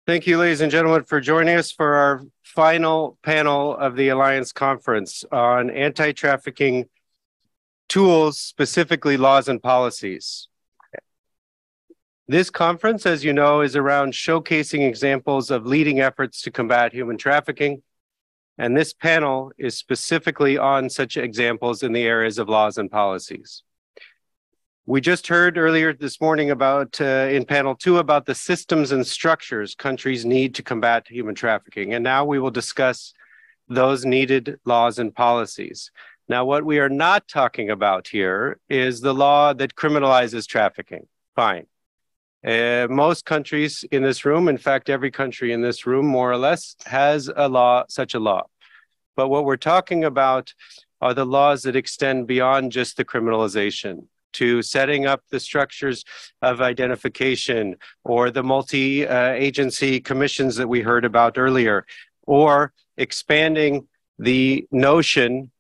Thank you, ladies and gentlemen, for joining us for our final panel of the Alliance Conference on anti-trafficking tools, specifically laws and policies. This conference, as you know, is around showcasing examples of leading efforts to combat human trafficking. And this panel is specifically on such examples in the areas of laws and policies. We just heard earlier this morning about, in panel 2, about the systems and structures countries need to combat human trafficking. And now we will discuss those needed laws and policies. Now, what we are not talking about here is the law that criminalizes trafficking. Fine. Most countries in this room, in fact, every country in this room, more or less, has a law, such a law. But what we're talking about are the laws that extend beyond just the criminalization, to setting up the structures of identification or the multi-agency commissions that we heard about earlier, or expanding the notion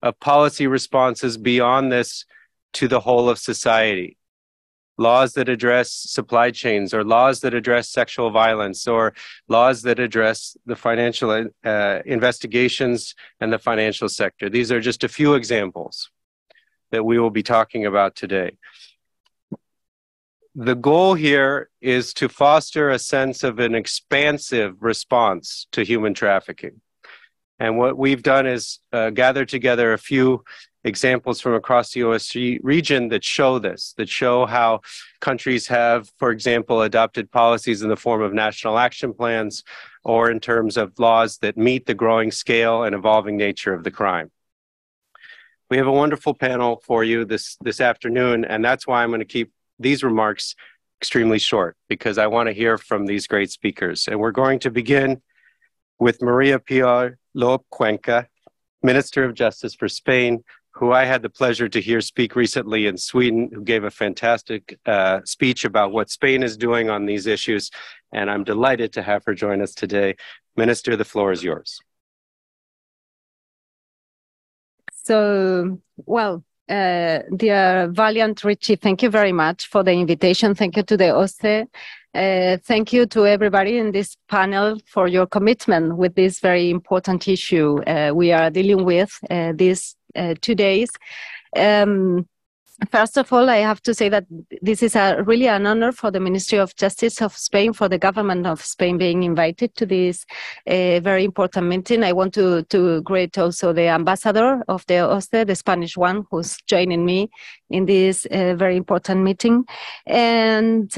of policy responses beyond this to the whole of society. Laws that address supply chains, or laws that address sexual violence, or laws that address the financial investigations and the financial sector. These are just a few examples that we will be talking about today. The goal here is to foster a sense of an expansive response to human trafficking. And what we've done is gather together a few examples from across the OSCE region that show this, that show how countries have, for example, adopted policies in the form of national action plans, or in terms of laws that meet the growing scale and evolving nature of the crime. We have a wonderful panel for you this afternoon, and that's why I'm going to keep these remarks extremely short, because I want to hear from these great speakers. And we're going to begin with María Pilar Llop Cuenca, Minister of Justice for Spain, who I had the pleasure to hear speak recently in Sweden, who gave a fantastic speech about what Spain is doing on these issues. And I'm delighted to have her join us today. Minister, the floor is yours. So, well, dear Valiant, Richey, thank you very much for the invitation. Thank you to the OSCE. Thank you to everybody in this panel for your commitment with this very important issue we are dealing with these 2 days. First of all, I have to say that this is really an honor for the Ministry of Justice of Spain, for the government of Spain being invited to this very important meeting. I want to greet also the ambassador of the OSCE, the Spanish one, who's joining me in this very important meeting. And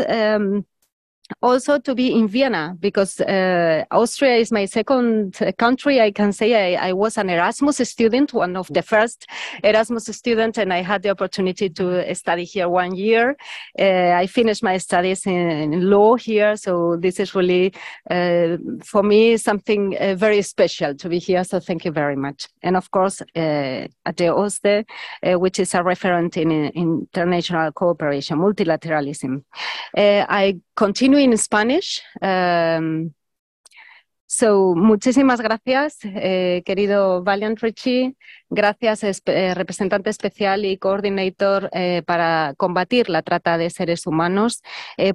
also to be in Vienna, because Austria is my second country. I can say I was an Erasmus student, one of the first Erasmus students, and I had the opportunity to study here 1 year. I finished my studies in law here, so this is really, for me, something very special to be here, so thank you very much. And of course, at the OSCE, which is a referent in international cooperation, multilateralism. I continue in Spanish. So, muchísimas gracias, querido Valiant Richey. Gracias, representante especial y coordinator para combatir la trata de seres humanos,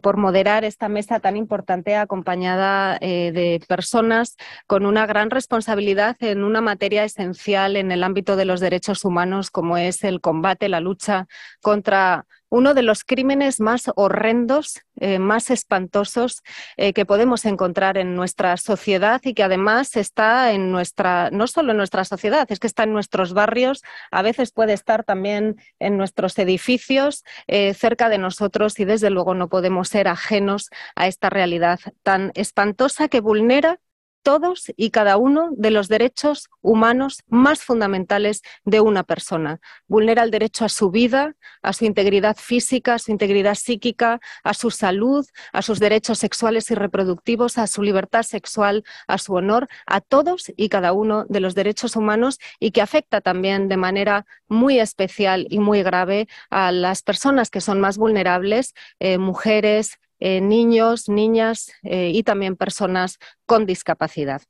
por moderar esta mesa tan importante acompañada de personas con una gran responsabilidad en una materia esencial en el ámbito de los derechos humanos, como es el combate, la lucha contra uno de los crímenes más horrendos, más espantosos que podemos encontrar en nuestra sociedad, y que además está en no solo en nuestra sociedad, es que está en nuestros barrios, a veces puede estar también en nuestros edificios, cerca de nosotros, y desde luego no podemos ser ajenos a esta realidad tan espantosa que vulnera todos y cada uno de los derechos humanos más fundamentales de una persona. Vulnera el derecho a su vida, a su integridad física, a su integridad psíquica, a su salud, a sus derechos sexuales y reproductivos, a su libertad sexual, a su honor, a todos y cada uno de los derechos humanos, y que afecta también de manera muy especial y muy grave a las personas que son más vulnerables, mujeres, niños, niñas y también personas con discapacidad.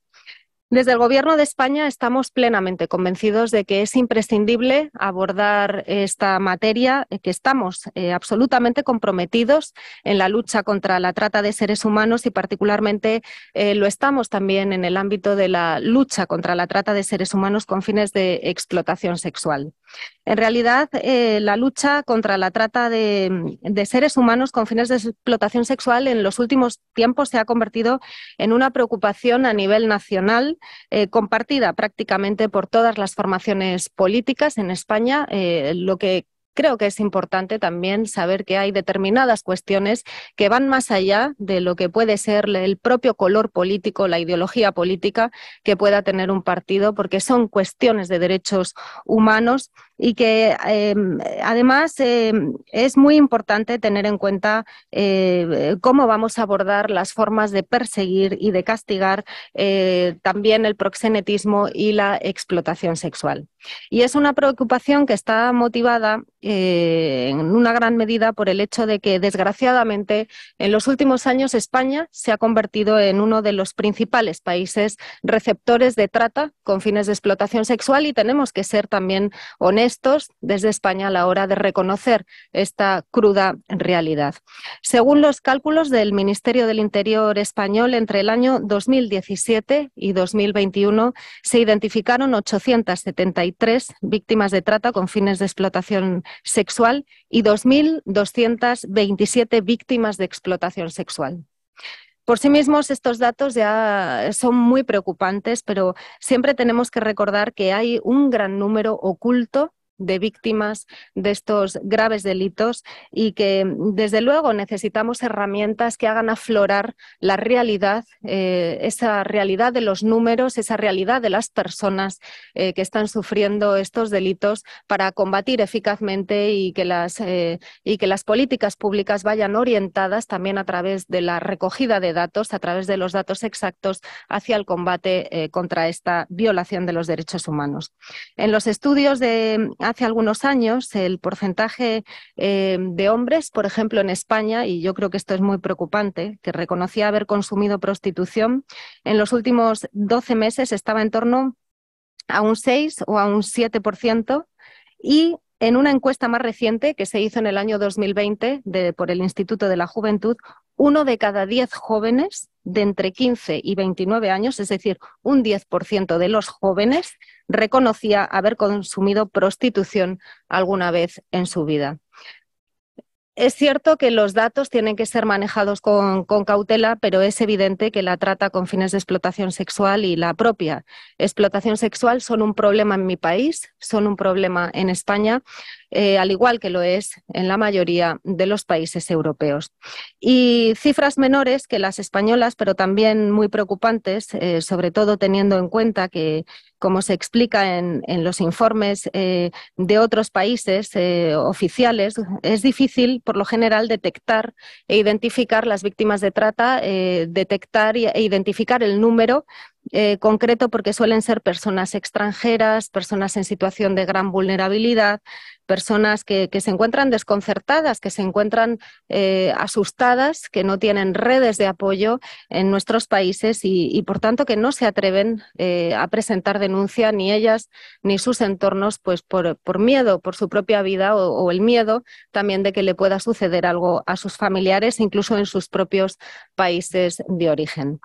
Desde el Gobierno de España estamos plenamente convencidos de que es imprescindible abordar esta materia, que estamos absolutamente comprometidos en la lucha contra la trata de seres humanos y particularmente lo estamos también en el ámbito de la lucha contra la trata de seres humanos con fines de explotación sexual. En realidad, la lucha contra la trata de seres humanos con fines de explotación sexual en los últimos tiempos se ha convertido en una preocupación a nivel nacional, compartida prácticamente por todas las formaciones políticas en España, lo que creo que es importante también saber que hay determinadas cuestiones que van más allá de lo que puede ser el propio color político, la ideología política que pueda tener un partido, porque son cuestiones de derechos humanos y que además es muy importante tener en cuenta cómo vamos a abordar las formas de perseguir y de castigar también el proxenetismo y la explotación sexual. Y es una preocupación que está motivada en una gran medida por el hecho de que, desgraciadamente, en los últimos años España se ha convertido en uno de los principales países receptores de trata con fines de explotación sexual y tenemos que ser también honestos desde España a la hora de reconocer esta cruda realidad. Según los cálculos del Ministerio del Interior español, entre el año 2017 y 2021 se identificaron 873 víctimas de trata con fines de explotación sexual y 2.227 víctimas de explotación sexual. Por sí mismos estos datos ya son muy preocupantes, pero siempre tenemos que recordar que hay un gran número oculto de víctimas de estos graves delitos y que desde luego necesitamos herramientas que hagan aflorar la realidad, esa realidad de los números, esa realidad de las personas que están sufriendo estos delitos para combatir eficazmente y que las políticas públicas vayan orientadas también a través de la recogida de datos, a través de los datos exactos hacia el combate contra esta violación de los derechos humanos. En los estudios de hace algunos años, el porcentaje de hombres, por ejemplo, en España, y yo creo que esto es muy preocupante, que reconocía haber consumido prostitución, en los últimos 12 meses estaba en torno a un 6 o a un 7%, y en una encuesta más reciente que se hizo en el año 2020 por el Instituto de la Juventud, 1 de cada 10 jóvenes de entre 15 y 29 años, es decir, un 10% de los jóvenes, reconocía haber consumido prostitución alguna vez en su vida. Es cierto que los datos tienen que ser manejados con cautela, pero es evidente que la trata con fines de explotación sexual y la propia explotación sexual son un problema en mi país, son un problema en España, al igual que lo es en la mayoría de los países europeos. Y cifras menores que las españolas, pero también muy preocupantes, sobre todo teniendo en cuenta que, como se explica en los informes de otros países oficiales, es difícil, por lo general, detectar e identificar las víctimas de trata, detectar e identificar el número concreto, porque suelen ser personas extranjeras, personas en situación de gran vulnerabilidad, personas que se encuentran desconcertadas, que se encuentran asustadas, que no tienen redes de apoyo en nuestros países y por tanto que no se atreven a presentar denuncia, ni ellas ni sus entornos, pues por miedo, por su propia vida o el miedo también de que le pueda suceder algo a sus familiares, incluso en sus propios países de origen.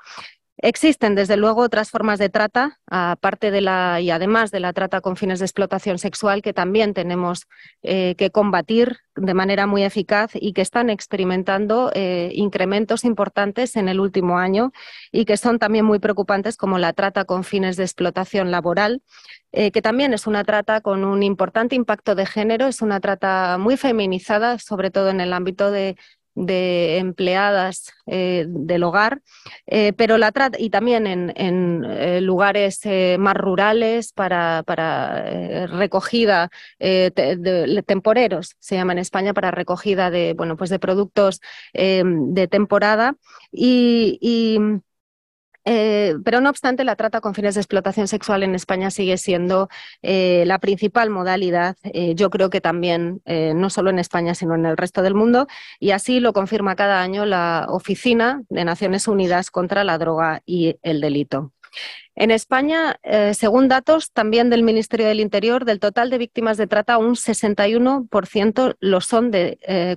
Existen, desde luego, otras formas de trata, aparte de y además de la trata con fines de explotación sexual, que también tenemos que combatir de manera muy eficaz y que están experimentando incrementos importantes en el último año y que son también muy preocupantes, como la trata con fines de explotación laboral, que también es una trata con un importante impacto de género, es una trata muy feminizada, sobre todo en el ámbito de empleadas del hogar, pero la trata, y también en lugares más rurales para recogida temporeros, se llama en España, para recogida de, pues de productos de temporada pero no obstante, la trata con fines de explotación sexual en España sigue siendo la principal modalidad, yo creo que también no solo en España sino en el resto del mundo, y así lo confirma cada año la Oficina de Naciones Unidas contra la Droga y el Delito. En España, según datos también del Ministerio del Interior, del total de víctimas de trata, un 61% lo son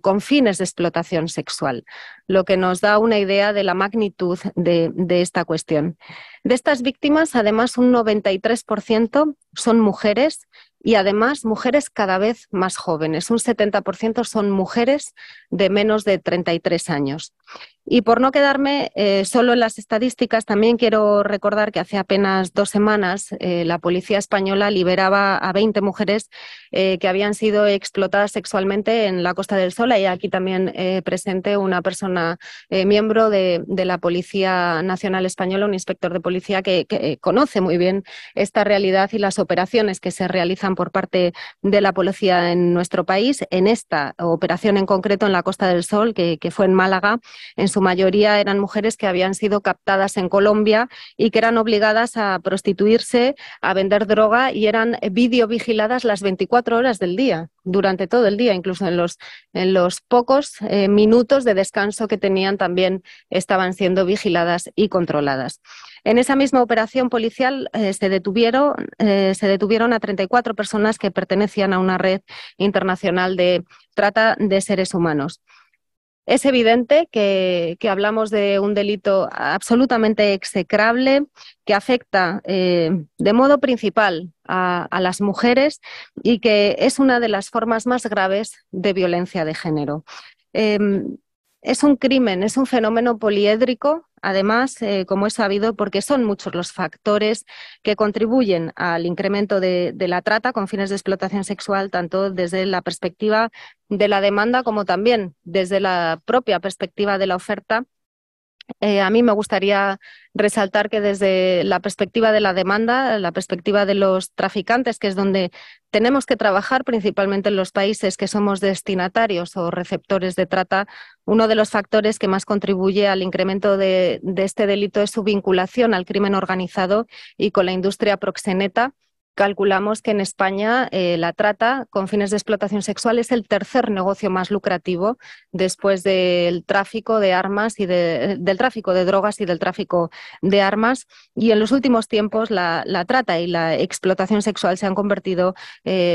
con fines de explotación sexual, lo que nos da una idea de la magnitud de esta cuestión. De estas víctimas, además, un 93% son mujeres y además mujeres cada vez más jóvenes. Un 70% son mujeres de menos de 33 años. Y por no quedarme solo en las estadísticas, también quiero recordar que hace apenas 2 semanas la policía española liberaba a 20 mujeres que habían sido explotadas sexualmente en la Costa del Sol. Hay aquí también presente una persona, miembro de la Policía Nacional Española, un inspector de policía que conoce muy bien esta realidad y las operaciones que se realizan por parte de la policía en nuestro país. En esta operación en concreto en la Costa del Sol, que fue en Málaga, en su mayoría eran mujeres que habían sido captadas en Colombia y que eran obligadas a prostituirse, a vender droga y eran videovigiladas las 24 horas del día, durante todo el día, incluso en los pocos minutos de descanso que tenían también estaban siendo vigiladas y controladas. En esa misma operación policial se detuvieron a 34 personas que pertenecían a una red internacional de trata de seres humanos. Es evidente que hablamos de un delito absolutamente execrable que afecta de modo principal a las mujeres y que es una de las formas más graves de violencia de género. Es un crimen, es un fenómeno poliédrico, además, como es sabido, porque son muchos los factores que contribuyen al incremento de la trata con fines de explotación sexual, tanto desde la perspectiva de la demanda como también desde la propia perspectiva de la oferta. A mí me gustaría resaltar que desde la perspectiva de la demanda, la perspectiva de los traficantes, que es donde tenemos que trabajar principalmente en los países que somos destinatarios o receptores de trata, uno de los factores que más contribuye al incremento de este delito es su vinculación al crimen organizado y con la industria proxeneta. Calculamos que en España la trata con fines de explotación sexual es el tercer negocio más lucrativo después del tráfico de armas y del tráfico de drogas y del tráfico de armas. Y en los últimos tiempos la trata y la explotación sexual se han convertido,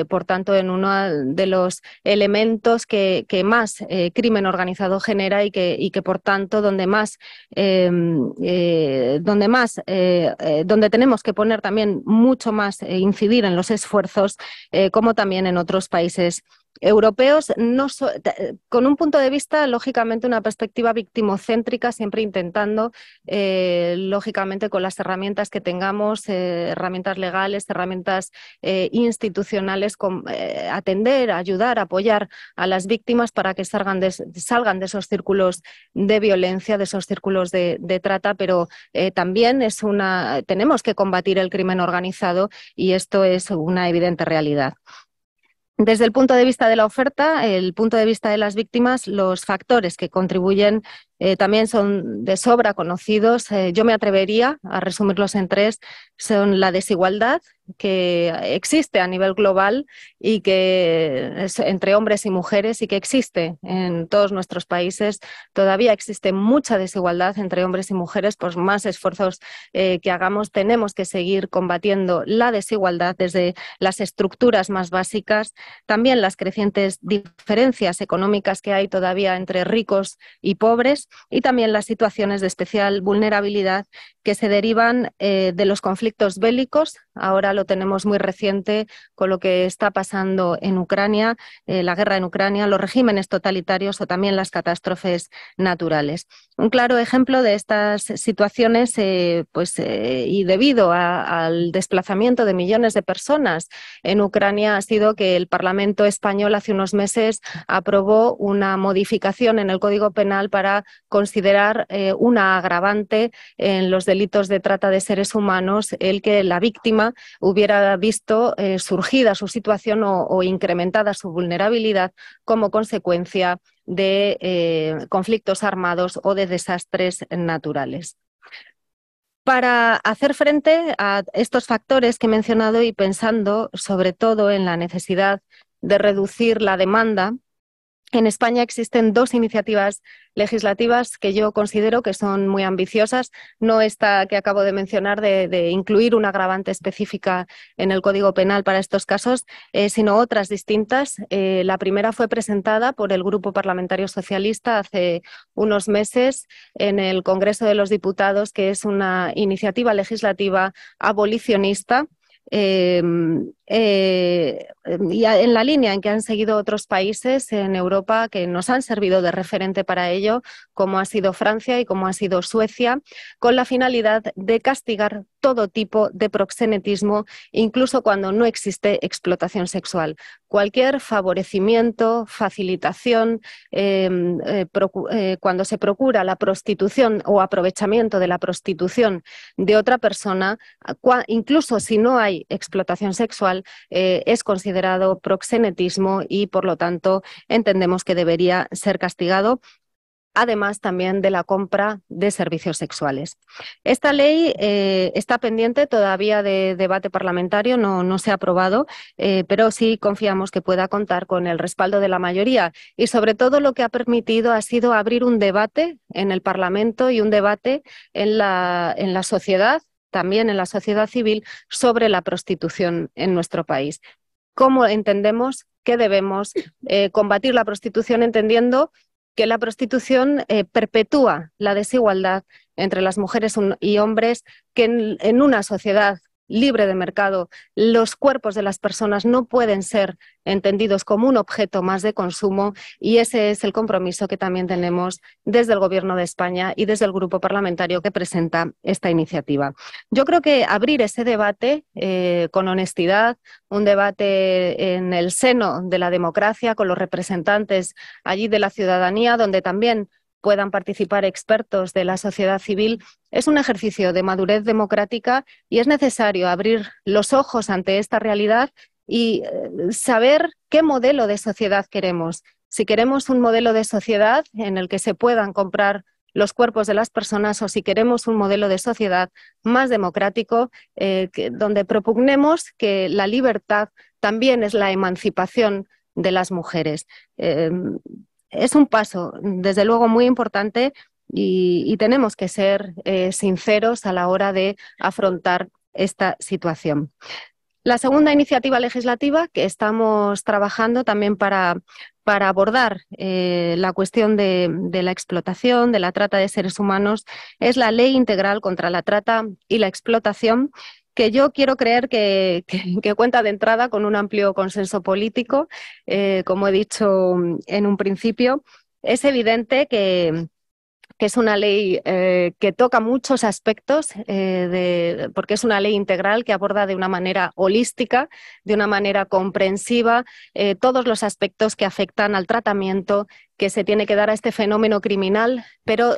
por tanto, en uno de los elementos que más crimen organizado genera y que por tanto, donde tenemos que poner también mucho más incidir en los esfuerzos, como también en otros países europeos, con un punto de vista, lógicamente, una perspectiva victimocéntrica, siempre intentando, lógicamente, con las herramientas que tengamos, herramientas legales, herramientas institucionales, atender, ayudar, apoyar a las víctimas para que salgan de esos círculos de violencia, de esos círculos de trata, pero también tenemos que combatir el crimen organizado y esto es una evidente realidad. Desde el punto de vista de la oferta, el punto de vista de las víctimas, los factores que contribuyen también son de sobra conocidos. Yo me atrevería a resumirlos en 3. Son la desigualdad que existe a nivel global y que es entre hombres y mujeres y que existe en todos nuestros países. Todavía existe mucha desigualdad entre hombres y mujeres. Por más esfuerzos que hagamos, tenemos que seguir combatiendo la desigualdad desde las estructuras más básicas. También las crecientes diferencias económicas que hay todavía entre ricos y pobres y también las situaciones de especial vulnerabilidad que se derivan de los conflictos bélicos. Ahora lo tenemos muy reciente con lo que está pasando en Ucrania, la guerra en Ucrania, los regímenes totalitarios o también las catástrofes naturales. Un claro ejemplo de estas situaciones, y debido al desplazamiento de millones de personas en Ucrania, ha sido que el Parlamento español hace unos meses aprobó una modificación en el Código Penal para considerar una agravante en los delitos de trata de seres humanos el que la víctima hubiera visto surgida su situación o incrementada su vulnerabilidad como consecuencia de conflictos armados o de desastres naturales. Para hacer frente a estos factores que he mencionado y pensando sobre todo en la necesidad de reducir la demanda En España existen 2 iniciativas legislativas que yo considero que son muy ambiciosas, no esta que acabo de mencionar de incluir una agravante específica en el Código Penal para estos casos, sino otras distintas. La primera fue presentada por el Grupo Parlamentario Socialista hace unos meses en el Congreso de los Diputados, que es una iniciativa legislativa abolicionista. Y en la línea en que han seguido otros países en Europa que nos han servido de referente para ello, como ha sido Francia y como ha sido Suecia, con la finalidad de castigar todo tipo de proxenetismo, incluso cuando no existe explotación sexual. Cualquier favorecimiento, facilitación, cuando se procura la prostitución o aprovechamiento de la prostitución de otra persona, incluso si no hay explotación sexual, es considerado proxenetismo y, por lo tanto, entendemos que debería ser castigado, además también de la compra de servicios sexuales. Esta ley está pendiente todavía de debate parlamentario, no se ha aprobado, pero sí confiamos que pueda contar con el respaldo de la mayoría y sobre todo lo que ha permitido ha sido abrir un debate en el Parlamento y un debate en la sociedad, también en la sociedad civil, sobre la prostitución en nuestro país. ¿Cómo entendemos que debemos combatir la prostitución entendiendo que la prostitución perpetúa la desigualdad entre las mujeres y hombres, que en una sociedad libre de mercado los cuerpos de las personas no pueden ser entendidos como un objeto más de consumo, y ese es el compromiso que también tenemos desde el Gobierno de España y desde el grupo parlamentario que presenta esta iniciativa. Yo creo que abrir ese debate con honestidad, un debate en el seno de la democracia, con los representantes allí de la ciudadanía, donde también puedan participar expertos de la sociedad civil, es un ejercicio de madurez democrática y es necesario abrir los ojos ante esta realidad y saber qué modelo de sociedad queremos. Si queremos un modelo de sociedad en el que se puedan comprar los cuerpos de las personas o si queremos un modelo de sociedad más democrático donde propugnemos que la libertad también es la emancipación de las mujeres. Es un paso, desde luego, muy importante y tenemos que ser sinceros a la hora de afrontar esta situación. La segunda iniciativa legislativa que estamos trabajando también para abordar la cuestión de la explotación, de la trata de seres humanos, es la Ley Integral contra la Trata y la Explotación, que yo quiero creer que cuenta de entrada con un amplio consenso político. Como he dicho en un principio, es evidente que es una ley que toca muchos aspectos, porque es una ley integral que aborda de una manera holística, de una manera comprensiva, todos los aspectos que afectan al tratamiento que se tiene que dar a este fenómeno criminal, pero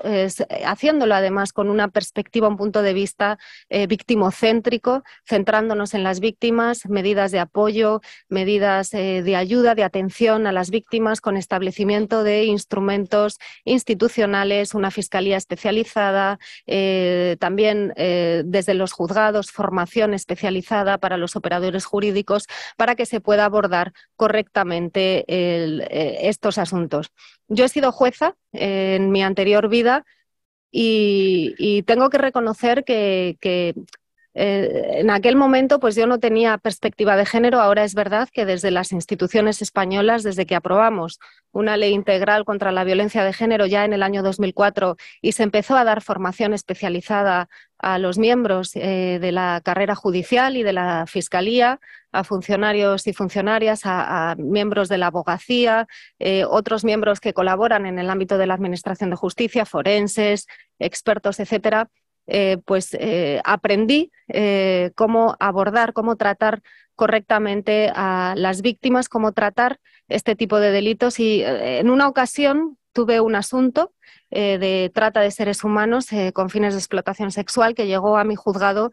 haciéndolo además con una perspectiva, un punto de vista victimocéntrico, centrándonos en las víctimas, medidas de apoyo, medidas de ayuda, de atención a las víctimas, con establecimiento de instrumentos institucionales, una fiscalía especializada, también desde los juzgados, formación especializada para los operadores jurídicos, para que se pueda abordar correctamente estos asuntos. Yo he sido jueza en mi anterior vida y tengo que reconocer que en aquel momento pues yo no tenía perspectiva de género. Ahora es verdad que desde las instituciones españolas, desde que aprobamos una ley integral contra la violencia de género ya en el año 2004 y se empezó a dar formación especializada a los miembros de la carrera judicial y de la fiscalía, a funcionarios y funcionarias, a miembros de la abogacía, otros miembros que colaboran en el ámbito de la administración de justicia, forenses, expertos, etcétera. Aprendí cómo abordar, cómo tratar correctamente a las víctimas, cómo tratar este tipo de delitos y en una ocasión tuve un asunto de trata de seres humanos con fines de explotación sexual que llegó a mi juzgado.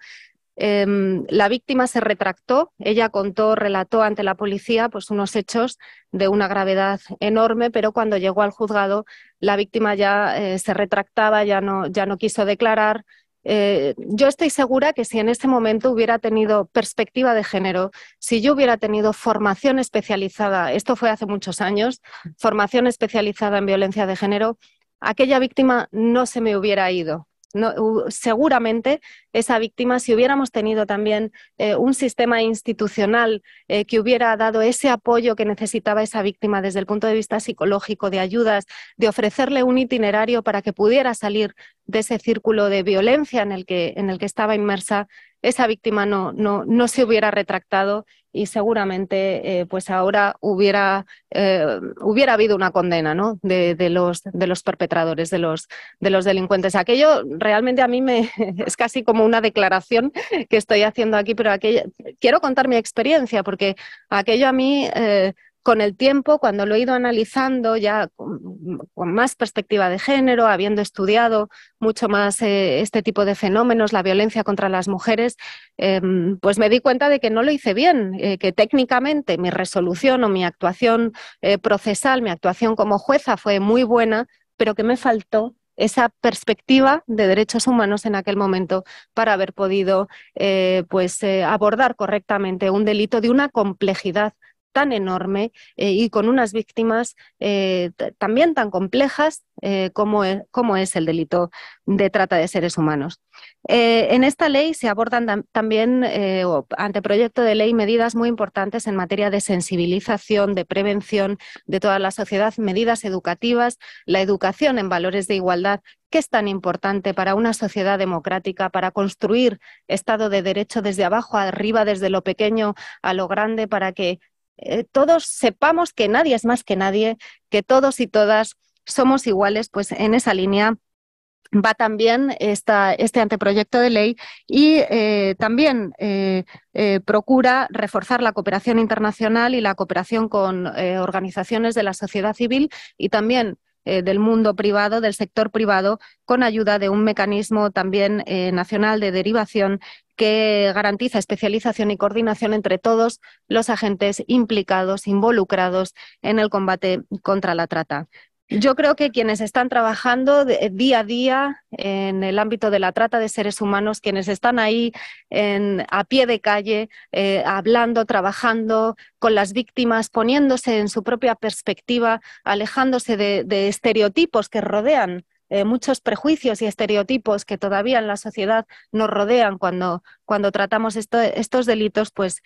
La víctima se retractó, ella relató ante la policía pues unos hechos de una gravedad enorme, pero cuando llegó al juzgado la víctima ya se retractaba, ya no quiso declarar. Yo estoy segura que si en ese momento hubiera tenido perspectiva de género, si yo hubiera tenido formación especializada, esto fue hace muchos años, formación especializada en violencia de género, aquella víctima no se me hubiera ido. No, seguramente esa víctima, si hubiéramos tenido también un sistema institucional que hubiera dado ese apoyo que necesitaba esa víctima desde el punto de vista psicológico, de ayudas, de ofrecerle un itinerario para que pudiera salir de ese círculo de violencia en el que estaba inmersa, esa víctima no se hubiera retractado y seguramente pues ahora hubiera habido una condena, ¿no? de los perpetradores, de los delincuentes. Aquello realmente a mí es casi como una declaración que estoy haciendo aquí, pero quiero contar mi experiencia porque aquello a mí... con el tiempo, cuando lo he ido analizando ya con más perspectiva de género, habiendo estudiado mucho más este tipo de fenómenos, la violencia contra las mujeres, pues me di cuenta de que no lo hice bien, que técnicamente mi resolución o mi actuación procesal, mi actuación como jueza fue muy buena, pero que me faltó esa perspectiva de derechos humanos en aquel momento para haber podido abordar correctamente un delito de una complejidad tan enorme y con unas víctimas también tan complejas como es el delito de trata de seres humanos. En esta ley se abordan también, anteproyecto de ley, medidas muy importantes en materia de sensibilización, de prevención de toda la sociedad, medidas educativas, la educación en valores de igualdad, que es tan importante para una sociedad democrática, para construir Estado de Derecho desde abajo a arriba, desde lo pequeño a lo grande, para que todos sepamos que nadie es más que nadie, que todos y todas somos iguales. Pues en esa línea va también este anteproyecto de ley y también procura reforzar la cooperación internacional y la cooperación con organizaciones de la sociedad civil y también del mundo privado, del sector privado, con ayuda de un mecanismo también nacional de derivación que garantiza especialización y coordinación entre todos los agentes implicados, involucrados en el combate contra la trata. Yo creo que quienes están trabajando día a día en el ámbito de la trata de seres humanos, quienes están ahí a pie de calle, hablando, trabajando con las víctimas, poniéndose en su propia perspectiva, alejándose de estereotipos que rodean, muchos prejuicios y estereotipos que todavía en la sociedad nos rodean cuando tratamos estos delitos, pues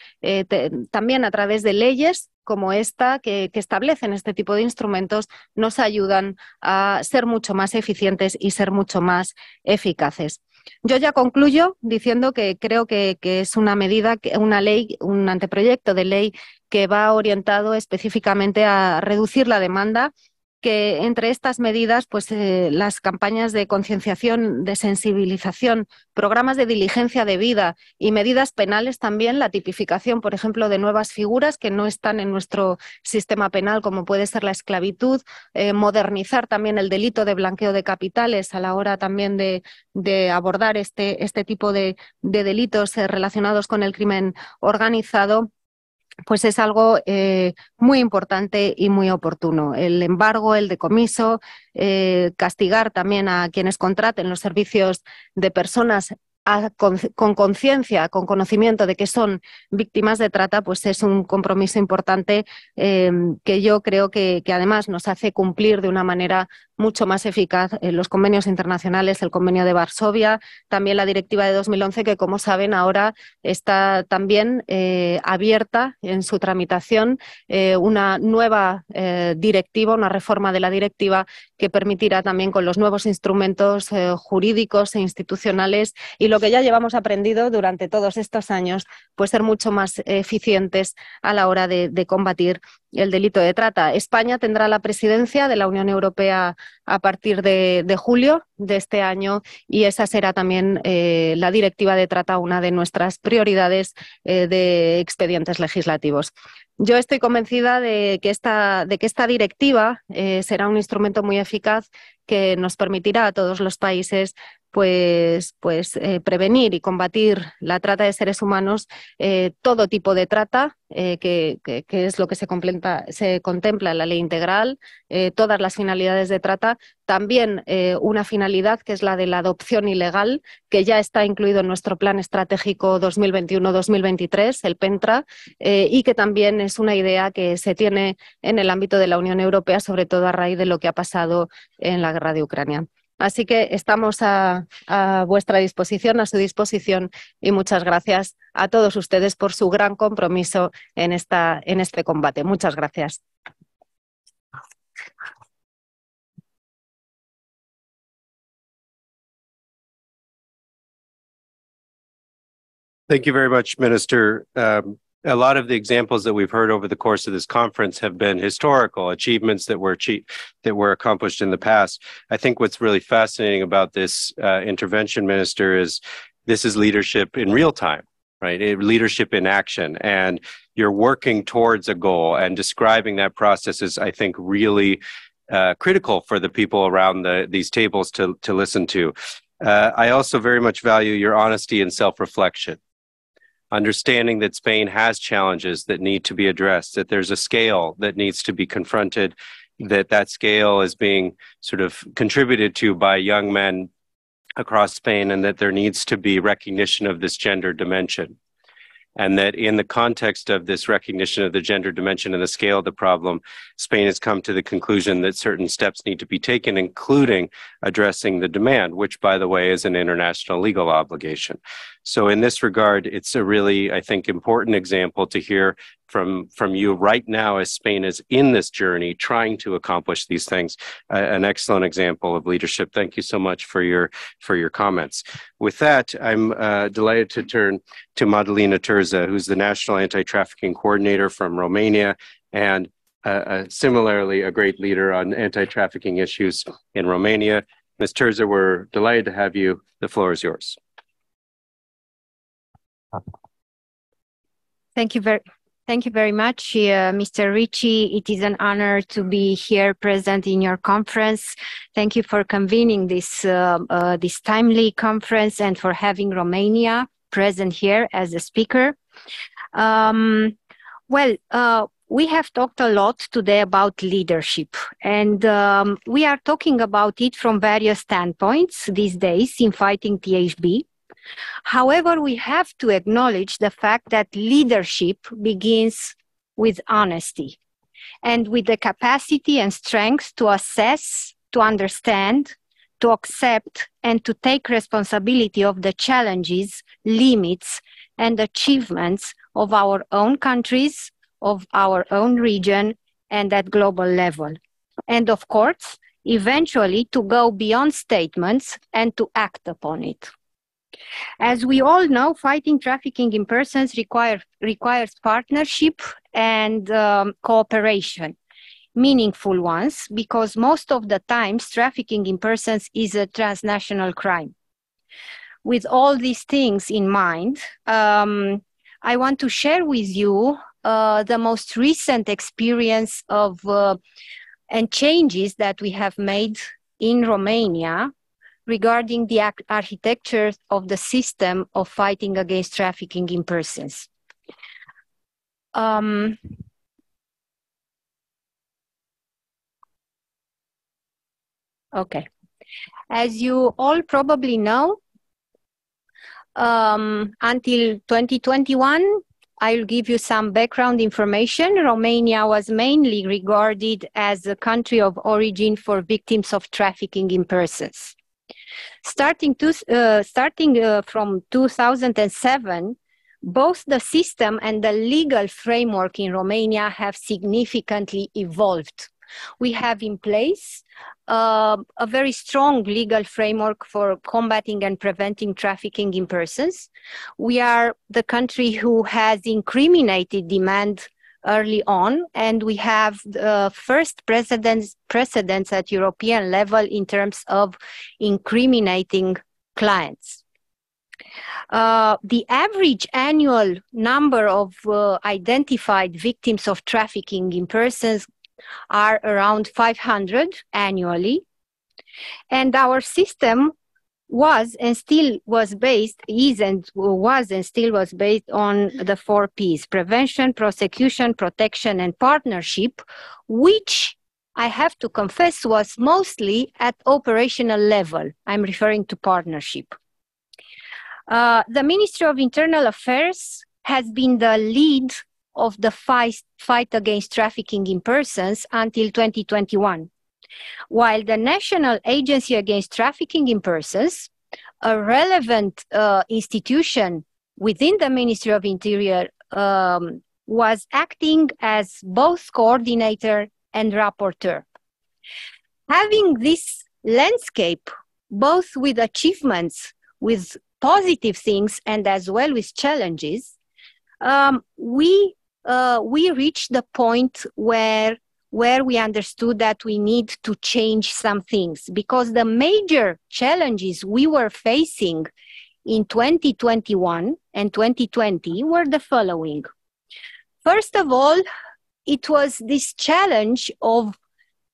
también a través de leyes como esta que establecen este tipo de instrumentos nos ayudan a ser mucho más eficientes y ser mucho más eficaces. Yo ya concluyo diciendo que creo que es una medida, una ley, un anteproyecto de ley que va orientado específicamente a reducir la demanda, que entre estas medidas, pues las campañas de concienciación, de sensibilización, programas de diligencia debida y medidas penales también, la tipificación, por ejemplo, de nuevas figuras que no están en nuestro sistema penal, como puede ser la esclavitud, modernizar también el delito de blanqueo de capitales a la hora también de abordar este tipo de delitos relacionados con el crimen organizado. Pues es algo muy importante y muy oportuno. El embargo, el decomiso, castigar también a quienes contraten los servicios de personas con conciencia, con conocimiento de que son víctimas de trata, pues es un compromiso importante que yo creo que además nos hace cumplir de una manera mucho más eficaz los convenios internacionales, el convenio de Varsovia, también la directiva de 2011, que como saben ahora está también abierta en su tramitación una nueva directiva, una reforma de la directiva que permitirá también con los nuevos instrumentos jurídicos e institucionales y lo que ya llevamos aprendido durante todos estos años, pues ser mucho más eficientes a la hora de combatir el delito de trata. España tendrá la presidencia de la Unión Europea a partir de julio de este año y esa será también la directiva de trata, una de nuestras prioridades de expedientes legislativos. Yo estoy convencida de que esta directiva será un instrumento muy eficaz que nos permitirá a todos los países prevenir y combatir la trata de seres humanos, todo tipo de trata, que es lo que se contempla en la ley integral, todas las finalidades de trata, también una finalidad que es la de la adopción ilegal, que ya está incluido en nuestro Plan Estratégico 2021-2023, el PENTRA, y que también es una idea que se tiene en el ámbito de la Unión Europea, sobre todo a raíz de lo que ha pasado en la guerra de Ucrania. Así que estamos a vuestra disposición, a su disposición, y muchas gracias a todos ustedes por su gran compromiso en este combate. Muchas gracias. Thank you very much, Minister. A lot of the examples that we've heard over the course of this conference have been historical achievements that were accomplished in the past. I think what's really fascinating about this intervention, Minister, is this is leadership in real time, right? Leadership in action, and you're working towards a goal, and describing that process is, I think, really critical for the people around these tables to listen to. I also very much value your honesty and self-reflection. Understanding that Spain has challenges that need to be addressed, that there's a scale that needs to be confronted, that scale is being sort of contributed to by young men across Spain, and that there needs to be recognition of this gender dimension. And that in the context of this recognition of the gender dimension and the scale of the problem, Spain has come to the conclusion that certain steps need to be taken, including addressing the demand, which, by the way, is an international legal obligation. So in this regard, it's a really, I think, important example to hear from you right now as Spain is in this journey trying to accomplish these things. An excellent example of leadership. Thank you so much for your comments. With that, I'm delighted to turn to Mădălina Turza, who's the National Anti-Trafficking Coordinator from Romania, and similarly a great leader on anti-trafficking issues in Romania. Ms. Turza, we're delighted to have you. The floor is yours. Thank you very much, Mr. Richey. It is an honor to be here present in your conference. Thank you for convening this timely conference and for having Romania present here as a speaker. We have talked a lot today about leadership, and we are talking about it from various standpoints these days in fighting THB. However, we have to acknowledge the fact that leadership begins with honesty and with the capacity and strength to assess, to understand, to accept, and to take responsibility of the challenges, limits, and achievements of our own countries, of our own region, and at global level. And of course, eventually to go beyond statements and to act upon it. As we all know, fighting trafficking in persons requires partnership and cooperation, meaningful ones, because most of the times trafficking in persons is a transnational crime. With all these things in mind, I want to share with you the most recent experience of and changes that we have made in Romania regarding the architecture of the system of fighting against trafficking in persons. Okay. As you all probably know, until 2021, I'll give you some background information. Romania was mainly regarded as a country of origin for victims of trafficking in persons. Starting from 2007, both the system and the legal framework in Romania have significantly evolved. We have in place a very strong legal framework for combating and preventing trafficking in persons. We are the country who has incriminated demand early on, and we have the first precedents at European level in terms of incriminating clients. The average annual number of identified victims of trafficking in persons are around 500 annually, and our system was and still was based, is and was and still was based on the 4 Ps: prevention, prosecution, protection, and partnership, which I have to confess was mostly at operational level. I'm referring to partnership. The Ministry of Internal Affairs has been the lead of the fight against trafficking in persons until 2021. While the National Agency Against Trafficking in Persons, a relevant institution within the Ministry of Interior, was acting as both coordinator and rapporteur. Having this landscape, both with achievements, with positive things, and as well with challenges, we reached the point where we understood that we need to change some things, because the major challenges we were facing in 2021 and 2020 were the following. First of all, it was this challenge of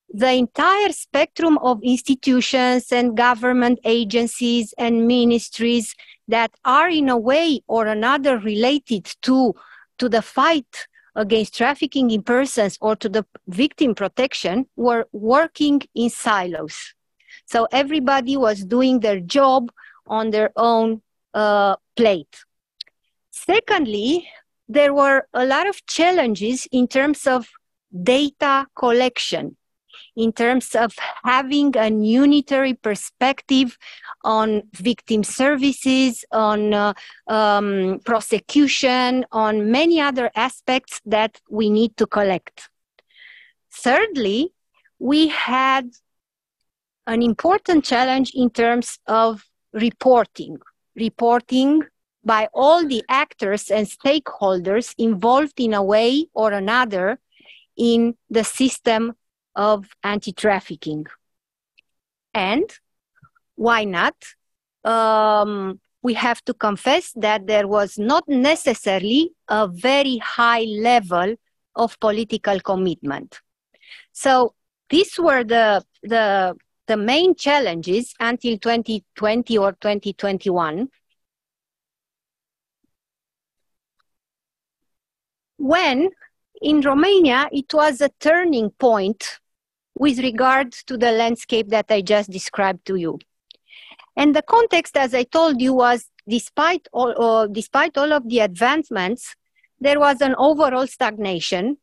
the entire spectrum of institutions and government agencies and ministries that are in a way or another related to the fight against trafficking in persons or to the victim protection were working in silos. So everybody was doing their job on their own plate. Secondly, there were a lot of challenges in terms of data collection, in terms of having a unitary perspective on victim services, on prosecution, on many other aspects that we need to collect. Thirdly, we had an important challenge in terms of reporting by all the actors and stakeholders involved in a way or another in the system of anti-trafficking. And why not? We have to confess that there was not necessarily a very high level of political commitment. So these were the main challenges until 2020 or 2021, when in Romania it was a turning point with regard to the landscape that I just described to you. And the context, as I told you, was despite all of the advancements, there was an overall stagnation.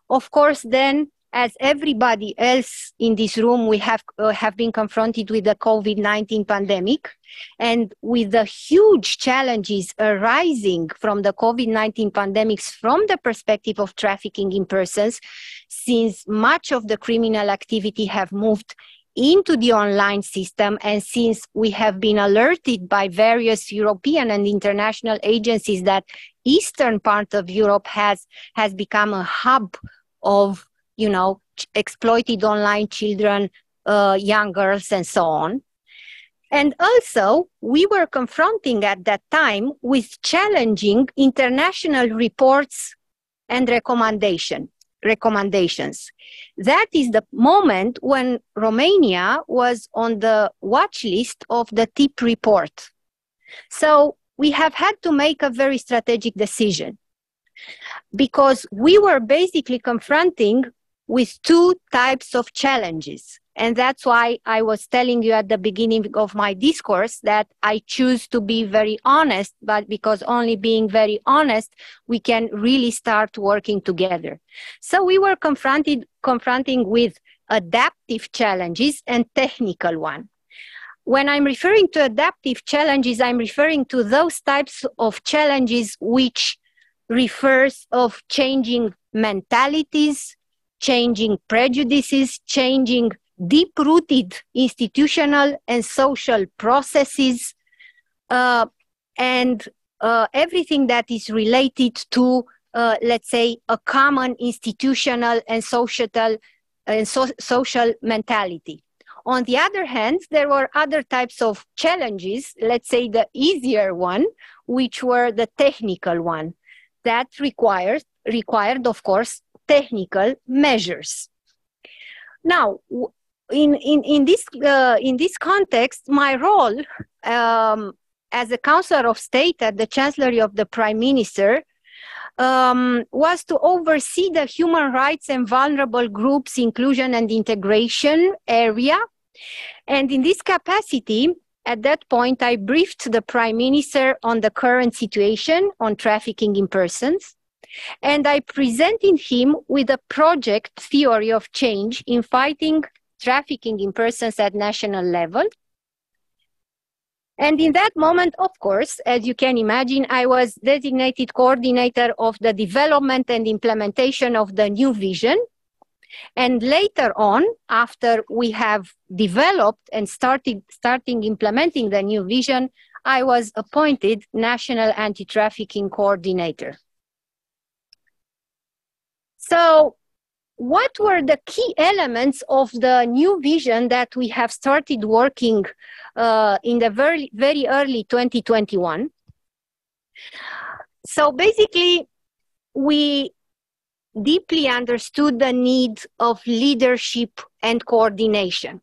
Of course, then, as everybody else in this room, we have been confronted with the COVID-19 pandemic, and with the huge challenges arising from the COVID-19 pandemics from the perspective of trafficking in persons, since much of the criminal activity have moved into the online system, and since we have been alerted by various European and international agencies that eastern part of Europe has become a hub of exploited online children, young girls, and so on. And also, we were confronting at that time with challenging international reports and recommendations. That is the moment when Romania was on the watch list of the TIP report. So we have had to make a very strategic decision, because we were basically confronting with two types of challenges. And that's why I was telling you at the beginning of my discourse that I choose to be very honest, but because only being very honest, we can really start working together. So we were confronting with adaptive challenges and technical one. When I'm referring to adaptive challenges, I'm referring to those types of challenges which refers of changing mentalities, changing prejudices, changing deep-rooted institutional and social processes, and everything that is related to, let's say, a common institutional and social mentality. On the other hand, there were other types of challenges, let's say the easier one, which were the technical one, that required, of course, technical measures. Now, in this context, my role as a counselor of state at the Chancellery of the Prime Minister was to oversee the human rights and vulnerable groups inclusion and integration area. And in this capacity, at that point, I briefed the Prime Minister on the current situation on trafficking in persons. And I presented him with a project theory of change in fighting trafficking in persons at national level. And in that moment, of course, as you can imagine, I was designated coordinator of the development and implementation of the new vision. And later on, after we have developed and starting implementing the new vision, I was appointed National Anti-Trafficking Coordinator. So what were the key elements of the new vision that we have started working in the very, very early 2021? So basically, we deeply understood the need of leadership and coordination.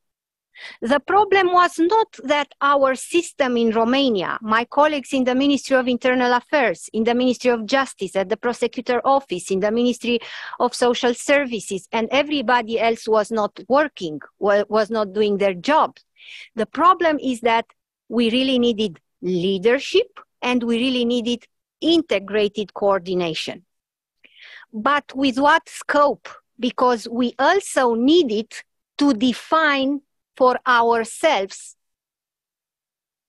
The problem was not that our system in Romania, my colleagues in the Ministry of Internal Affairs, in the Ministry of Justice, at the Prosecutor Office, in the Ministry of Social Services, and everybody else was not working, was not doing their job. The problem is that we really needed leadership and we really needed integrated coordination. But with what scope? Because we also needed to define for ourselves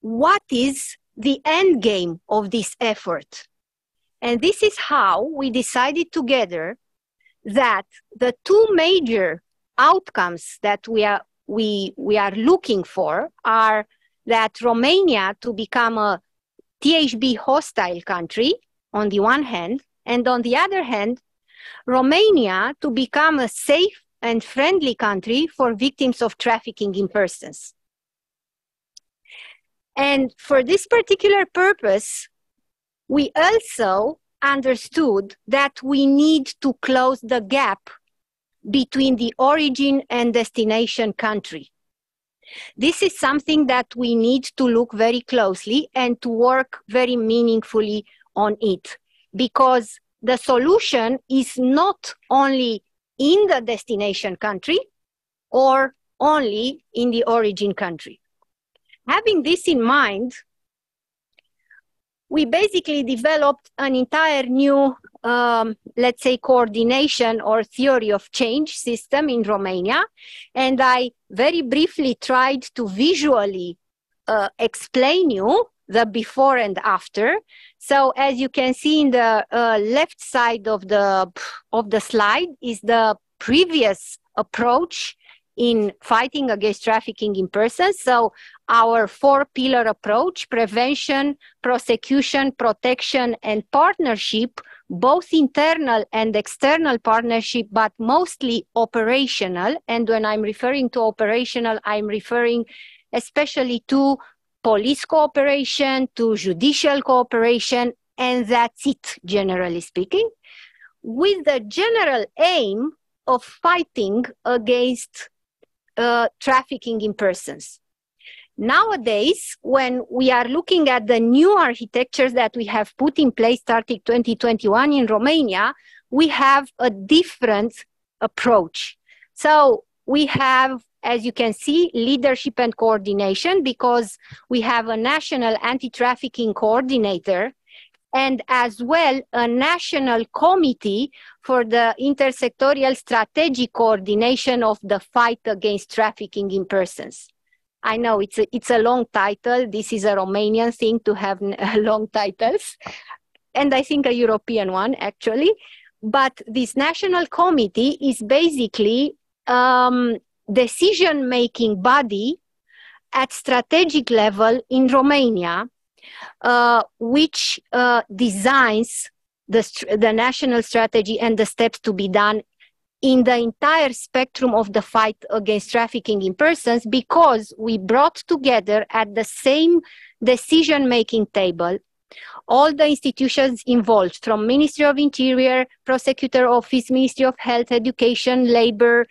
what is the end game of this effort. And this is how we decided together that the two major outcomes that we are looking for are that Romania to become a THB hostile country on the one hand, and on the other hand, Romania to become a safe and friendly country for victims of trafficking in persons. And for this particular purpose, we also understood that we need to close the gap between the origin and destination country. This is something that we need to look very closely and to work very meaningfully on it, because the solution is not only in the destination country or only in the origin country. Having this in mind, we basically developed an entire new, let's say, coordination or theory of change system in Romania. And I very briefly tried to visually explain you the before and after. So as you can see in the left side of the slide is the previous approach in fighting against trafficking in persons. So our four-pillar approach: prevention, prosecution, protection, and partnership, both internal and external partnership, but mostly operational. And when I'm referring to operational, I'm referring especially to police cooperation, to judicial cooperation, and that's it, generally speaking, with the general aim of fighting against trafficking in persons. Nowadays, when we are looking at the new architectures that we have put in place starting 2021 in Romania, we have a different approach. So we have, as you can see, leadership and coordination, because we have a national anti-trafficking coordinator and as well a national committee for the intersectorial strategic coordination of the fight against trafficking in persons. I know it's a long title. This is a Romanian thing to have long titles, and I think a European one actually. But this national committee is basically decision-making body at strategic level in Romania, which designs the national strategy and the steps to be done in the entire spectrum of the fight against trafficking in persons, because we brought together at the same decision-making table all the institutions involved, from Ministry of Interior, Prosecutor Office, Ministry of Health, Education, Labor,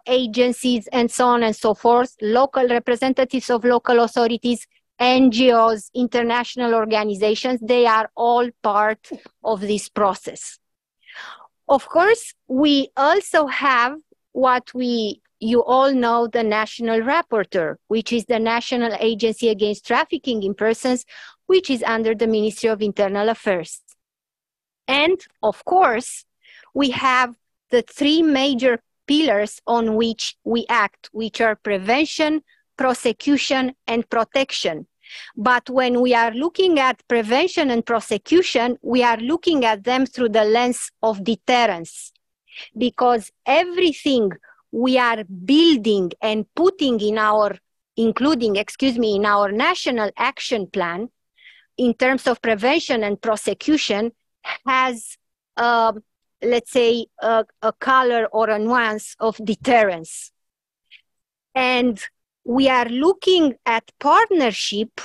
agencies, and so on and so forth, local representatives of local authorities, NGOs, international organizations, they are all part of this process. Of course, we also have what you all know, the National Rapporteur, which is the National Agency Against Trafficking in Persons, which is under the Ministry of Internal Affairs. And of course, we have the three major pillars on which we act, which are prevention, prosecution, and protection. But when we are looking at prevention and prosecution, we are looking at them through the lens of deterrence, because everything we are building and putting in our, in our national action plan in terms of prevention and prosecution has, let's say, a color or a nuance of deterrence. And we are looking at partnership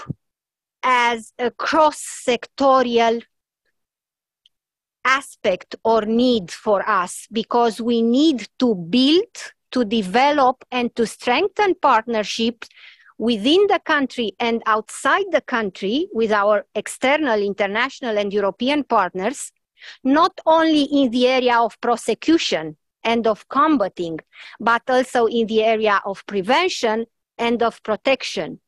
as a cross-sectorial aspect or need for us, because we need to build, to develop, and to strengthen partnerships within the country and outside the country with our external, international, and European partners, not only in the area of prosecution and of combating, but also in the area of prevention and of protection.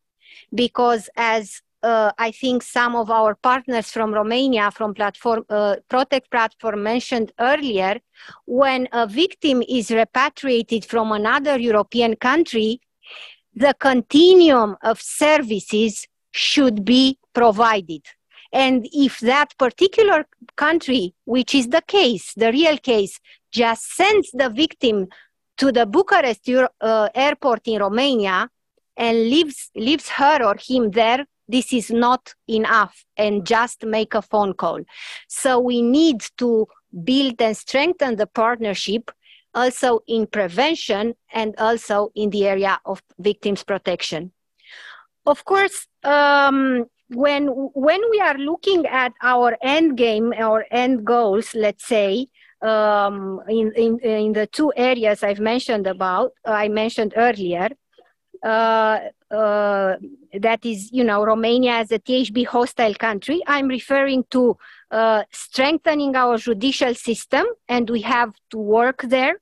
Because as I think some of our partners from Romania, from Protect Platform mentioned earlier, when a victim is repatriated from another European country, the continuum of services should be provided. And if that particular country, which is the case, the real case, just sends the victim to the Bucharest airport in Romania and leaves her or him there, this is not enough and just make a phone call. So we need to build and strengthen the partnership also in prevention and also in the area of victims protection. Of course, when we are looking at our end game or end goals, let's say, in the two areas I mentioned earlier, that is, Romania as a THB hostile country, I'm referring to strengthening our judicial system, and we have to work there.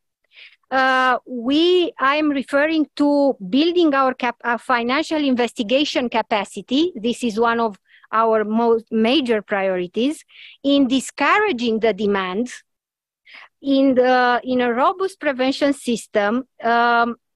I'm referring to building our financial investigation capacity. This is one of our most major priorities in discouraging the demand in a robust prevention system,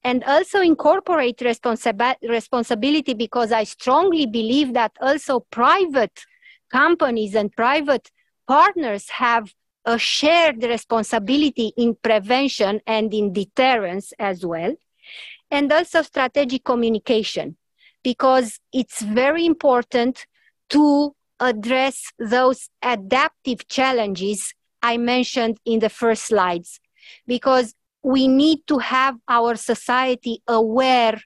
and also incorporate responsibility, because I strongly believe that also private companies and private partners have a shared responsibility in prevention and in deterrence as well. And also strategic communication, because it's very important to address those adaptive challenges I mentioned in the first slides, because we need to have our society aware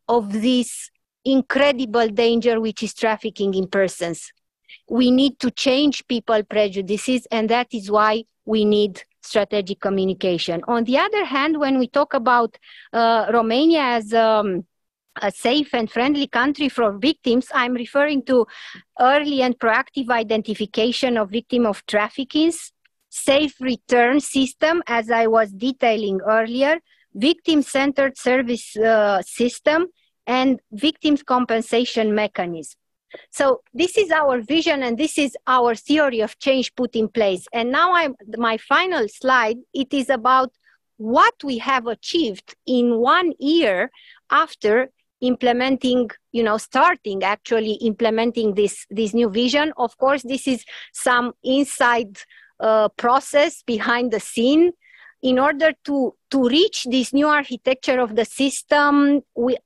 of this incredible danger, which is trafficking in persons. We need to change people's prejudices, and that is why we need strategic communication. On the other hand, when we talk about Romania as a safe and friendly country for victims, I'm referring to early and proactive identification of victims of trafficking, safe return system, as I was detailing earlier, victim-centered service system, and victims compensation mechanism. So this is our vision, and this is our theory of change put in place. And now my final slide, it is about what we have achieved in 1 year after implementing, starting actually implementing this new vision. Of course, this is some inside process behind the scene. In order to reach this new architecture of the system, we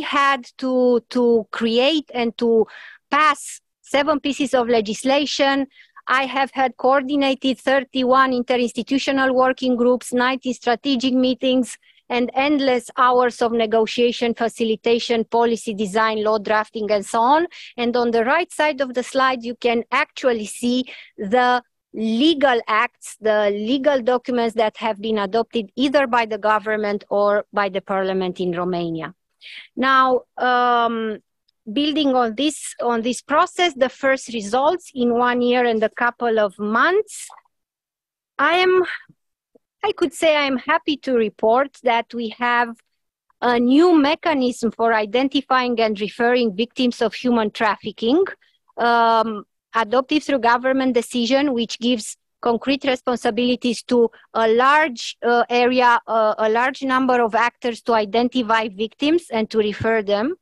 had to create and to pass 7 pieces of legislation. I have had coordinated 31 interinstitutional working groups, 90 strategic meetings, and endless hours of negotiation, facilitation, policy design, law drafting, and so on. And on the right side of the slide, you can actually see the legal acts, the legal documents that have been adopted either by the government or by the parliament in Romania. Now, building on this process, the first results in 1 year and a couple of months, I could say I'm happy to report that we have a new mechanism for identifying and referring victims of human trafficking, adopted through government decision, which gives concrete responsibilities to a large area, a large number of actors to identify victims and to refer them.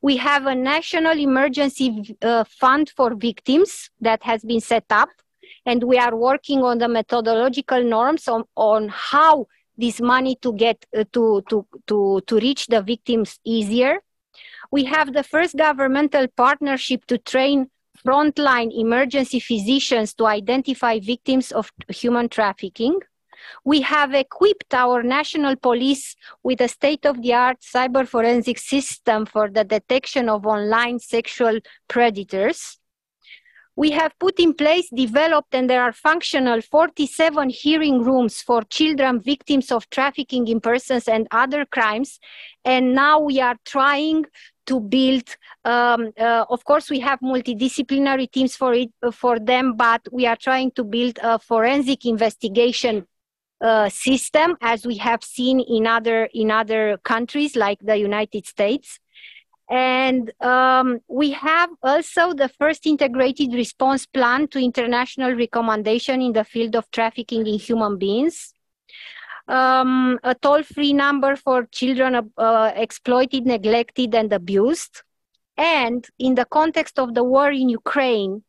We have a national emergency fund for victims that has been set up, and we are working on the methodological norms on how this money to get to reach the victims easier. We have the first governmental partnership to train frontline emergency physicians to identify victims of human trafficking. We have equipped our national police with a state-of-the-art cyber forensic system for the detection of online sexual predators. We have put in place, developed, and there are functional 47 hearing rooms for children victims of trafficking in persons and other crimes. And now we are trying to build, of course, we have multidisciplinary teams for them, but we are trying to build a forensic investigation system, as we have seen in other countries like the United States. And we have also the first integrated response plan to international recommendation in the field of trafficking in human beings. A toll-free number for children exploited, neglected, and abused. And in the context of the war in Ukraine,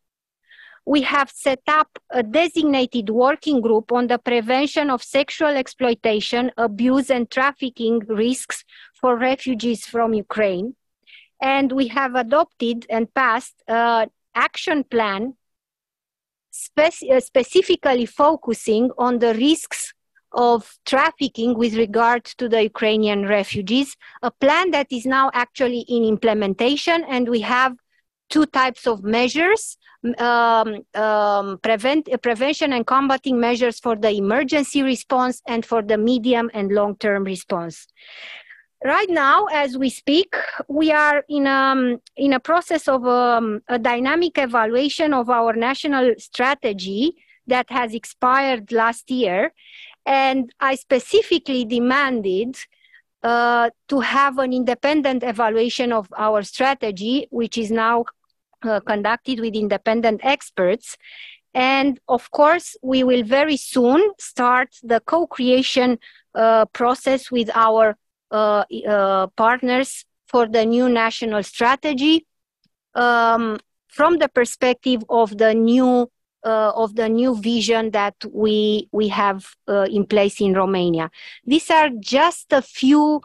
we have set up a designated working group on the prevention of sexual exploitation, abuse, and trafficking risks for refugees from Ukraine. And we have adopted and passed an action plan specifically focusing on the risks of trafficking with regard to the Ukrainian refugees, a plan that is now actually in implementation, and we have two types of measures, prevention and combating measures for the emergency response and for the medium and long-term response. Right now, as we speak, we are in a process of a dynamic evaluation of our national strategy that has expired last year. And I specifically demanded to have an independent evaluation of our strategy, which is now conducted with independent experts. And of course, we will very soon start the co-creation process with our partners for the new national strategy from the perspective of the new vision that we have in place in Romania. These are just a few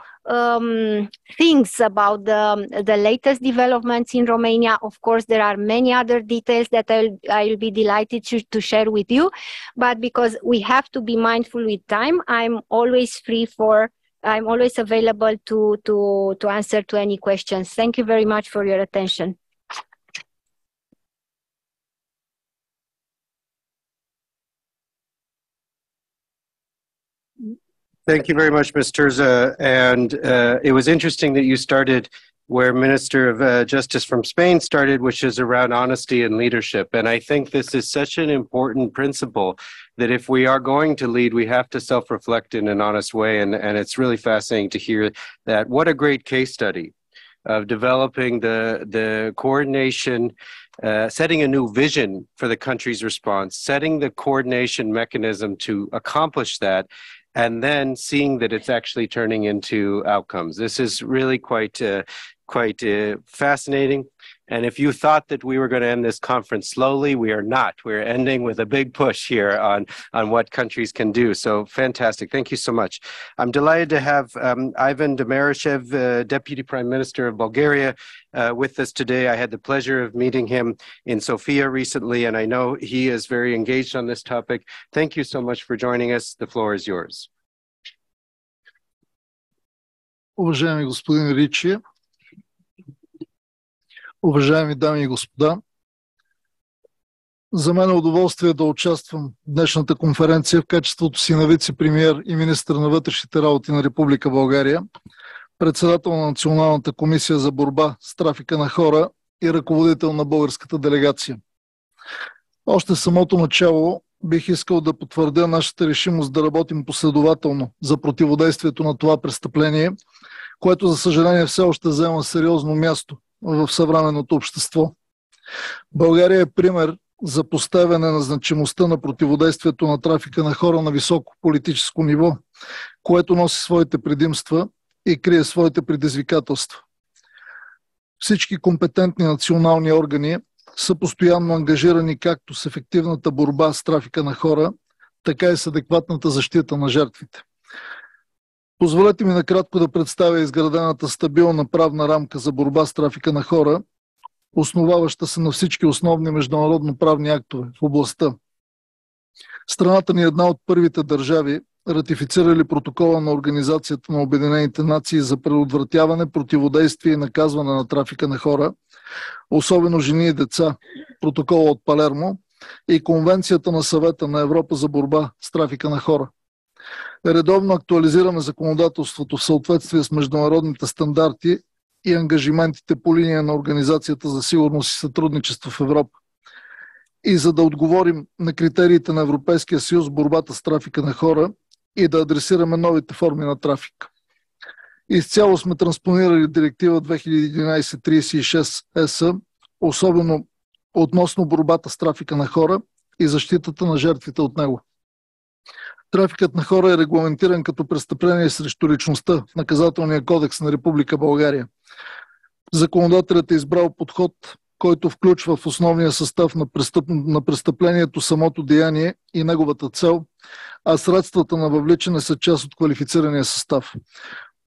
things about the latest developments in Romania. Of course, there are many other details that I'll be delighted to share with you, but because we have to be mindful with time, I'm always available to answer to any questions. Thank you very much for your attention. Thank you very much, Ms. Turza. And it was interesting that you started where Minister of Justice from Spain started, which is around honesty and leadership. And I think this is such an important principle that if we are going to lead, we have to self-reflect in an honest way. And it's really fascinating to hear that. What a great case study of developing the coordination, setting a new vision for the country's response, setting the coordination mechanism to accomplish that, and then seeing that it's actually turning into outcomes. This is really quite fascinating. And if you thought that we were going to end this conference slowly, we are not. We're ending with a big push here on what countries can do. So fantastic. Thank you so much. I'm delighted to have Ivan Demerdzhiev, Deputy Prime Minister of Bulgaria, with us today. I had the pleasure of meeting him in Sofia recently, and I know he is very engaged on this topic. Thank you so much for joining us. The floor is yours. Уважаеми господин Ричи, уважаеми дами и господа, За мен е удоволствие да участвам в днешната конференция в качеството си на вице-премиер и министър на вътрешните работи на Република България, председател на Националната комисия за борба с трафика на хора и ръководител на българската делегация. Още в самото начало бих искал да потвърдя нашата решимост да работим последователно за противодействието на това престъпление, което за съжаление все още взема сериозно място в съвременното общество. България е пример за поставяне на значимостта на противодействието на трафика на хора на високо политическо ниво, което носи своите предимства и крие своите предизвикателства. Всички компетентни национални органи са постоянно ангажирани както с ефективната борба с трафика на хора, така и с адекватната защита на жертвите. Позволете ми накратко да представя изградената стабилна правна рамка за борба с трафика на хора, основаваща се на всички основни международно-правни актове в областта. Страната ни е една от първите държави, ратифицирали протокола на Организацията на Обединените нации за предотвратяване, противодействие и наказване на трафика на хора, особено жени и деца, протокола от Палермо и Конвенцията на Съвета на Европа за борба с трафика на хора. Редовно актуализираме законодателството в съответствие с международните стандарти и ангажиментите по линия на Организацията за сигурност и сътрудничество в Европа. И за да отговорим на критериите на Европейския съюз в борбата с трафика на хора и да адресираме новите форми на трафик. Изцяло сме транспонирали директива 2011-36 ЕС, особено относно борбата с трафика на хора и защитата на жертвите от него. Трафикът на хора е регламентиран като престъпление срещу личността в Наказателния кодекс на Република България. Законодателят е избрал подход, който включва в основния състав на престъплението самото деяние и неговата цел, а средствата на въвличане са част от квалифицирания състав.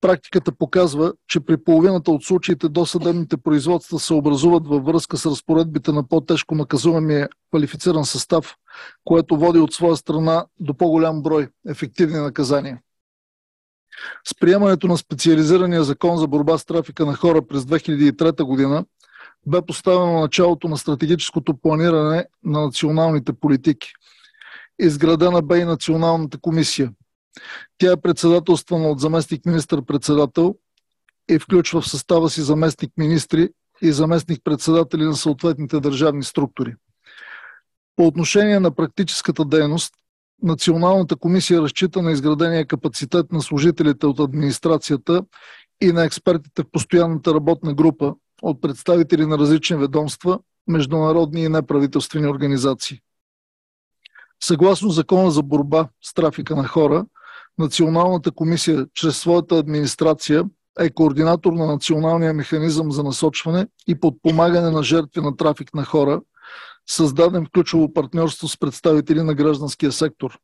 Практиката показва, че при половината от случаите досъдебните производства се образуват във връзка с разпоредбите на по-тежко наказуемия квалифициран състав, което води от своя страна до по-голям брой ефективни наказания. С приемането на специализирания закон за борба с трафика на хора през 2003 година бе поставено началото на стратегическото планиране на националните политики. Изградена бе и Националната комисия. Тя е председателствана от заместник министър-председател и включва в състава си заместник-министри и заместник-председатели на съответните държавни структури. По отношение на практическата дейност, Националната комисия разчита на изградения капацитет на служителите от администрацията и на експертите в постоянната работна група от представители на различни ведомства, международни и неправителствени организации. Съгласно Закона за борба с трафика на хора, Националната комисия чрез своята администрация е координатор на националния механизъм за насочване и подпомагане на жертви на трафик на хора, създаден в ключово партньорство с представители на гражданския сектор.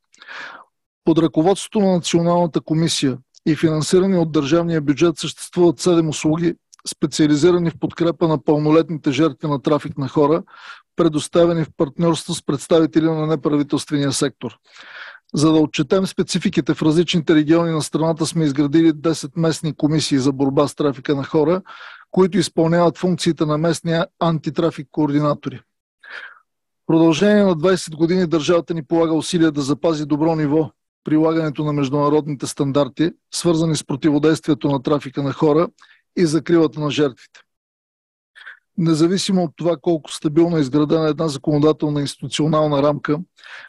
Под ръководството на Националната комисия и финансирани от държавния бюджет съществуват 7 услуги, специализирани в подкрепа на пълнолетните жертви на трафик на хора, предоставени в партньорство с представители на неправителствения сектор. За да отчетем спецификите в различните региони на страната, сме изградили 10 местни комисии за борба с трафика на хора, които изпълняват функциите на местния антитрафик координатори. В продължение на 20 години държавата ни полага усилия да запази добро ниво прилагането на международните стандарти, свързани с противодействието на трафика на хора и закрилата на жертвите. Независимо от това колко стабилно е изградена една законодателна институционална рамка,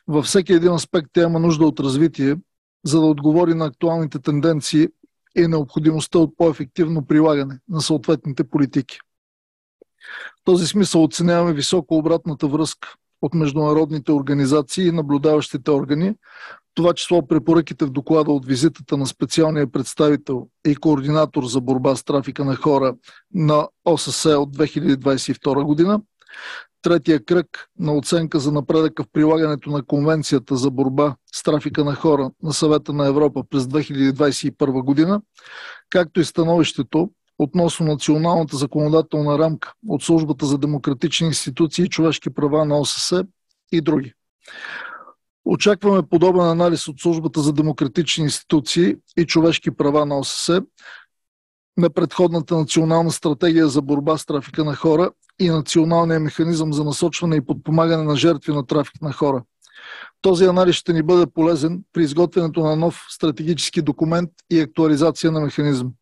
във всеки един аспект тя има нужда от развитие, за да отговори на актуалните тенденции и необходимостта от по-ефективно прилагане на съответните политики. В този смисъл оценяваме високо обратната връзка от международните организации и наблюдаващите органи, в това число препоръките в доклада от визитата на специалния представител и координатор за борба с трафика на хора на ОССЕ от 2022 година, третия кръг на оценка за напредъка в прилагането на Конвенцията за борба с трафика на хора на Съвета на Европа през 2021 година, както и становището относно националната законодателна рамка от Службата за демократични институции и човешки права на ОССЕ и други. Очакваме подобен анализ от Службата за демократични институции и човешки права на ОССЕ на предходната национална стратегия за борба с трафика на хора и националния механизъм за насочване и подпомагане на жертви на трафик на хора. Този анализ ще ни бъде полезен при изготвянето на нов стратегически документ и актуализация на механизъм.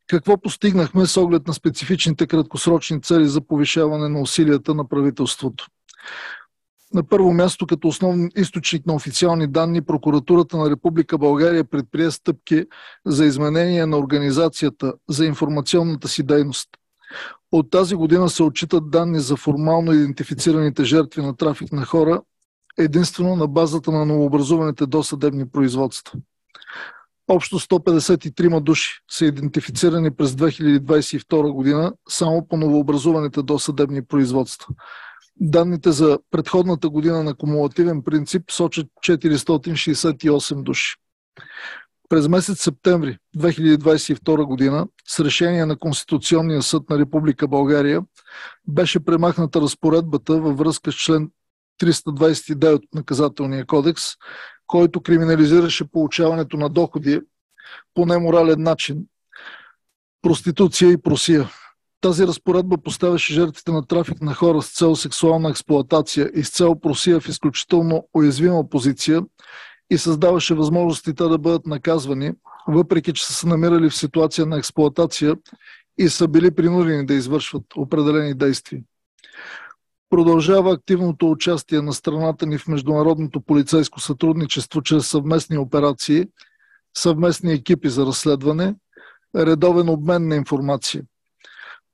Какво постигнахме с оглед на специфичните краткосрочни цели за повишаване на усилията на правителството? На първо място, като основен източник на официални данни, Прокуратурата на Република България предприе стъпки за изменение на организацията за информационната си дейност. От тази година се отчитат данни за формално идентифицираните жертви на трафик на хора единствено на базата на новообразуваните досъдебни производства. Общо 153 души са идентифицирани през 2022 година само по новообразуваните досъдебни производства. Данните за предходната година на кумулативен принцип сочат 468 души. През месец септември 2022 година с решение на Конституционния съд на Република България беше премахната разпоредбата във връзка с член 329 от Наказателния кодекс, който криминализираше получаването на доходи по неморален начин, проституция и просия. Тази разпоредба поставяше жертвите на трафик на хора с цел сексуална експлоатация и с цел просия в изключително уязвима позиция и създаваше възможностите да бъдат наказвани, въпреки че са се намирали в ситуация на експлоатация и са били принудени да извършват определени действия. Продължава активното участие на страната ни в международното полицейско сътрудничество чрез съвместни операции, съвместни екипи за разследване, редовен обмен на информация.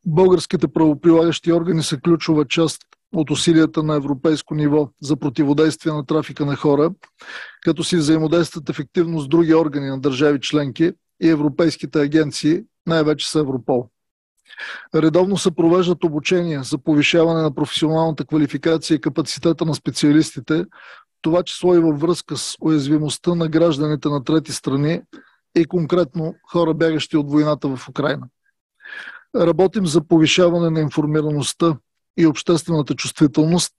Българските правоприлагащи органи са ключова част от усилията на европейско ниво за противодействие на трафика на хора, като си взаимодействат ефективно с други органи на държави членки и европейските агенции, най-вече с Европол. Редовно се провеждат обучения за повишаване на професионалната квалификация и капацитета на специалистите, това число и във връзка с уязвимостта на гражданите на трети страни и конкретно хора, бягащи от войната в Украйна. Работим за повишаване на информираността и обществената чувствителност,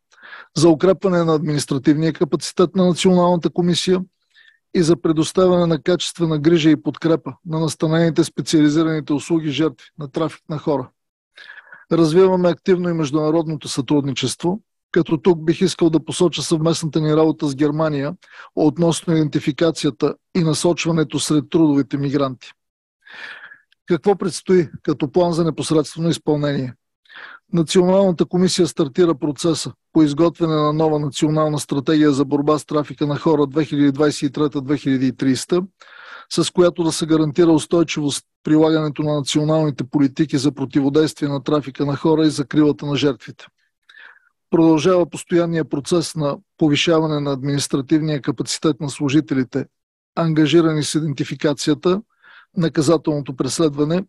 за укрепване на административния капацитет на Националната комисия и за предоставяне на качествена грижа и подкрепа на настанените специализираните услуги жертви на трафик на хора. Развиваме активно и международното сътрудничество, като тук бих искал да посоча съвместната ни работа с Германия относно идентификацията и насочването сред трудовите мигранти. Какво предстои като план за непосредствено изпълнение? Националната комисия стартира процеса по изготвяне на нова национална стратегия за борба с трафика на хора 2023-2030, с която да се гарантира устойчивост прилагането на националните политики за противодействие на трафика на хора и закрилата на жертвите. Продължава постоянния процес на повишаване на административния капацитет на служителите, ангажирани с идентификацията, наказателното преследване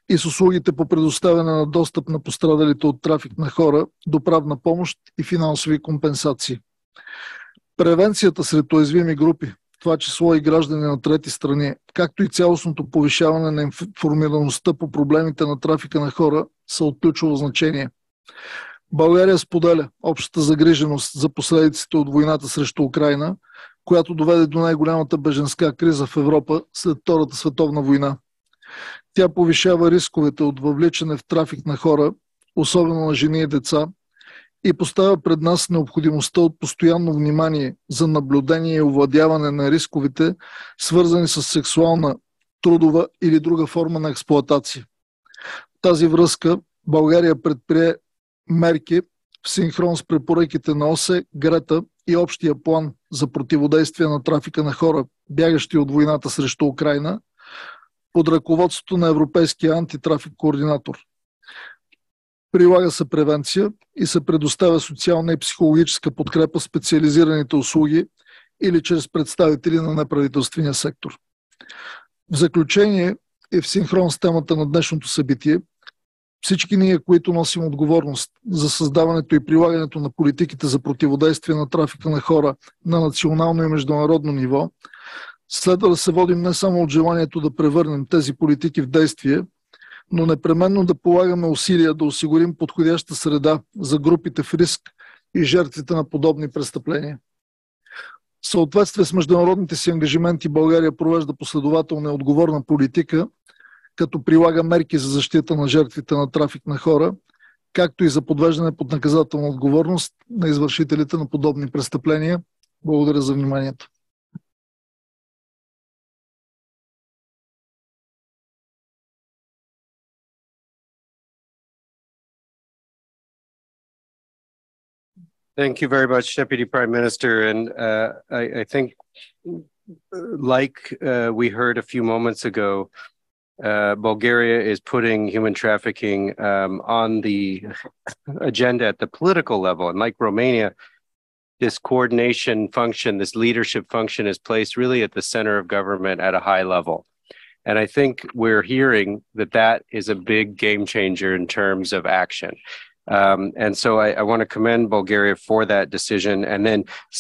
и с услугите по предоставяне на достъп на пострадалите от трафик на хора до правна помощ и финансови компенсации. Превенцията сред уязвими групи, това число и граждани на трети страни, както и цялостното повишаване на информираността по проблемите на трафика на хора са от ключово значение. България споделя общата загриженост за последиците от войната срещу Украйна, която доведе до най-голямата бежанска криза в Европа след Втората световна война. Тя повишава рисковете от въвличане в трафик на хора, особено на жени и деца, и поставя пред нас необходимостта от постоянно внимание за наблюдение и овладяване на рисковете, свързани с сексуална, трудова или друга форма на експлоатация. В тази връзка България предприе мерки в синхрон с препоръките на ОСЕ, Грета и общия план за противодействие на трафика на хора, бягащи от войната срещу Украйна, под ръководството на Европейския анти-трафик координатор. Прилага се превенция и се предоставя социална и психологическа подкрепа специализираните услуги или чрез представители на неправителствения сектор. В заключение и в синхрон с темата на днешното събитие, всички ние, които носим отговорност за създаването и прилагането на политиките за противодействие на трафика на хора на национално и международно ниво, следва да се водим не само от желанието да превърнем тези политики в действие, но непременно да полагаме усилия да осигурим подходяща среда за групите в риск и жертвите на подобни престъпления. В съответствие с международните си ангажименти България провежда последователна и отговорна политика, като прилага мерки за защита на жертвите на трафик на хора, както и за подвеждане под наказателна отговорност на извършителите на подобни престъпления. Благодаря за вниманието. Thank you very much, Deputy Prime Minister. And I think, like we heard a few moments ago, Bulgaria is putting human trafficking on the agenda at the political level. And like Romania, this coordination function, this leadership function is placed really at the center of government at a high level. And I think we're hearing that that is a big game changer in terms of action. And so I want to commend Bulgaria for that decision, and then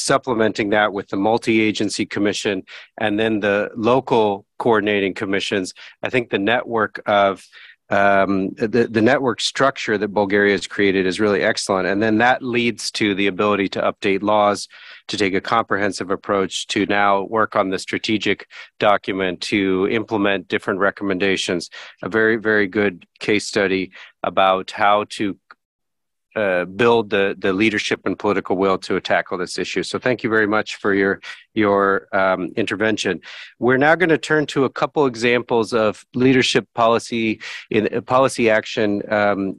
supplementing that with the multi-agency commission and then the local coordinating commissions. I think the network of the network structure that Bulgaria has created is really excellent. And then that leads to the ability to update laws, to take a comprehensive approach, to now work on the strategic document, to implement different recommendations. A very, very good case study about how to build the leadership and political will to tackle this issue. So thank you very much for your intervention. We're now going to turn to a couple examples of leadership policy action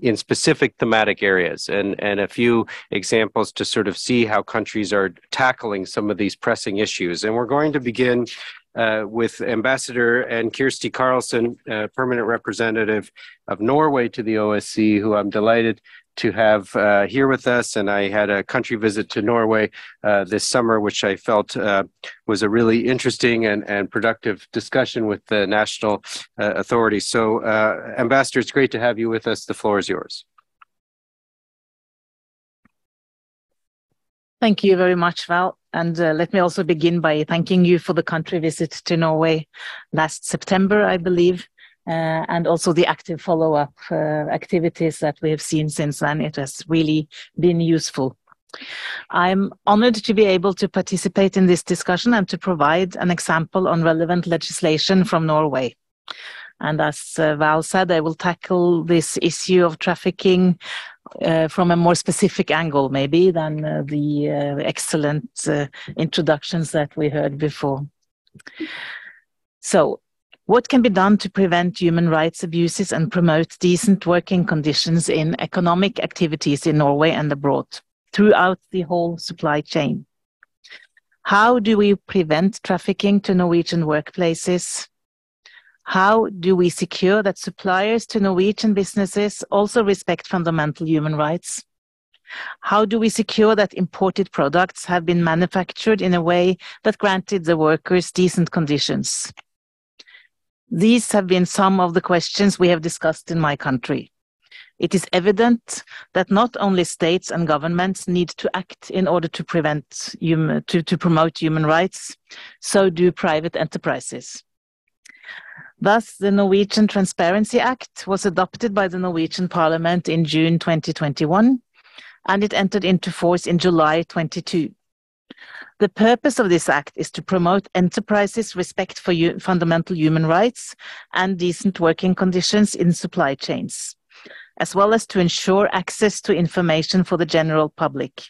in specific thematic areas, and a few examples to sort of see how countries are tackling some of these pressing issues. And we're going to begin with Ambassador Anne-Kirsti Karlsen, permanent representative of Norway to the OSCE, who I'm delighted to have here with us. And I had a country visit to Norway this summer, which I felt was a really interesting and productive discussion with the national authorities. So Ambassador, it's great to have you with us. The floor is yours. Thank you very much, Val. And let me also begin by thanking you for the country visit to Norway last September, I believe. And also the active follow-up activities that we have seen since then. It has really been useful. I'm honored to be able to participate in this discussion and to provide an example on relevant legislation from Norway. And as Val said, I will tackle this issue of trafficking from a more specific angle, maybe, than the excellent introductions that we heard before. So, what can be done to prevent human rights abuses and promote decent working conditions in economic activities in Norway and abroad throughout the whole supply chain? How do we prevent trafficking to Norwegian workplaces? How do we secure that suppliers to Norwegian businesses also respect fundamental human rights? How do we secure that imported products have been manufactured in a way that granted the workers decent conditions? These have been some of the questions we have discussed in my country. It is evident that not only states and governments need to act in order to promote human rights, so do private enterprises. Thus, the Norwegian Transparency Act was adopted by the Norwegian Parliament in June 2021, and it entered into force in July 2022. The purpose of this act is to promote enterprises' respect for fundamental human rights and decent working conditions in supply chains, as well as to ensure access to information for the general public.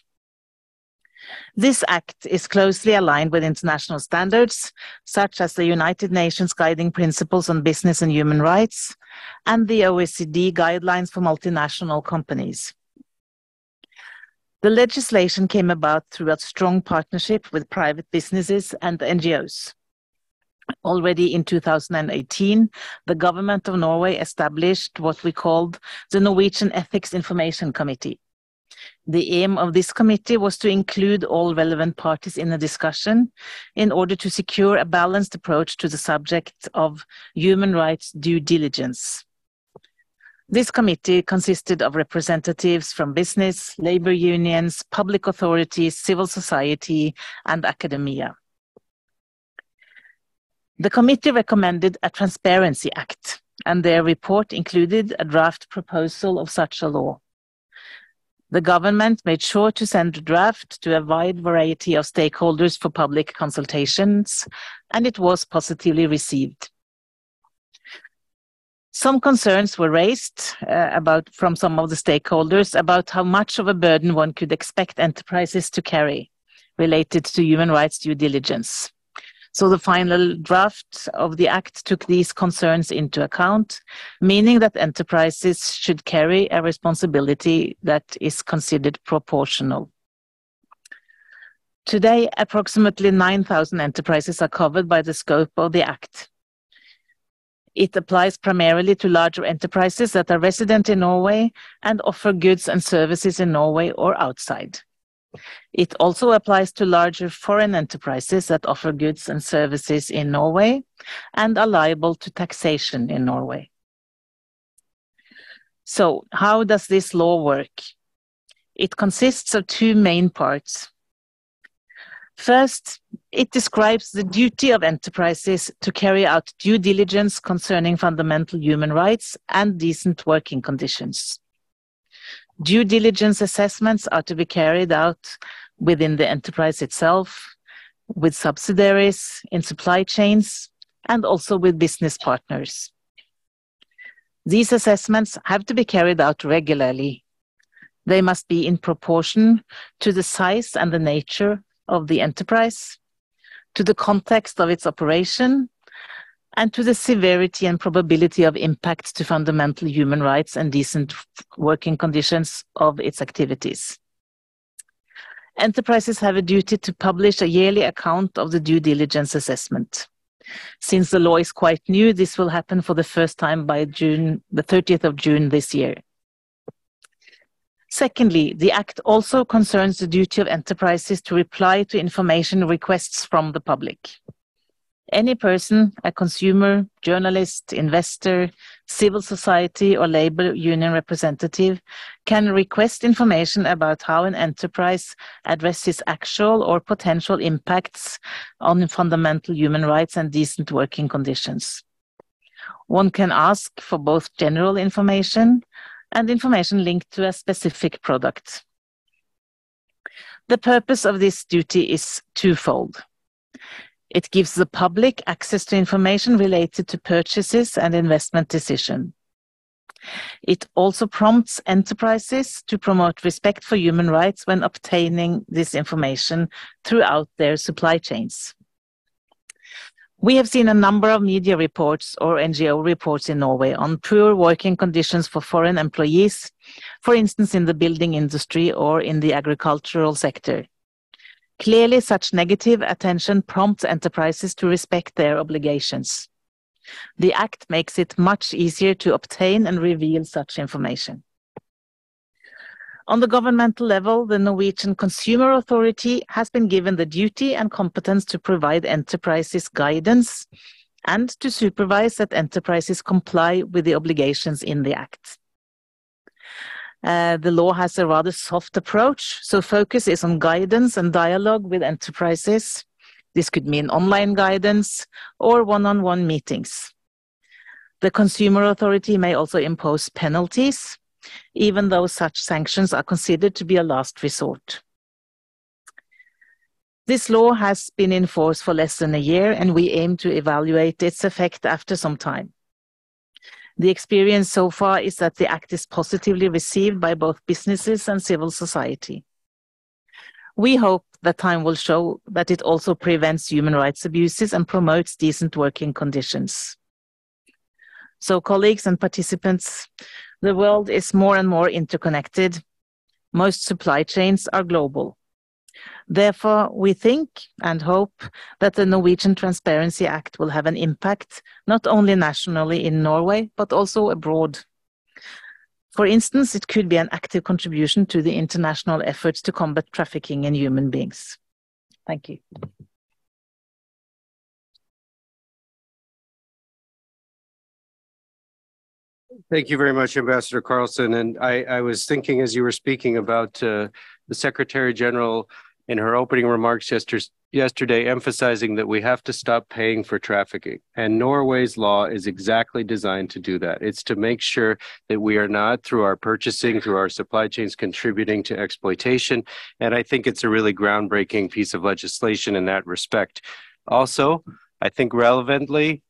This act is closely aligned with international standards, such as the United Nations Guiding Principles on Business and Human Rights and the OECD Guidelines for Multinational Companies. The legislation came about through a strong partnership with private businesses and NGOs. Already in 2018, the government of Norway established what we called the Norwegian Ethics Information Committee. The aim of this committee was to include all relevant parties in the discussion in order to secure a balanced approach to the subject of human rights due diligence. This committee consisted of representatives from business, labor unions, public authorities, civil society, and academia. The committee recommended a Transparency Act, and their report included a draft proposal of such a law. The government made sure to send the draft to a wide variety of stakeholders for public consultations, and it was positively received. Some concerns were raised from some of the stakeholders about how much of a burden one could expect enterprises to carry related to human rights due diligence. So the final draft of the Act took these concerns into account, meaning that enterprises should carry a responsibility that is considered proportional. Today, approximately 9,000 enterprises are covered by the scope of the Act. It applies primarily to larger enterprises that are resident in Norway and offer goods and services in Norway or outside. It also applies to larger foreign enterprises that offer goods and services in Norway and are liable to taxation in Norway. So, how does this law work? It consists of two main parts. First, it describes the duty of enterprises to carry out due diligence concerning fundamental human rights and decent working conditions. Due diligence assessments are to be carried out within the enterprise itself, with subsidiaries, in supply chains, and also with business partners. These assessments have to be carried out regularly. They must be in proportion to the size and the nature of the enterprise, to the context of its operation, and to the severity and probability of impact to fundamental human rights and decent working conditions of its activities. Enterprises have a duty to publish a yearly account of the due diligence assessment. Since the law is quite new, this will happen for the first time by the 30th of June this year. Secondly, the Act also concerns the duty of enterprises to reply to information requests from the public. Any person, a consumer, journalist, investor, civil society, or labor union representative can request information about how an enterprise addresses actual or potential impacts on fundamental human rights and decent working conditions. One can ask for both general information and information linked to a specific product. The purpose of this duty is twofold. It gives the public access to information related to purchases and investment decisions. It also prompts enterprises to promote respect for human rights when obtaining this information throughout their supply chains. We have seen a number of media reports or NGO reports in Norway on poor working conditions for foreign employees, for instance in the building industry or in the agricultural sector. Clearly, such negative attention prompts enterprises to respect their obligations. The Act makes it much easier to obtain and reveal such information. On the governmental level, the Norwegian Consumer Authority has been given the duty and competence to provide enterprises guidance and to supervise that enterprises comply with the obligations in the Act. The law has a rather soft approach, so focus is on guidance and dialogue with enterprises. This could mean online guidance or one-on-one meetings. The Consumer Authority may also impose penalties, even though such sanctions are considered to be a last resort. This law has been in force for less than a year, and we aim to evaluate its effect after some time. The experience so far is that the Act is positively received by both businesses and civil society. We hope that time will show that it also prevents human rights abuses and promotes decent working conditions. So, colleagues and participants, the world is more and more interconnected. Most supply chains are global. Therefore, we think and hope that the Norwegian Transparency Act will have an impact not only nationally in Norway, but also abroad. For instance, it could be an active contribution to the international efforts to combat trafficking in human beings. Thank you. Thank you very much, Ambassador Karlsen. And I was thinking as you were speaking about the Secretary General in her opening remarks yesterday emphasizing that we have to stop paying for trafficking. And Norway's law is exactly designed to do that. It's to make sure that we are not, through our purchasing, through our supply chains, contributing to exploitation. And I think it's a really groundbreaking piece of legislation in that respect. Also, I think relevantly,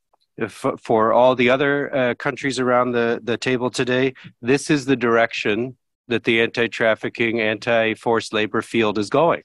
for all the other countries around the table today, this is the direction that the anti-trafficking, anti-forced labor field is going.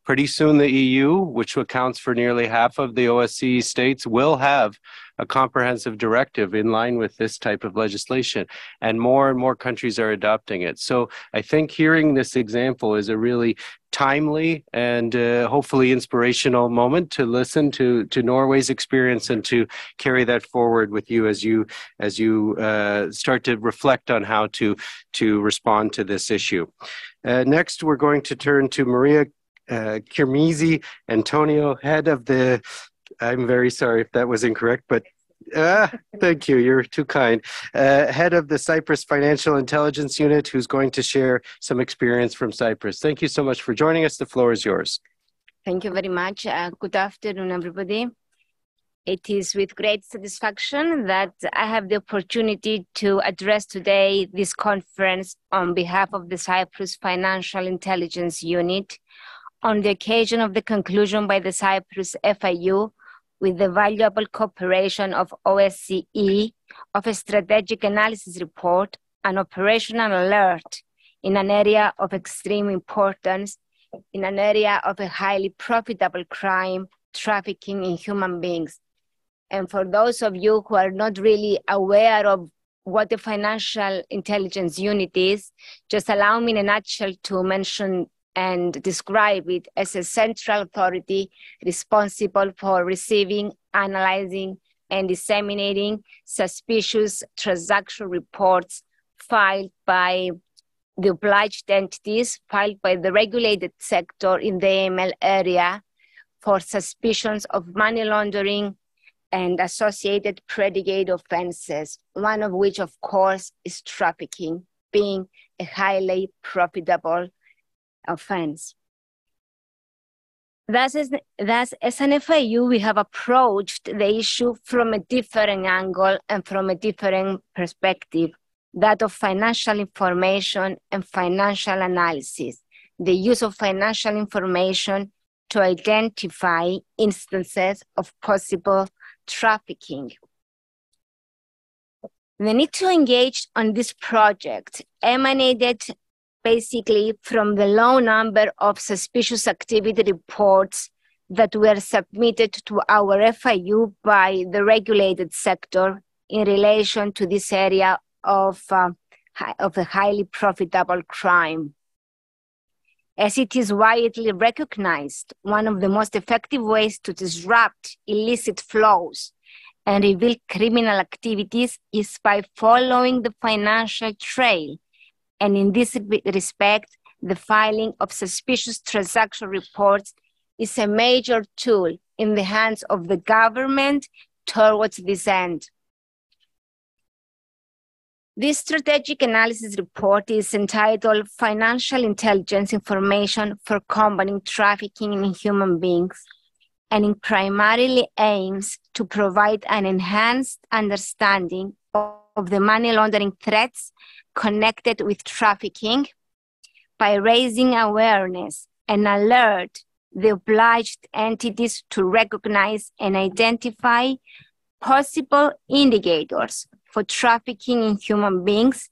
Pretty soon the EU, which accounts for nearly half of the OSCE states, will have a comprehensive directive in line with this type of legislation, and more countries are adopting it. So I think hearing this example is a really timely and hopefully inspirational moment to listen to Norway's experience and to carry that forward with you as you start to reflect on how to respond to this issue. Next, we're going to turn to María Kyrmizi, Antoniou, head of the, I'm very sorry if that was incorrect, but thank you, you're too kind. Head of the Cyprus Financial Intelligence Unit, who's going to share some experience from Cyprus. Thank you so much for joining us. The floor is yours. Thank you very much. Good afternoon, everybody. It is with great satisfaction that I have the opportunity to address today this conference on behalf of the Cyprus Financial Intelligence Unit on the occasion of the conclusion by the Cyprus FIU with the valuable cooperation of OSCE of a strategic analysis report, an operational alert in an area of extreme importance, in an area of a highly profitable crime, trafficking in human beings. And for those of you who are not really aware of what the Financial Intelligence Unit is, just allow me in a nutshell to mention and describe it as a central authority responsible for receiving, analyzing, and disseminating suspicious transaction reports filed by the obliged entities, filed by the regulated sector in the AML area for suspicions of money laundering and associated predicate offenses, one of which, of course, is trafficking, being a highly profitable offense. Thus, as an FIU, we have approached the issue from a different angle and from a different perspective, that of financial information and financial analysis, the use of financial information to identify instances of possible trafficking. The need to engage on this project emanated basically from the low number of suspicious activity reports that were submitted to our FIU by the regulated sector in relation to this area of a highly profitable crime. As it is widely recognized, one of the most effective ways to disrupt illicit flows and reveal criminal activities is by following the financial trail. And in this respect, the filing of suspicious transaction reports is a major tool in the hands of the government towards this end. This strategic analysis report is entitled Financial Intelligence Information for Combating Trafficking in Human Beings, and it primarily aims to provide an enhanced understanding of the money laundering threats connected with trafficking by raising awareness and alert the obliged entities to recognize and identify possible indicators for trafficking in human beings,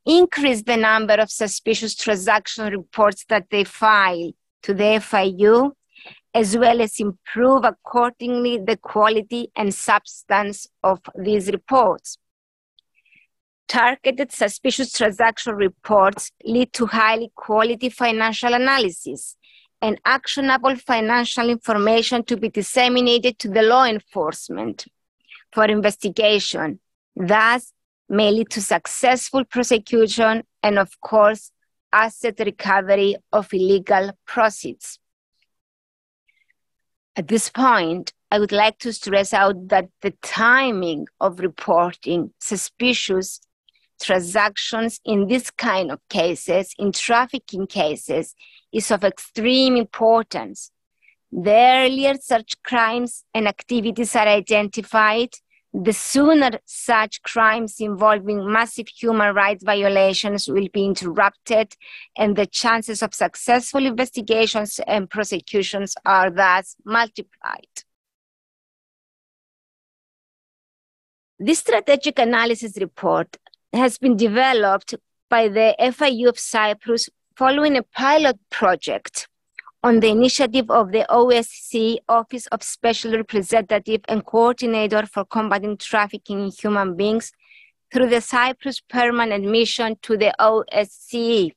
increase the number of suspicious transaction reports that they file to the FIU, as well as improve accordingly the quality and substance of these reports. Targeted suspicious transaction reports lead to highly quality financial analysis and actionable financial information to be disseminated to the law enforcement for investigation, thus may lead to successful prosecution and, of course, asset recovery of illegal proceeds. At this point, I would like to stress out that the timing of reporting suspicious transactions in this kind of cases, in trafficking cases, is of extreme importance. The earlier such crimes and activities are identified, the sooner such crimes involving massive human rights violations will be interrupted, and the chances of successful investigations and prosecutions are thus multiplied. This strategic analysis report has been developed by the FIU of Cyprus following a pilot project on the initiative of the OSCE Office of Special Representative and Coordinator for Combating Trafficking in Human Beings through the Cyprus Permanent Mission to the OSCE.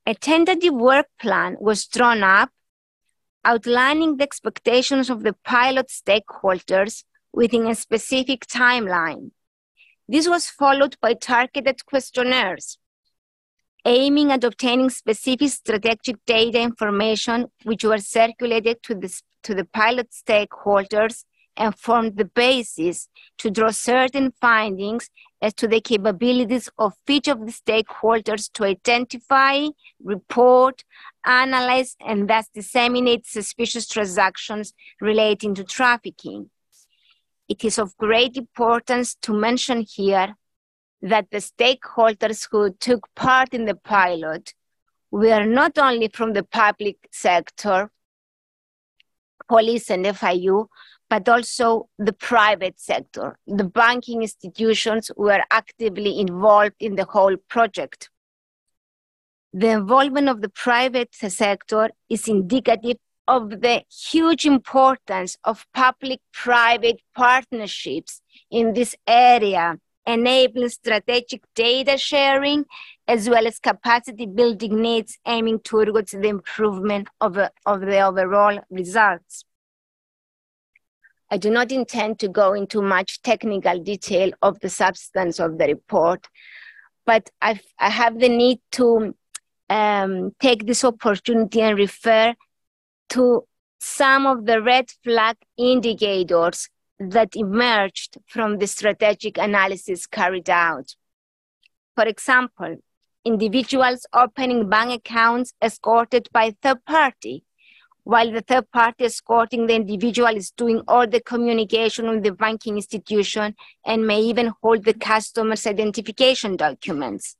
A tentative work plan was drawn up outlining the expectations of the pilot stakeholders within a specific timeline. This was followed by targeted questionnaires, aiming at obtaining specific strategic data information which were circulated to the pilot stakeholders and formed the basis to draw certain findings as to the capabilities of each of the stakeholders to identify, report, analyze, and thus disseminate suspicious transactions relating to trafficking. It is of great importance to mention here that the stakeholders who took part in the pilot were not only from the public sector, police and FIU, but also the private sector. The banking institutions were actively involved in the whole project. The involvement of the private sector is indicative of the huge importance of public-private partnerships in this area, enabling strategic data sharing as well as capacity building needs aiming towards the improvement of the overall results. I do not intend to go into much technical detail of the substance of the report, but I have the need to take this opportunity and refer to some of the red flag indicators that emerged from the strategic analysis carried out. For example, individuals opening bank accounts escorted by third party, while the third party escorting the individual is doing all the communication with the banking institution and may even hold the customer's identification documents.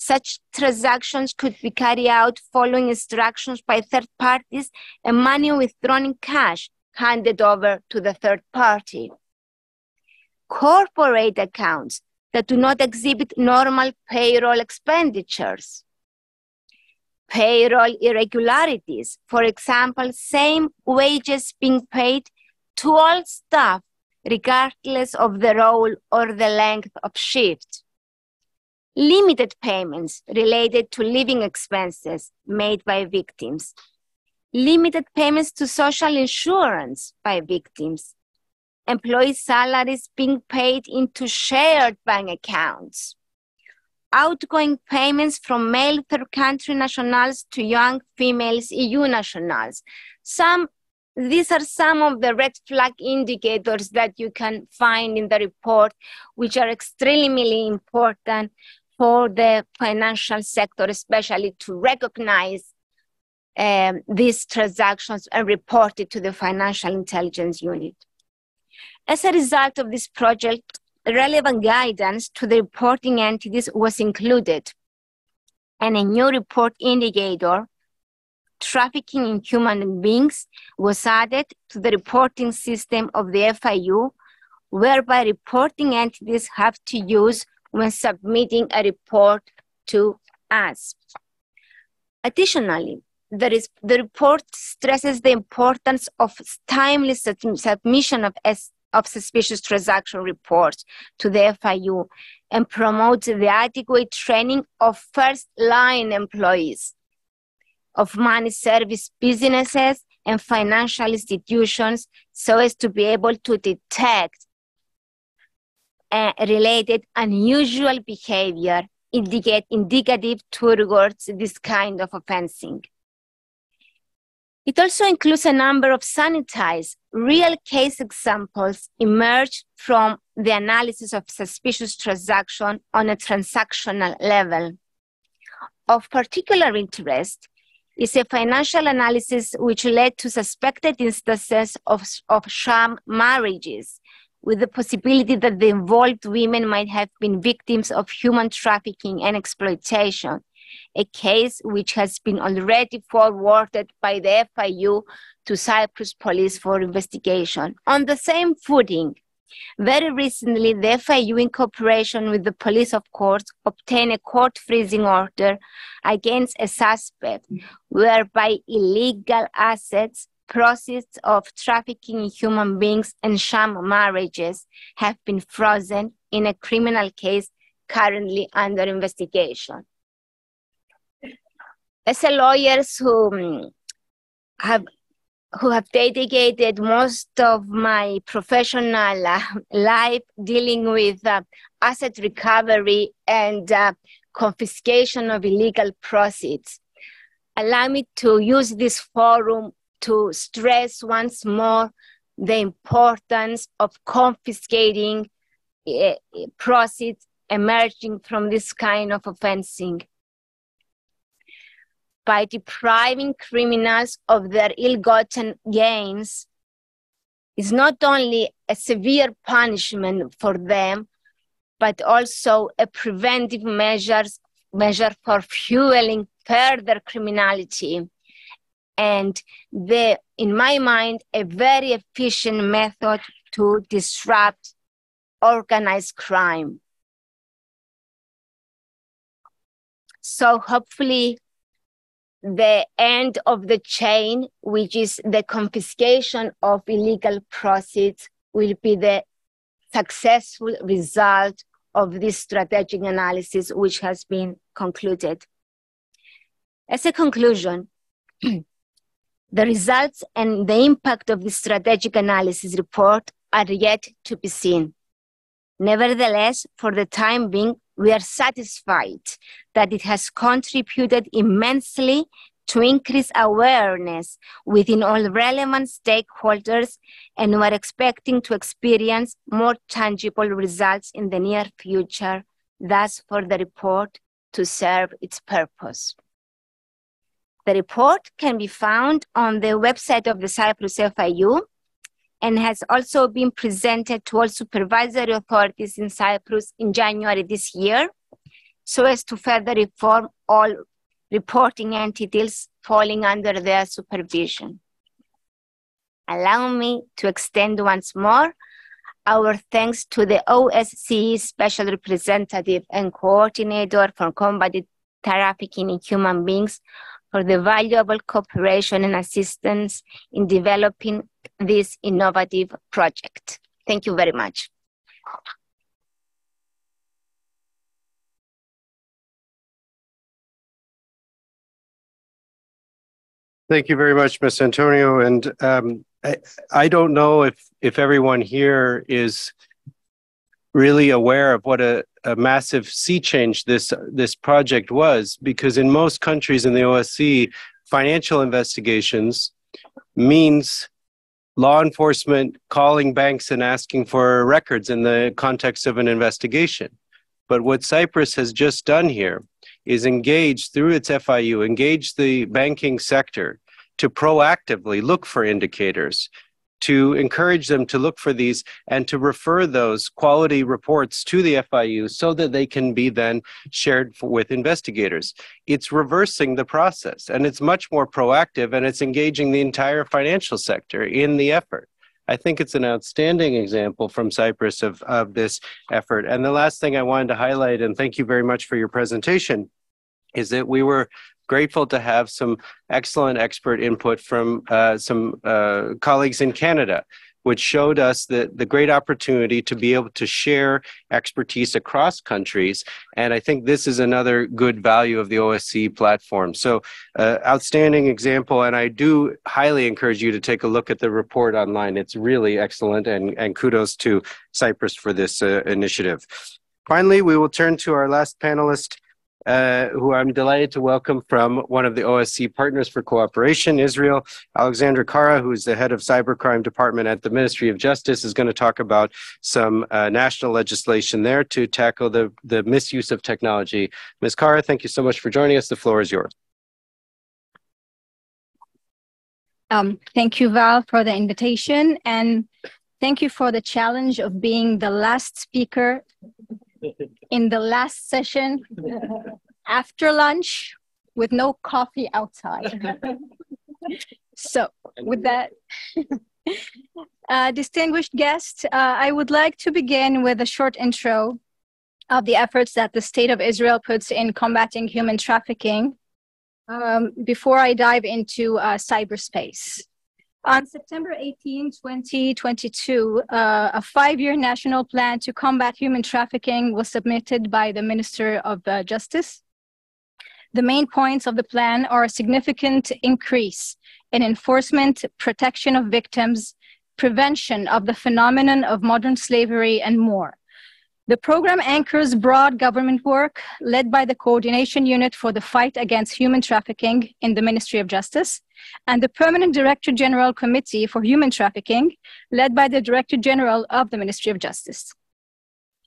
Such transactions could be carried out following instructions by third parties and money withdrawn in cash handed over to the third party. Corporate accounts that do not exhibit normal payroll expenditures. Payroll irregularities, for example, same wages being paid to all staff regardless of the role or the length of shift. Limited payments related to living expenses made by victims. Limited payments to social insurance by victims. Employee salaries being paid into shared bank accounts. Outgoing payments from male third-country nationals to young females EU nationals. These are some of the red flag indicators that you can find in the report, which are extremely important for the financial sector, especially to recognize these transactions and report it to the Financial Intelligence Unit. As a result of this project, relevant guidance to the reporting entities was included, and a new report indicator, trafficking in human beings, was added to the reporting system of the FIU, whereby reporting entities have to use when submitting a report to us. Additionally, the report stresses the importance of timely submission of suspicious transaction reports to the FIU and promotes the adequate training of first-line employees of money service businesses and financial institutions so as to be able to detect related unusual behavior indicative towards this kind of offending. It also includes a number of sanitized, real case examples emerged from the analysis of suspicious transaction on a transactional level. Of particular interest is a financial analysis which led to suspected instances of sham marriages, with the possibility that the involved women might have been victims of human trafficking and exploitation, a case which has been already forwarded by the FIU to Cyprus police for investigation. On the same footing, Very recently, the FIU, in cooperation with the police of course, obtained a court freezing order against a suspect whereby illegal assets, proceeds of trafficking in human beings and sham marriages have been frozen in a criminal case currently under investigation. As a lawyers who have dedicated most of my professional life dealing with asset recovery and confiscation of illegal proceeds, allow me to use this forum to stress once more the importance of confiscating proceeds emerging from this kind of offensing. By depriving criminals of their ill-gotten gains is not only a severe punishment for them, but also a preventive measure for fueling further criminality. And in my mind, a very efficient method to disrupt organized crime. So hopefully the end of the chain, which is the confiscation of illegal proceeds, will be the successful result of this strategic analysis, which has been concluded. As a conclusion, the results and the impact of the strategic analysis report are yet to be seen. Nevertheless, for the time being, we are satisfied that it has contributed immensely to increase awareness within all relevant stakeholders, and we are expecting to experience more tangible results in the near future, thus for the report to serve its purpose. The report can be found on the website of the Cyprus FIU and has also been presented to all supervisory authorities in Cyprus in January this year, so as to further inform all reporting entities falling under their supervision. Allow me to extend once more our thanks to the OSCE Special Representative and Coordinator for Combating Trafficking in Human Beings for the valuable cooperation and assistance in developing this innovative project. Thank you very much. Thank you very much, Ms. Antoniou. And I don't know if everyone here is really aware of what a massive sea change this project was, because in most countries in the OSCE, financial investigations means law enforcement calling banks and asking for records in the context of an investigation. But what Cyprus has just done here is engage through its FIU, engage the banking sector to proactively look for indicators, to encourage them to look for these and to refer those quality reports to the FIU so that they can be then shared with investigators. It's reversing the process, and it's much more proactive, and it's engaging the entire financial sector in the effort. I think it's an outstanding example from Cyprus of this effort. And the last thing I wanted to highlight, and thank you very much for your presentation, is that we were grateful to have some excellent expert input from some colleagues in Canada, which showed us the great opportunity to be able to share expertise across countries. And I think this is another good value of the OSCE platform. So outstanding example, and I do highly encourage you to take a look at the report online. It's really excellent, and kudos to Cyprus for this initiative. Finally, we will turn to our last panelist, who I'm delighted to welcome from one of the OSCE Partners for Cooperation, Israel. Alexandra Karra, who is the head of Cybercrime Department at the Ministry of Justice, is going to talk about some national legislation there to tackle the misuse of technology. Ms. Karra, thank you so much for joining us. The floor is yours. Thank you, Val, for the invitation, and thank you for the challenge of being the last speaker in the last session after lunch with no coffee outside. So with that, Distinguished guests, I would like to begin with a short intro of the efforts that the State of Israel puts in combating human trafficking before I dive into cyberspace. On September 18, 2022, a 5-year national plan to combat human trafficking was submitted by the Minister of Justice. The main points of the plan are a significant increase in enforcement, protection of victims, prevention of the phenomenon of modern slavery, and more. The program anchors broad government work led by the Coordination Unit for the Fight Against Human Trafficking in the Ministry of Justice and the Permanent Director General Committee for Human Trafficking led by the Director General of the Ministry of Justice.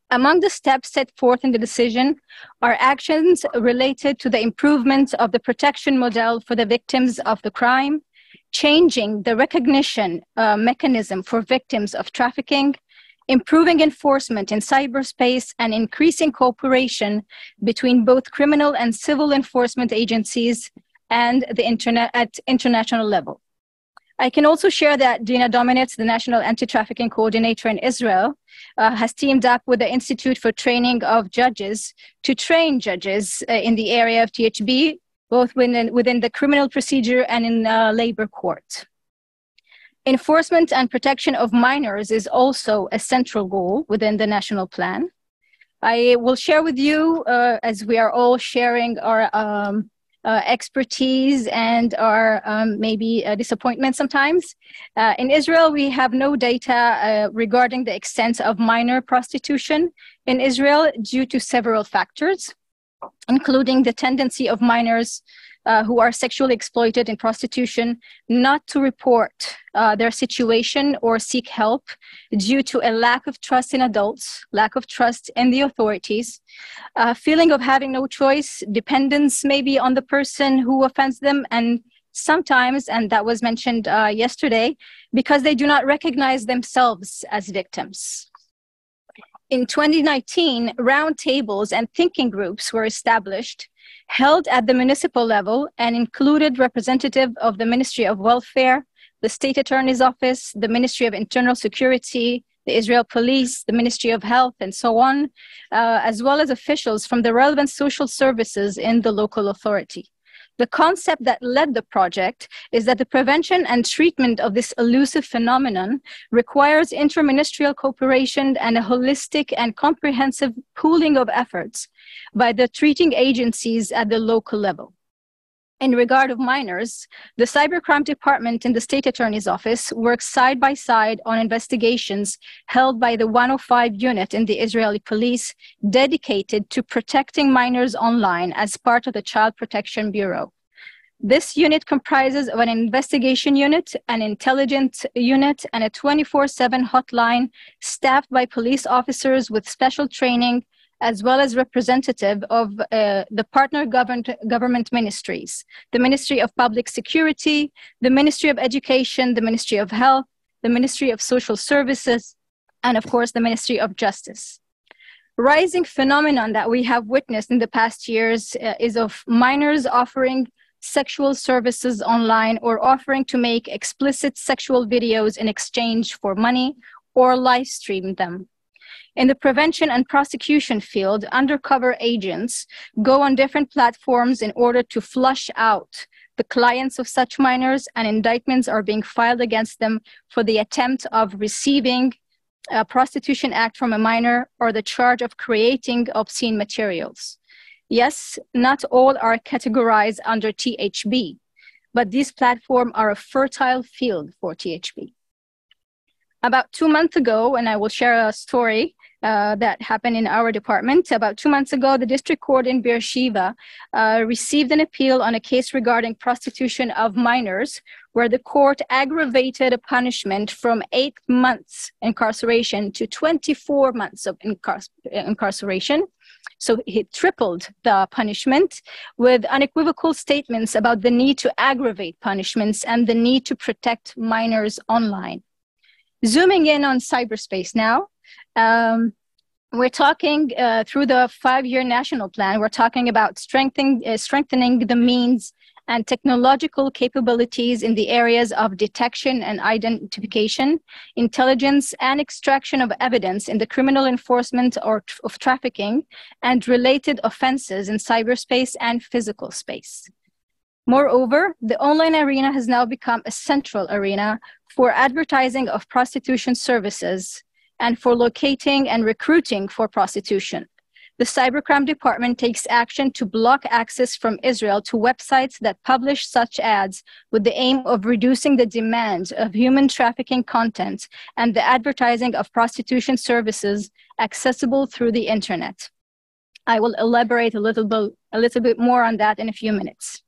Among the steps set forth in the decision are actions related to the improvement of the protection model for the victims of the crime, changing the recognition mechanism for victims of trafficking, improving enforcement in cyberspace, and increasing cooperation between both criminal and civil enforcement agencies and the internet at international level. I can also share that Dina Dominitz, the National Anti-Trafficking Coordinator in Israel, has teamed up with the Institute for Training of Judges to train judges in the area of THB, both within the criminal procedure and in labor court. Enforcement and protection of minors is also a central goal within the national plan. I will share with you, as we are all sharing our expertise and our maybe disappointment sometimes. In Israel, we have no data regarding the extent of minor prostitution in Israel due to several factors, including the tendency of minors who are sexually exploited in prostitution not to report their situation or seek help due to a lack of trust in adults, lack of trust in the authorities, feeling of having no choice, dependence maybe on the person who offends them, and sometimes, and that was mentioned yesterday, because they do not recognize themselves as victims. In 2019, roundtables and thinking groups were established, held at the municipal level, and included representatives of the Ministry of Welfare, the State Attorney's Office, the Ministry of Internal Security, the Israel Police, the Ministry of Health, and so on, as well as officials from the relevant social services in the local authority. The concept that led the project is that the prevention and treatment of this elusive phenomenon requires interministerial cooperation and a holistic and comprehensive pooling of efforts by the treating agencies at the local level. In regard of minors, the Cybercrime Department in the State Attorney's Office works side by side on investigations held by the 105 unit in the Israeli police dedicated to protecting minors online as part of the Child Protection Bureau. This unit comprises of an investigation unit, an intelligence unit, and a 24/7 hotline staffed by police officers with special training, as well as representative of the partner government ministries, the Ministry of Public Security, the Ministry of Education, the Ministry of Health, the Ministry of Social Services, and of course, the Ministry of Justice. Rising phenomenon that we have witnessed in the past years is of minors offering sexual services online or offering to make explicit sexual videos in exchange for money or live stream them. In the prevention and prosecution field, undercover agents go on different platforms in order to flush out the clients of such minors, and indictments are being filed against them for the attempt of receiving a prostitution act from a minor or the charge of creating obscene materials. Yes, not all are categorized under THB, but these platforms are a fertile field for THB. About 2 months ago, and I will share a story that happened in our department. About 2 months ago, the district court in Beersheba received an appeal on a case regarding prostitution of minors, where the court aggravated a punishment from 8 months incarceration to 24 months of incarceration. So he tripled the punishment with unequivocal statements about the need to aggravate punishments and the need to protect minors online. Zooming in on cyberspace now, we're talking through the 5-year national plan, we're talking about strengthening the means and technological capabilities in the areas of detection and identification, intelligence, and extraction of evidence in the criminal enforcement of trafficking and related offenses in cyberspace and physical space. Moreover, the online arena has now become a central arena for advertising of prostitution services and for locating and recruiting for prostitution. The Cybercrime Department takes action to block access from Israel to websites that publish such ads with the aim of reducing the demand of human trafficking content and the advertising of prostitution services accessible through the internet. I will elaborate a little bit more on that in a few minutes.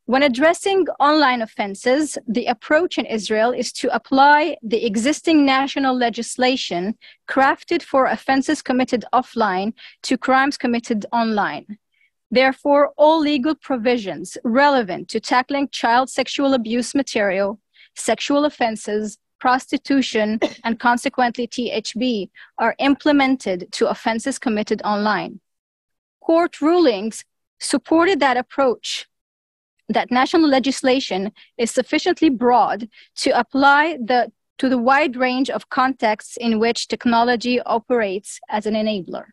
When addressing online offenses, the approach in Israel is to apply the existing national legislation crafted for offenses committed offline to crimes committed online. Therefore, all legal provisions relevant to tackling child sexual abuse material, sexual offenses, prostitution, and consequently THB are implemented to offenses committed online. Court rulings supported that approach, that national legislation is sufficiently broad to apply to the wide range of contexts in which technology operates as an enabler.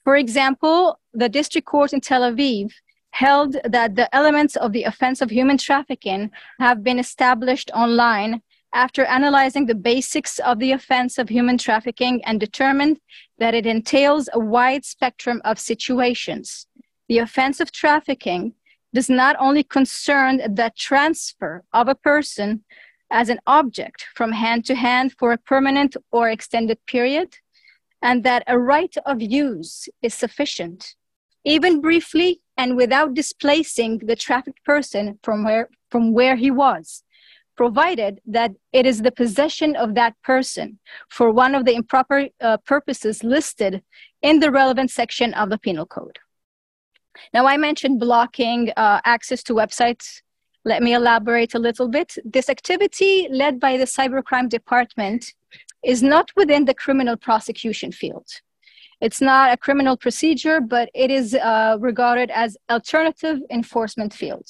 For example, the district court in Tel Aviv held that the elements of the offense of human trafficking have been established online after analyzing the basics of the offense of human trafficking and determined that it entails a wide spectrum of situations. The offense of trafficking does not only concern the transfer of a person as an object from hand to hand for a permanent or extended period, and that a right of use is sufficient, even briefly and without displacing the trafficked person from where he was, provided that it is the possession of that person for one of the improper purposes listed in the relevant section of the Penal Code. Now, I mentioned blocking access to websites. Let me elaborate a little bit. This activity led by the Cybercrime Department is not within the criminal prosecution field. It's not a criminal procedure, but it is regarded as alternative enforcement field.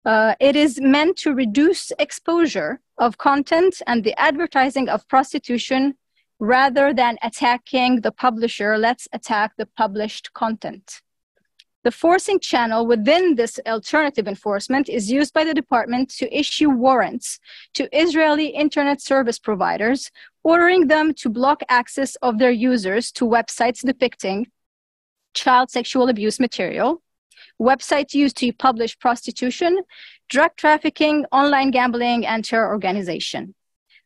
It is meant to reduce exposure of content and the advertising of prostitution rather than attacking the publisher. Let's attack the published content. The forcing channel within this alternative enforcement is used by the department to issue warrants to Israeli internet service providers, ordering them to block access of their users to websites depicting child sexual abuse material, websites used to publish prostitution, drug trafficking, online gambling, and terror organization.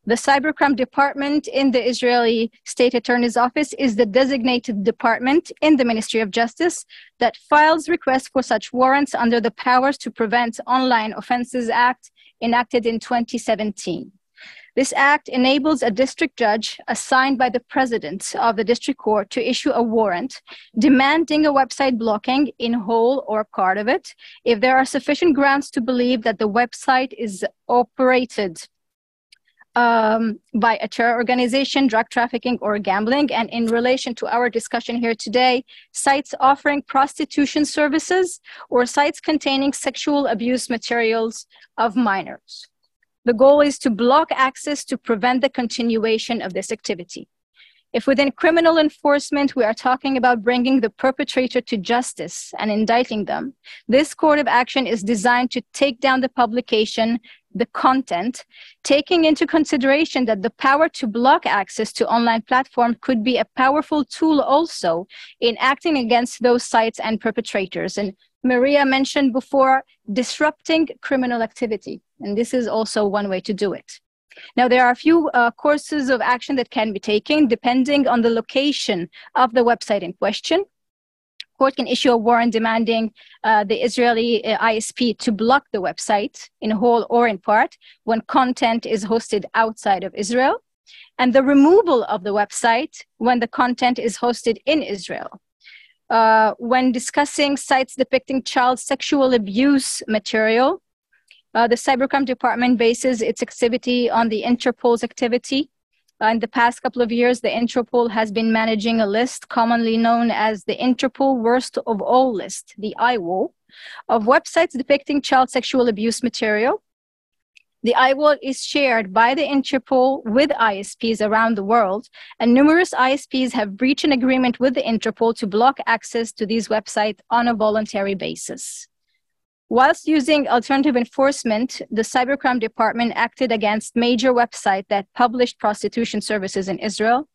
The Cybercrime Department in the Israeli State Attorney's Office is the designated department in the Ministry of Justice that files requests for such warrants under the Powers to Prevent Online Offenses Act enacted in 2017. This act enables a district judge assigned by the president of the district court to issue a warrant demanding a website blocking in whole or part of it if there are sufficient grounds to believe that the website is operated by a terror organization, drug trafficking, or gambling. And in relation to our discussion here today, sites offering prostitution services or sites containing sexual abuse materials of minors. The goal is to block access to prevent the continuation of this activity. If within criminal enforcement, we are talking about bringing the perpetrator to justice and indicting them, this court of action is designed to take down the publication, the content, taking into consideration that the power to block access to online platforms could be a powerful tool also in acting against those sites and perpetrators. And María mentioned before, disrupting criminal activity. And this is also one way to do it. Now, there are a few courses of action that can be taken depending on the location of the website in question. Court can issue a warrant demanding the Israeli ISP to block the website in whole or in part when content is hosted outside of Israel, and the removal of the website when the content is hosted in Israel. When discussing sites depicting child sexual abuse material, the Cybercrime Department bases its activity on the Interpol's activity. In the past couple of years, the Interpol has been managing a list commonly known as the Interpol Worst of All List, the IWO, of websites depicting child sexual abuse material. The eyeWall is shared by the Interpol with ISPs around the world, and numerous ISPs have reached an agreement with the Interpol to block access to these websites on a voluntary basis. Whilst using alternative enforcement, the Cybercrime Department acted against major websites that published prostitution services in Israel,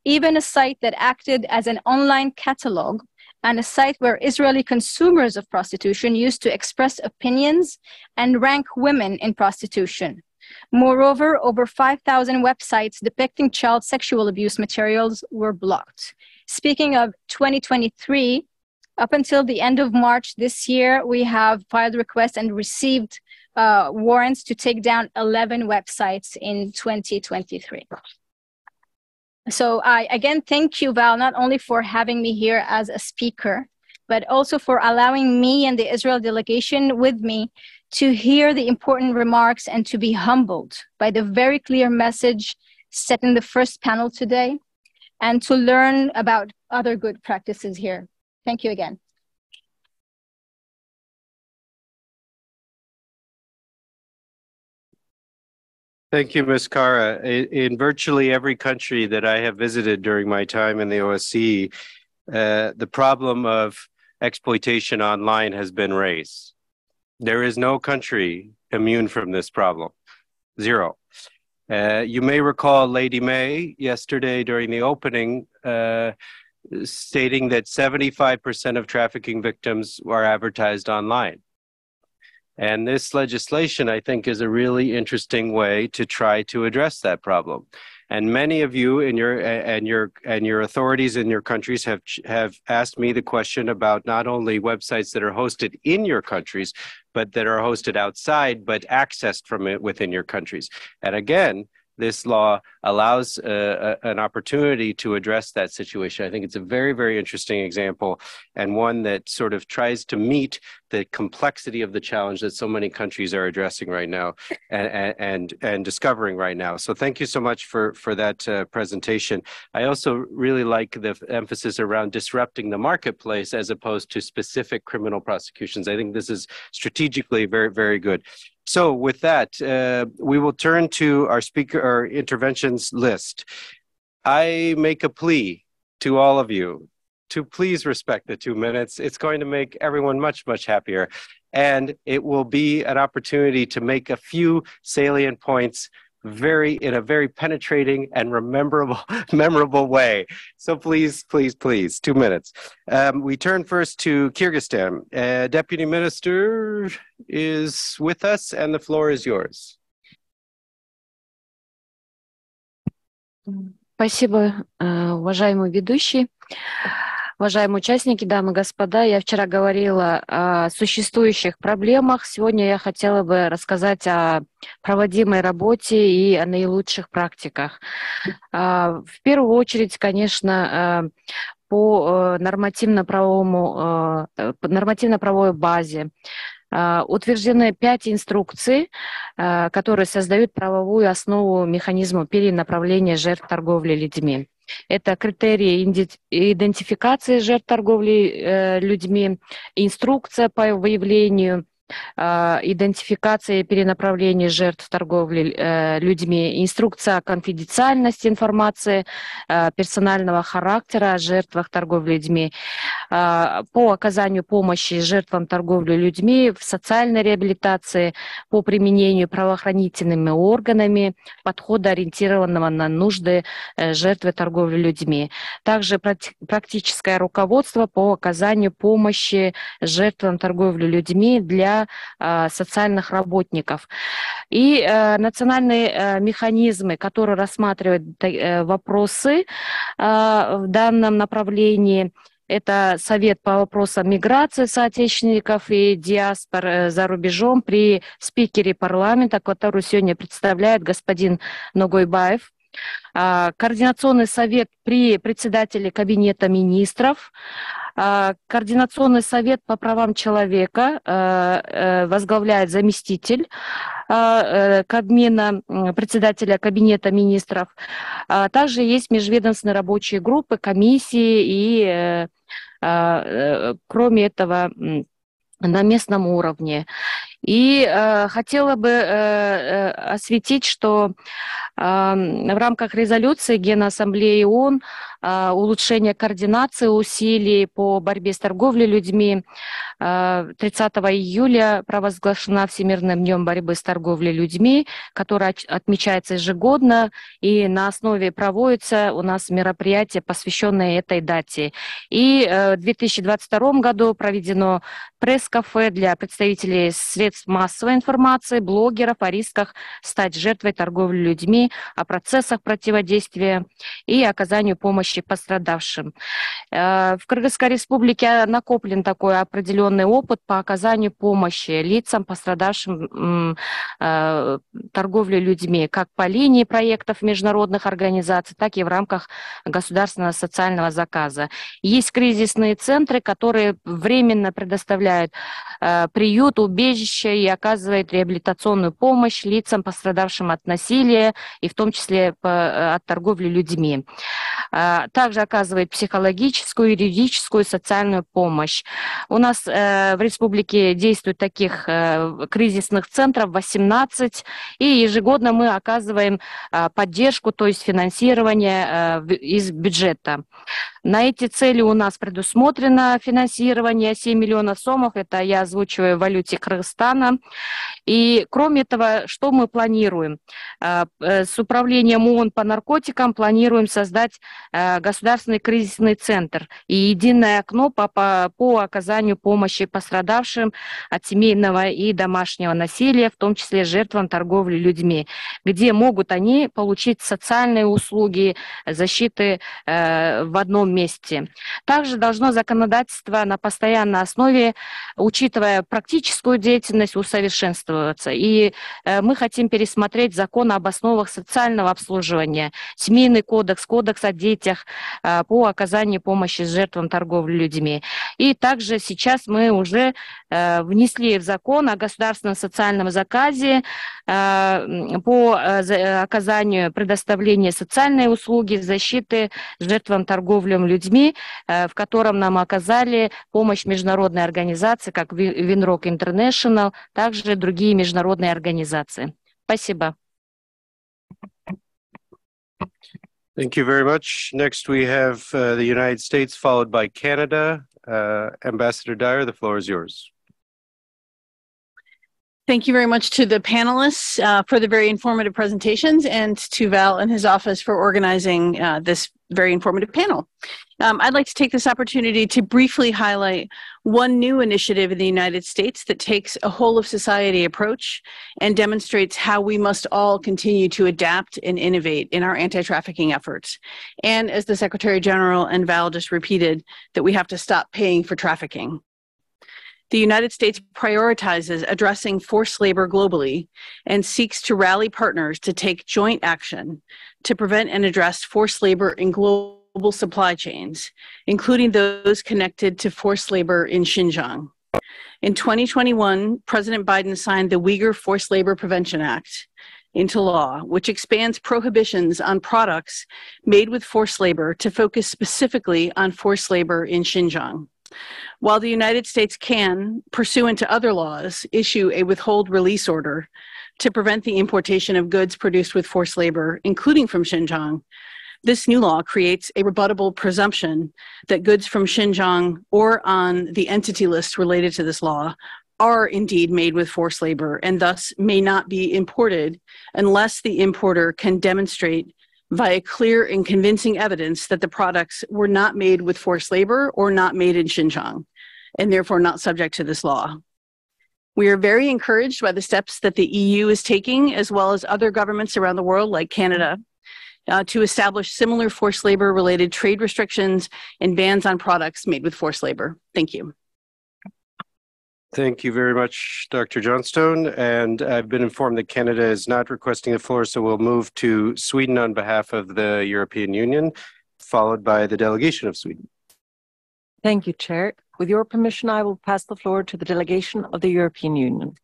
even a site that acted as an online catalog, and a site where Israeli consumers of prostitution used to express opinions and rank women in prostitution. Moreover, over 5,000 websites depicting child sexual abuse materials were blocked. Speaking of 2023, up until the end of March this year, we have filed requests and received warrants to take down 11 websites in 2023. So I again thank you, Val, not only for having me here as a speaker, but also for allowing me and the Israel delegation with me to hear the important remarks and to be humbled by the very clear message set in the first panel today, and to learn about other good practices here. Thank you again. Thank you, Ms. Karra. In virtually every country that I have visited during my time in the OSCE, the problem of exploitation online has been raised. There is no country immune from this problem. Zero. You may recall Lady May yesterday during the opening stating that 75% of trafficking victims are advertised online. And this legislation, I think, is a really interesting way to try to address that problem. And many of you and your authorities in your countries have asked me the question about not only websites that are hosted in your countries, but that are hosted outside, but accessed from it within your countries. And again, this law allows an opportunity to address that situation. I think it's a very, very interesting example, and one that sort of tries to meet the complexity of the challenge that so many countries are addressing right now and discovering right now. So thank you so much for that presentation. I also really like the emphasis around disrupting the marketplace as opposed to specific criminal prosecutions. I think this is strategically very, very good. So with that, we will turn to our interventions list. I make a plea to all of you to please respect the 2 minutes. It's going to make everyone much, much happier. And it will be an opportunity to make a few salient points in a very penetrating and memorable way. So please, please, please, 2 minutes. We turn first to Kyrgyzstan. Deputy Minister is with us, and the floor is yours. Спасибо, уважаемый ведущий. Уважаемые участники, дамы и господа, я вчера говорила о существующих проблемах. Сегодня я хотела бы рассказать о проводимой работе и о наилучших практиках. В первую очередь, конечно, по нормативно-правовой базе. Утверждены 5 инструкций, которые создают правовую основу механизма перенаправления жертв торговли людьми. Это критерии идентификации жертв торговли людьми, инструкция по выявлению, идентификация и перенаправление жертв торговли людьми, инструкция о конфиденциальности информации персонального характера о жертвах торговли людьми, по оказанию помощи жертвам торговли людьми в социальной реабилитации, по применению правоохранительными органами подхода, ориентированного на нужды жертвы торговли людьми. Также практическое руководство по оказанию помощи жертвам торговли людьми для социальных работников. И национальные механизмы, которые рассматривают вопросы в данном направлении, это Совет по вопросам миграции соотечественников и диаспор за рубежом при спикере парламента, который сегодня представляет господин Ногойбаев. Координационный совет при председателе Кабинета министров, Координационный совет по правам человека возглавляет заместитель председателя Кабинета министров. Также есть межведомственные рабочие группы, комиссии и, кроме этого, на местном уровне. И хотела бы осветить, что в рамках резолюции Генассамблеи ООН улучшение координации усилий по борьбе с торговлей людьми 30 июля провозглашена Всемирным днем борьбы с торговлей людьми, которая отмечается ежегодно, и на основе проводится у нас мероприятие, посвященное этой дате. И в 2022 году проведено пресс-кафе для представителей средств массовой информации, блогеров о рисках стать жертвой торговли людьми, о процессах противодействия и оказанию помощи пострадавшим. В Кыргызской республике накоплен такой определенный опыт по оказанию помощи лицам, пострадавшим торговлей людьми, как по линии проектов международных организаций, так и в рамках государственного социального заказа. Есть кризисные центры, которые временно предоставляют приют, убежище и оказывают реабилитационную помощь лицам, пострадавшим от насилия, и в том числе от торговли людьми. Также оказывает психологическую, юридическую, социальную помощь. У нас в республике действует таких кризисных центров 18, и ежегодно мы оказываем поддержку, то есть финансирование из бюджета. На эти цели у нас предусмотрено финансирование 7 миллионов сомов, это я озвучиваю в валюте Кыргызстана. И кроме этого, что мы планируем? С управлением ООН по наркотикам планируем создать государственный кризисный центр и единое окно по оказанию помощи пострадавшим от семейного и домашнего насилия, в том числе жертвам торговли людьми, где могут они получить социальные услуги, защиты в одном месте. Также должно законодательство на постоянной основе, учитывая практическую деятельность, усовершенствоваться. И мы хотим пересмотреть закон об основах социального обслуживания, семейный кодекс, кодекс о детях по оказанию помощи жертвам торговли людьми. И также сейчас мы уже внесли в закон о государственном социальном заказе по оказанию предоставления социальной услуги, защиты жертвам торговли людьми, в котором нам оказали помощь международные организации, как Winrock International, также другие международные организации. Спасибо. Thank you very much. Next, we have the United States, followed by Canada. Ambassador Dyer, the floor is yours. Thank you very much to the panelists for the very informative presentations, and to Val and his office for organizing this very informative panel. I'd like to take this opportunity to briefly highlight one new initiative in the United States that takes a whole of society approach and demonstrates how we must all continue to adapt and innovate in our anti-trafficking efforts. And as the Secretary General and Val just repeated, that we have to stop paying for trafficking. The United States prioritizes addressing forced labor globally and seeks to rally partners to take joint action to prevent and address forced labor in global supply chains, including those connected to forced labor in Xinjiang. In 2021, President Biden signed the Uyghur Forced Labor Prevention Act into law, which expands prohibitions on products made with forced labor to focus specifically on forced labor in Xinjiang. While the United States can, pursuant to other laws, issue a withhold release order to prevent the importation of goods produced with forced labor, including from Xinjiang, this new law creates a rebuttable presumption that goods from Xinjiang or on the entity list related to this law are indeed made with forced labor and thus may not be imported unless the importer can demonstrate via clear and convincing evidence that the products were not made with forced labor or not made in Xinjiang, and therefore not subject to this law. We are very encouraged by the steps that the EU is taking, as well as other governments around the world, like Canada, to establish similar forced labor-related trade restrictions and bans on products made with forced labor. Thank you. Thank you very much, Dr. Johnstone. And I've been informed that Canada is not requesting the floor, so we'll move to Sweden on behalf of the European Union, followed by the delegation of Sweden. Thank you, Chair. With your permission, I will pass the floor to the delegation of the European Union.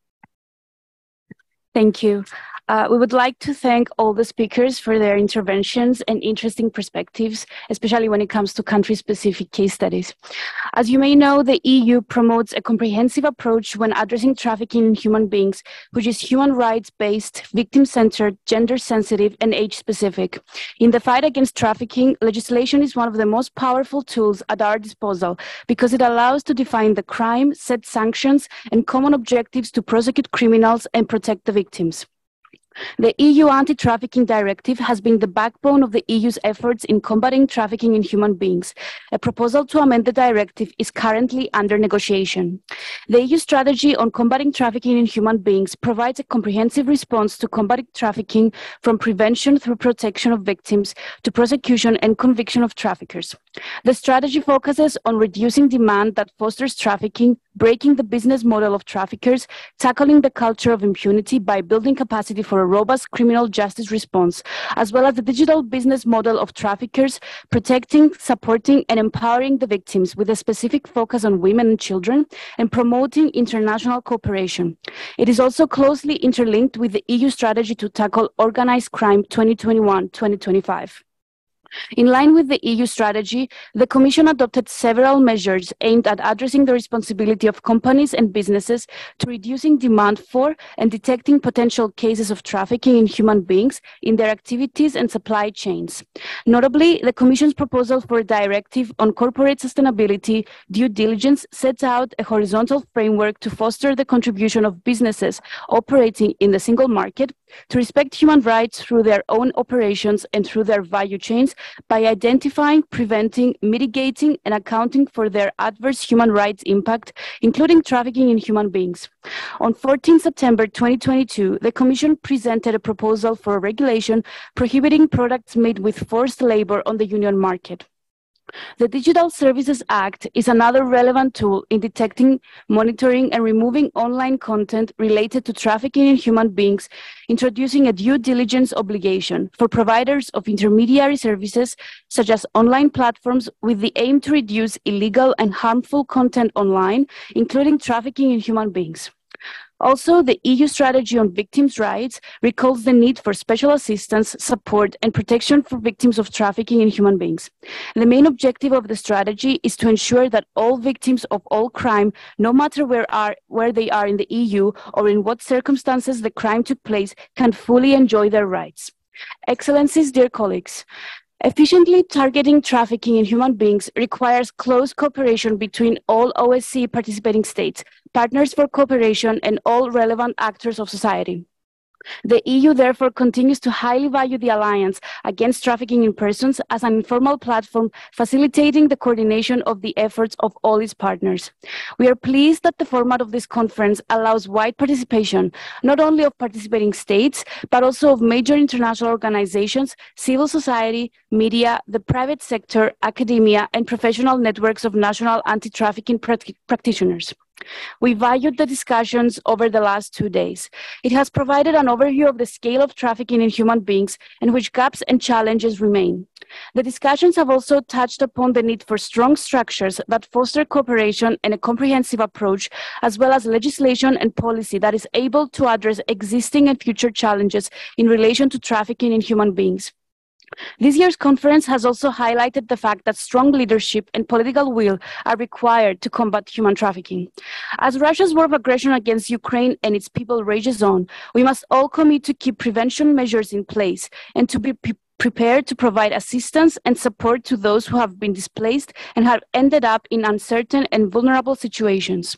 Thank you. We would like to thank all the speakers for their interventions and interesting perspectives, especially when it comes to country-specific case studies. As you may know, the EU promotes a comprehensive approach when addressing trafficking in human beings, which is human rights-based, victim-centered, gender-sensitive, and age-specific. In the fight against trafficking, legislation is one of the most powerful tools at our disposal because it allows to define the crime, set sanctions, and common objectives to prosecute criminals and protect the victims. The EU Anti-Trafficking Directive has been the backbone of the EU's efforts in combating trafficking in human beings. A proposal to amend the directive is currently under negotiation. The EU strategy on combating trafficking in human beings provides a comprehensive response to combating trafficking, from prevention through protection of victims to prosecution and conviction of traffickers. The strategy focuses on reducing demand that fosters trafficking, breaking the business model of traffickers, tackling the culture of impunity by building capacity for a robust criminal justice response, as well as the digital business model of traffickers, protecting, supporting, and empowering the victims with a specific focus on women and children, and promoting international cooperation. It is also closely interlinked with the EU strategy to tackle organized crime 2021-2025. In line with the EU strategy, the Commission adopted several measures aimed at addressing the responsibility of companies and businesses to reducing demand for and detecting potential cases of trafficking in human beings in their activities and supply chains. Notably, the Commission's proposal for a directive on corporate sustainability due diligence sets out a horizontal framework to foster the contribution of businesses operating in the single market to respect human rights through their own operations and through their value chains by identifying, preventing, mitigating, and accounting for their adverse human rights impact, including trafficking in human beings. On 14 September 2022, the Commission presented a proposal for a regulation prohibiting products made with forced labor on the union market. The Digital Services Act is another relevant tool in detecting, monitoring, and removing online content related to trafficking in human beings, introducing a due diligence obligation for providers of intermediary services, such as online platforms, with the aim to reduce illegal and harmful content online, including trafficking in human beings. Also, the EU strategy on victims' rights recalls the need for special assistance, support, and protection for victims of trafficking in human beings. The main objective of the strategy is to ensure that all victims of all crime, no matter where they are in the EU or in what circumstances the crime took place, can fully enjoy their rights. Excellencies, dear colleagues, efficiently targeting trafficking in human beings requires close cooperation between all OSCE participating states, partners for cooperation, and all relevant actors of society. The EU therefore continues to highly value the Alliance Against Trafficking in Persons as an informal platform facilitating the coordination of the efforts of all its partners. We are pleased that the format of this conference allows wide participation, not only of participating states, but also of major international organizations, civil society, media, the private sector, academia, and professional networks of national anti-trafficking practitioners. We valued the discussions over the last 2 days. It has provided an overview of the scale of trafficking in human beings and which gaps and challenges remain. The discussions have also touched upon the need for strong structures that foster cooperation and a comprehensive approach, as well as legislation and policy that is able to address existing and future challenges in relation to trafficking in human beings. This year's conference has also highlighted the fact that strong leadership and political will are required to combat human trafficking. As Russia's war of aggression against Ukraine and its people rages on, we must all commit to keep prevention measures in place and to be prepared to provide assistance and support to those who have been displaced and have ended up in uncertain and vulnerable situations.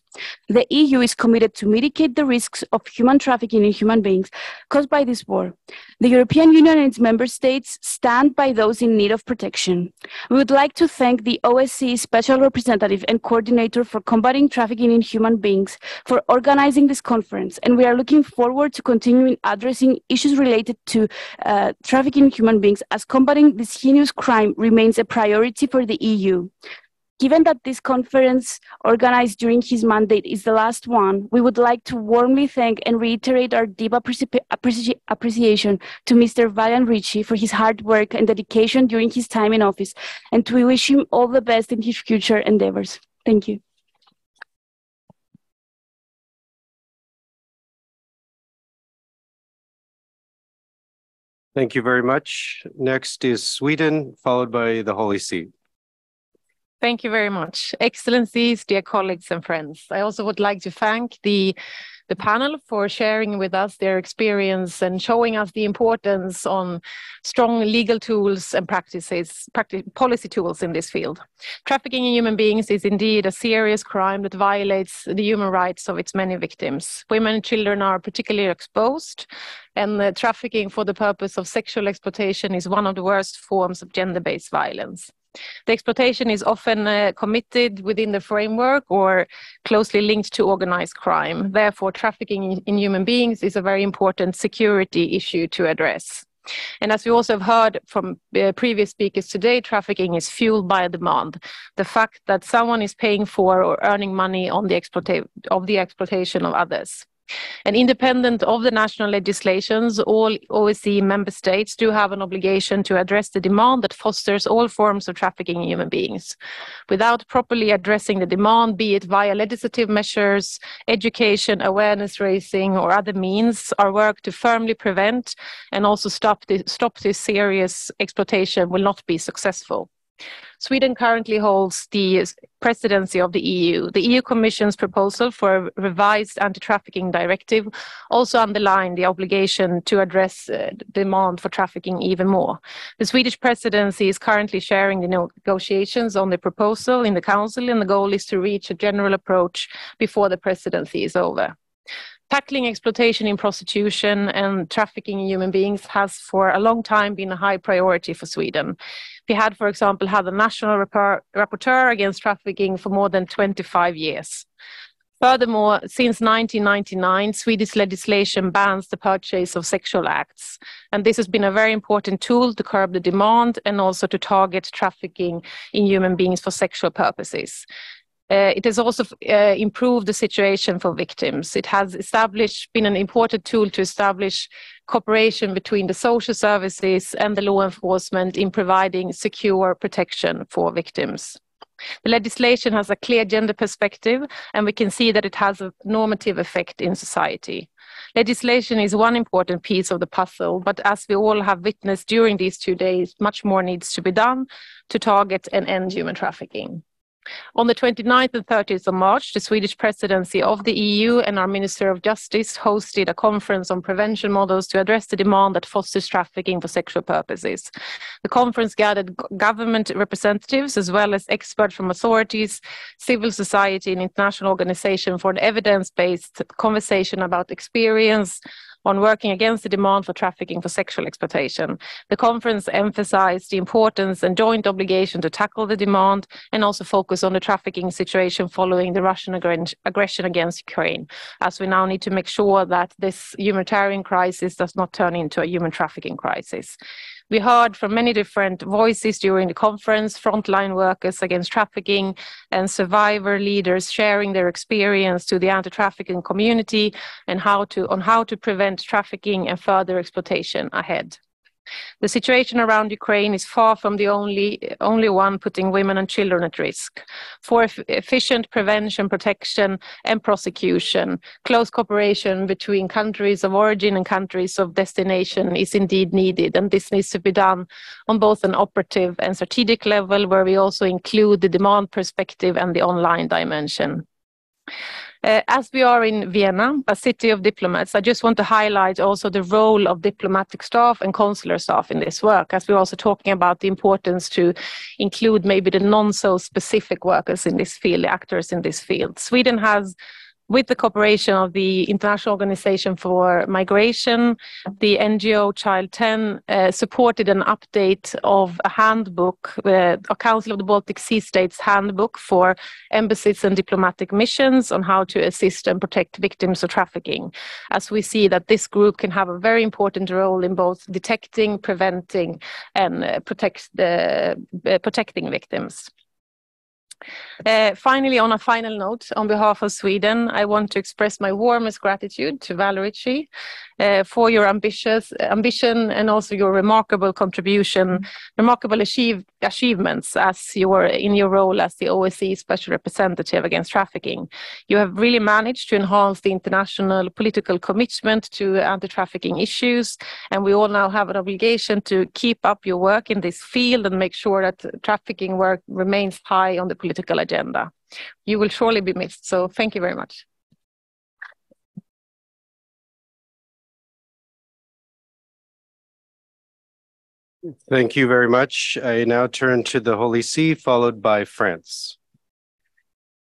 The EU is committed to mitigate the risks of human trafficking in human beings caused by this war. The European Union and its member states stand by those in need of protection. We would like to thank the OSCE Special Representative and Coordinator for combating trafficking in human beings for organizing this conference, and we are looking forward to continuing addressing issues related to trafficking in human beings, as combating this heinous crime remains a priority for the EU. Given that this conference organized during his mandate is the last one, we would like to warmly thank and reiterate our deep appreciation to Mr. Valiant Richey for his hard work and dedication during his time in office, and to wish him all the best in his future endeavors. Thank you. Thank you very much. Next is Sweden, followed by the Holy See. Thank you very much. Excellencies, dear colleagues and friends. I also would like to thank the panel for sharing with us their experience and showing us the importance on strong legal tools and policy tools in this field. Trafficking in human beings is indeed a serious crime that violates the human rights of its many victims. Women and children are particularly exposed, and trafficking for the purpose of sexual exploitation is one of the worst forms of gender-based violence. The exploitation is often committed within the framework or closely linked to organized crime. Therefore, trafficking in human beings is a very important security issue to address. And as we also have heard from previous speakers today, trafficking is fueled by demand. The fact that someone is paying for or earning money on the exploitation of others. And independent of the national legislations, all OSCE member states do have an obligation to address the demand that fosters all forms of trafficking in human beings. Without properly addressing the demand, be it via legislative measures, education, awareness raising, or other means, our work to firmly prevent and also stop this serious exploitation will not be successful. Sweden currently holds the presidency of the EU. The EU Commission's proposal for a revised anti-trafficking directive also underlined the obligation to address demand for trafficking even more. The Swedish presidency is currently sharing the negotiations on the proposal in the Council, and the goal is to reach a general approach before the presidency is over. Tackling exploitation in prostitution and trafficking in human beings has for a long time been a high priority for Sweden. We had, for example, had a national rapporteur against trafficking for more than 25 years. Furthermore, since 1999, Swedish legislation bans the purchase of sexual acts. And this has been a very important tool to curb the demand and also to target trafficking in human beings for sexual purposes. It has also improved the situation for victims. It has been an important tool to establish cooperation between the social services and the law enforcement in providing secure protection for victims. The legislation has a clear gender perspective, and we can see that it has a normative effect in society. Legislation is one important piece of the puzzle, but as we all have witnessed during these 2 days, much more needs to be done to target and end human trafficking. On the 29th and 30th of March, the Swedish presidency of the EU and our Minister of Justice hosted a conference on prevention models to address the demand that fosters trafficking for sexual purposes. The conference gathered government representatives as well as experts from authorities, civil society and international organizations for an evidence-based conversation about experience on working against the demand for trafficking for sexual exploitation. The conference emphasized the importance and joint obligation to tackle the demand and also focus on the trafficking situation following the Russian aggression against Ukraine, as we now need to make sure that this humanitarian crisis does not turn into a human trafficking crisis. We heard from many different voices during the conference, frontline workers against trafficking and survivor leaders sharing their experience to the anti-trafficking community and how to prevent trafficking and further exploitation ahead. The situation around Ukraine is far from the only one putting women and children at risk. For efficient prevention, protection and prosecution, close cooperation between countries of origin and countries of destination is indeed needed, and this needs to be done on both an operative and strategic level, where we also include the demand perspective and the online dimension. As we are in Vienna, a city of diplomats, I just want to highlight also the role of diplomatic staff and consular staff in this work, as we're also talking about the importance to include maybe the non-so-specific workers in this field, the actors in this field. Sweden has, with the cooperation of the International Organization for Migration, the NGO Child 10, supported an update of a handbook, a Council of the Baltic Sea States handbook for embassies and diplomatic missions on how to assist and protect victims of trafficking. As we see that this group can have a very important role in both detecting, preventing, and protecting victims. Finally, on a final note, on behalf of Sweden, I want to express my warmest gratitude to Val Richey for your ambition and also your remarkable contribution, remarkable achievements as in your role as the OSCE Special Representative Against Trafficking. You have really managed to enhance the international political commitment to anti-trafficking issues, and we all now have an obligation to keep up your work in this field and make sure that trafficking work remains high on the political agenda. You will surely be missed, so thank you very much. Thank you very much. I now turn to the Holy See, followed by France.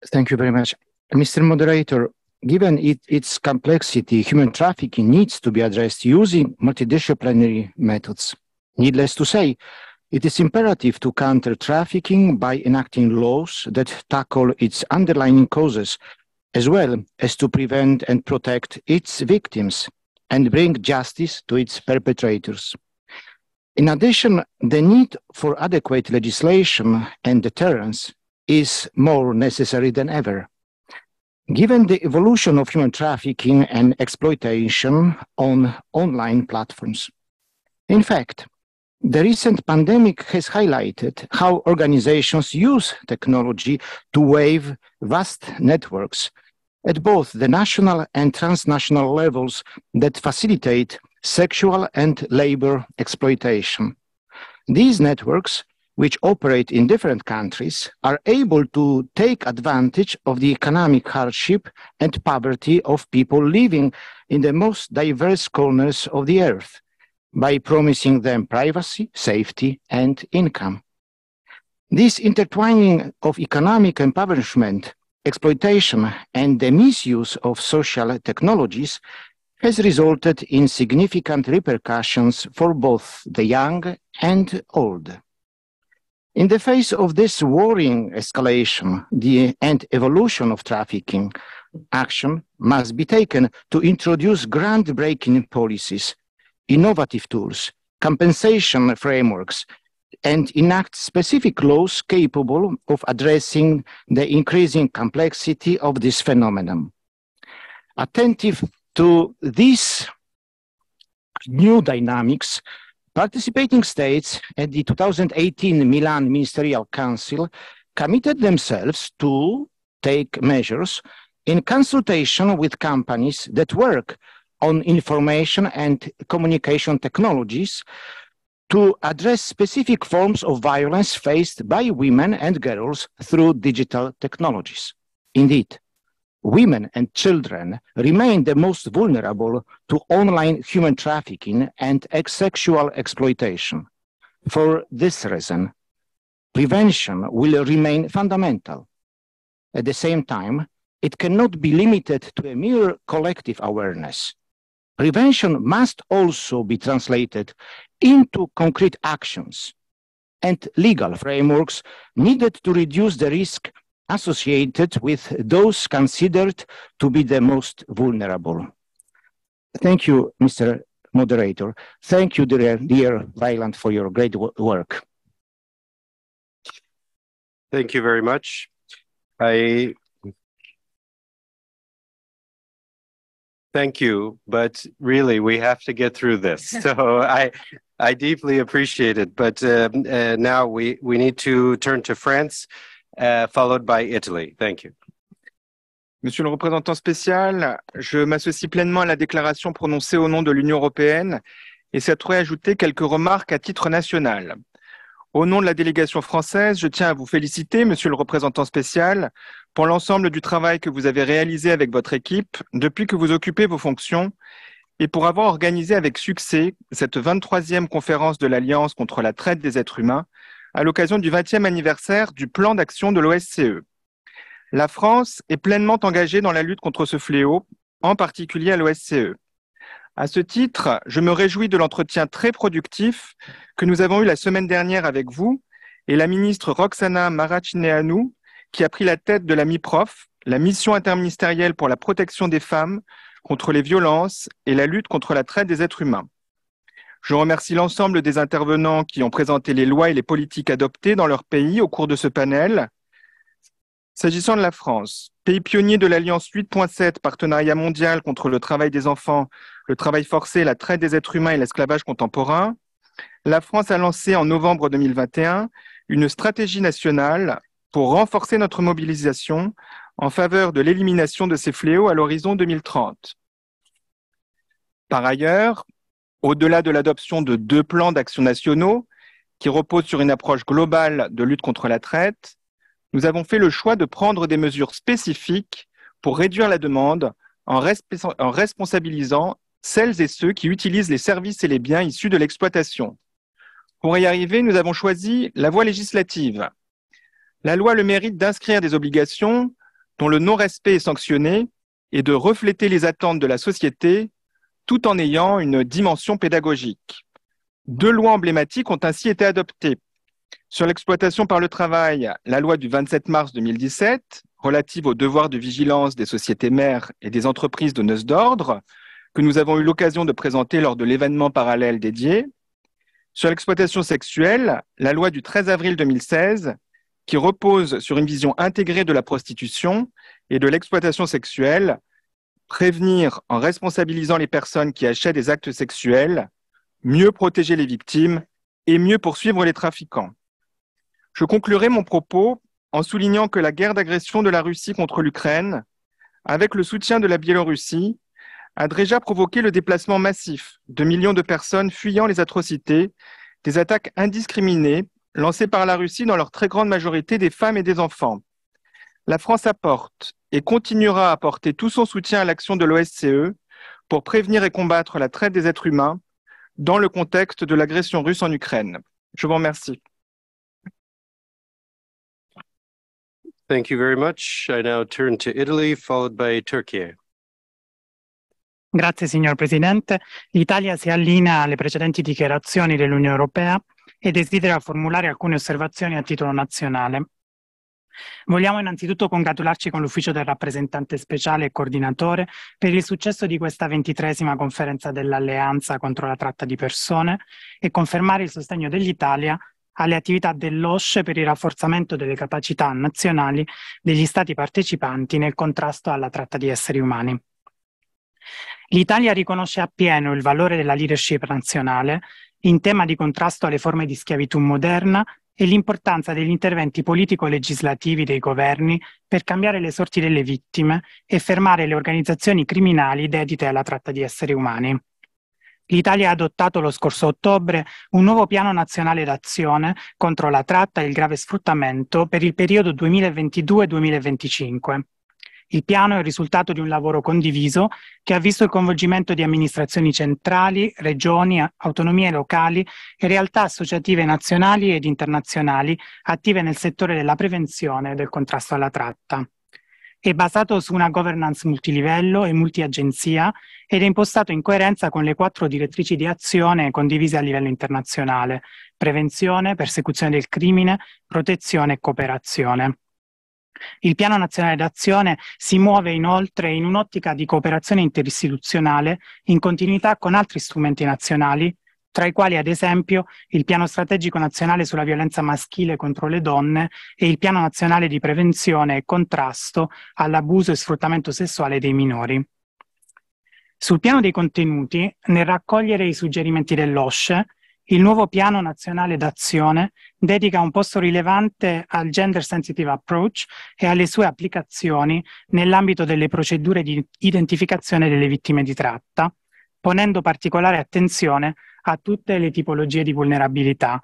Thank you very much. Mr. Moderator, given its complexity, human trafficking needs to be addressed using multidisciplinary methods. Needless to say, it is imperative to counter trafficking by enacting laws that tackle its underlying causes, as well as to prevent and protect its victims and bring justice to its perpetrators. In addition, the need for adequate legislation and deterrence is more necessary than ever. Given the evolution of human trafficking and exploitation on online platforms. In fact, the recent pandemic has highlighted how organizations use technology to weave vast networks at both the national and transnational levels that facilitate sexual and labor exploitation. These networks, which operate in different countries, are able to take advantage of the economic hardship and poverty of people living in the most diverse corners of the earth by promising them privacy, safety, and income. This intertwining of economic impoverishment, exploitation, and the misuse of social technologies has resulted in significant repercussions for both the young and old. In the face of this worrying escalation and evolution of trafficking, action must be taken to introduce groundbreaking policies, innovative tools, compensation frameworks, and enact specific laws capable of addressing the increasing complexity of this phenomenon. Attentive to these new dynamics, participating states at the 2018 Milan Ministerial Council committed themselves to take measures in consultation with companies that work on information and communication technologies to address specific forms of violence faced by women and girls through digital technologies. Indeed, women and children remain the most vulnerable to online human trafficking and sexual exploitation. For this reason, prevention will remain fundamental. At the same time, it cannot be limited to a mere collective awareness. Prevention must also be translated into concrete actions and legal frameworks needed to reduce the risk associated with those considered to be the most vulnerable. Thank you, Mr. Moderator. Thank you, dear Valiant, for your great work. Thank you very much. Thank you, but really we have to get through this. So I deeply appreciate it, but now we need to turn to France, followed by Italy. Thank you. Monsieur le représentant spécial, je m'associe pleinement à la déclaration prononcée au nom de l'Union européenne et souhaiterais ajouter quelques remarques à titre national. Au nom de la délégation française, je tiens à vous féliciter, monsieur le représentant spécial, pour l'ensemble du travail que vous avez réalisé avec votre équipe depuis que vous occupez vos fonctions et pour avoir organisé avec succès cette 23e conférence de l'Alliance contre la traite des êtres humains à l'occasion du 20e anniversaire du plan d'action de l'OSCE. La France est pleinement engagée dans la lutte contre ce fléau, en particulier à l'OSCE. À ce titre, je me réjouis de l'entretien très productif que nous avons eu la semaine dernière avec vous et la ministre Roxana Maracineanu, qui a pris la tête de la MIPROF, la mission interministérielle pour la protection des femmes contre les violences et la lutte contre la traite des êtres humains. Je remercie l'ensemble des intervenants qui ont présenté les lois et les politiques adoptées dans leur pays au cours de ce panel. S'agissant de la France, pays pionnier de l'Alliance 8.7, partenariat mondial contre le travail des enfants, le travail forcé, la traite des êtres humains et l'esclavage contemporain, la France a lancé en novembre 2021 une stratégie nationale pour renforcer notre mobilisation en faveur de l'élimination de ces fléaux à l'horizon 2030. Par ailleurs, au-delà de l'adoption de 2 plans d'action nationaux qui reposent sur une approche globale de lutte contre la traite, nous avons fait le choix de prendre des mesures spécifiques pour réduire la demande en responsabilisant celles et ceux qui utilisent les services et les biens issus de l'exploitation. Pour y arriver, nous avons choisi la voie législative. La loi a le mérite d'inscrire des obligations dont le non-respect est sanctionné et de refléter les attentes de la société tout en ayant une dimension pédagogique. 2 lois emblématiques ont ainsi été adoptées. Sur l'exploitation par le travail, la loi du 27 mars 2017, relative au devoir de vigilance des sociétés mères et des entreprises donneuses d'ordre, que nous avons eu l'occasion de présenter lors de l'événement parallèle dédié. Sur l'exploitation sexuelle, la loi du 13 avril 2016, qui repose sur une vision intégrée de la prostitution et de l'exploitation sexuelle, prévenir en responsabilisant les personnes qui achètent des actes sexuels, mieux protéger les victimes et mieux poursuivre les trafiquants. Je conclurai mon propos en soulignant que la guerre d'agression de la Russie contre l'Ukraine, avec le soutien de la Biélorussie, a déjà provoqué le déplacement massif de millions de personnes fuyant les atrocités, des attaques indiscriminées lancées par la Russie dans leur très grande majorité des femmes et des enfants. La France apporte et continuera à apporter tout son soutien à l'action de l'OSCE pour prévenir et combattre la traite des êtres humains dans le contexte de l'agression russe en Ukraine. Je vous remercie. Thank you very much. I now turn to Italy, followed by Turkey. Grazie signor Presidente. L'Italia si allinea alle precedenti dichiarazioni dell'Unione Europea e desidera formulare alcune osservazioni a titolo nazionale. Vogliamo innanzitutto congratularci con l'ufficio del rappresentante speciale e coordinatore per il successo di questa 23ª conferenza dell'Alleanza contro la tratta di persone e confermare il sostegno dell'Italia alle attività dell'OSCE per il rafforzamento delle capacità nazionali degli Stati partecipanti nel contrasto alla tratta di esseri umani. L'Italia riconosce appieno il valore della leadership nazionale in tema di contrasto alle forme di schiavitù moderna e l'importanza degli interventi politico-legislativi dei governi per cambiare le sorti delle vittime e fermare le organizzazioni criminali dedite alla tratta di esseri umani. L'Italia ha adottato lo scorso ottobre un nuovo piano nazionale d'azione contro la tratta e il grave sfruttamento per il periodo 2022-2025. Il piano è il risultato di un lavoro condiviso che ha visto il coinvolgimento di amministrazioni centrali, regioni, autonomie locali e realtà associative nazionali ed internazionali attive nel settore della prevenzione e del contrasto alla tratta. È basato su una governance multilivello e multiagenzia ed è impostato in coerenza con le 4 direttrici di azione condivise a livello internazionale: prevenzione, persecuzione del crimine, protezione e cooperazione. Il Piano Nazionale d'Azione si muove inoltre in un'ottica di cooperazione interistituzionale in continuità con altri strumenti nazionali, tra i quali ad esempio il Piano Strategico Nazionale sulla violenza maschile contro le donne e il Piano Nazionale di Prevenzione e Contrasto all'abuso e sfruttamento sessuale dei minori. Sul piano dei contenuti, nel raccogliere i suggerimenti dell'OSCE, il nuovo Piano Nazionale d'Azione dedica un posto rilevante al Gender Sensitive Approach e alle sue applicazioni nell'ambito delle procedure di identificazione delle vittime di tratta, ponendo particolare attenzione a tutte le tipologie di vulnerabilità,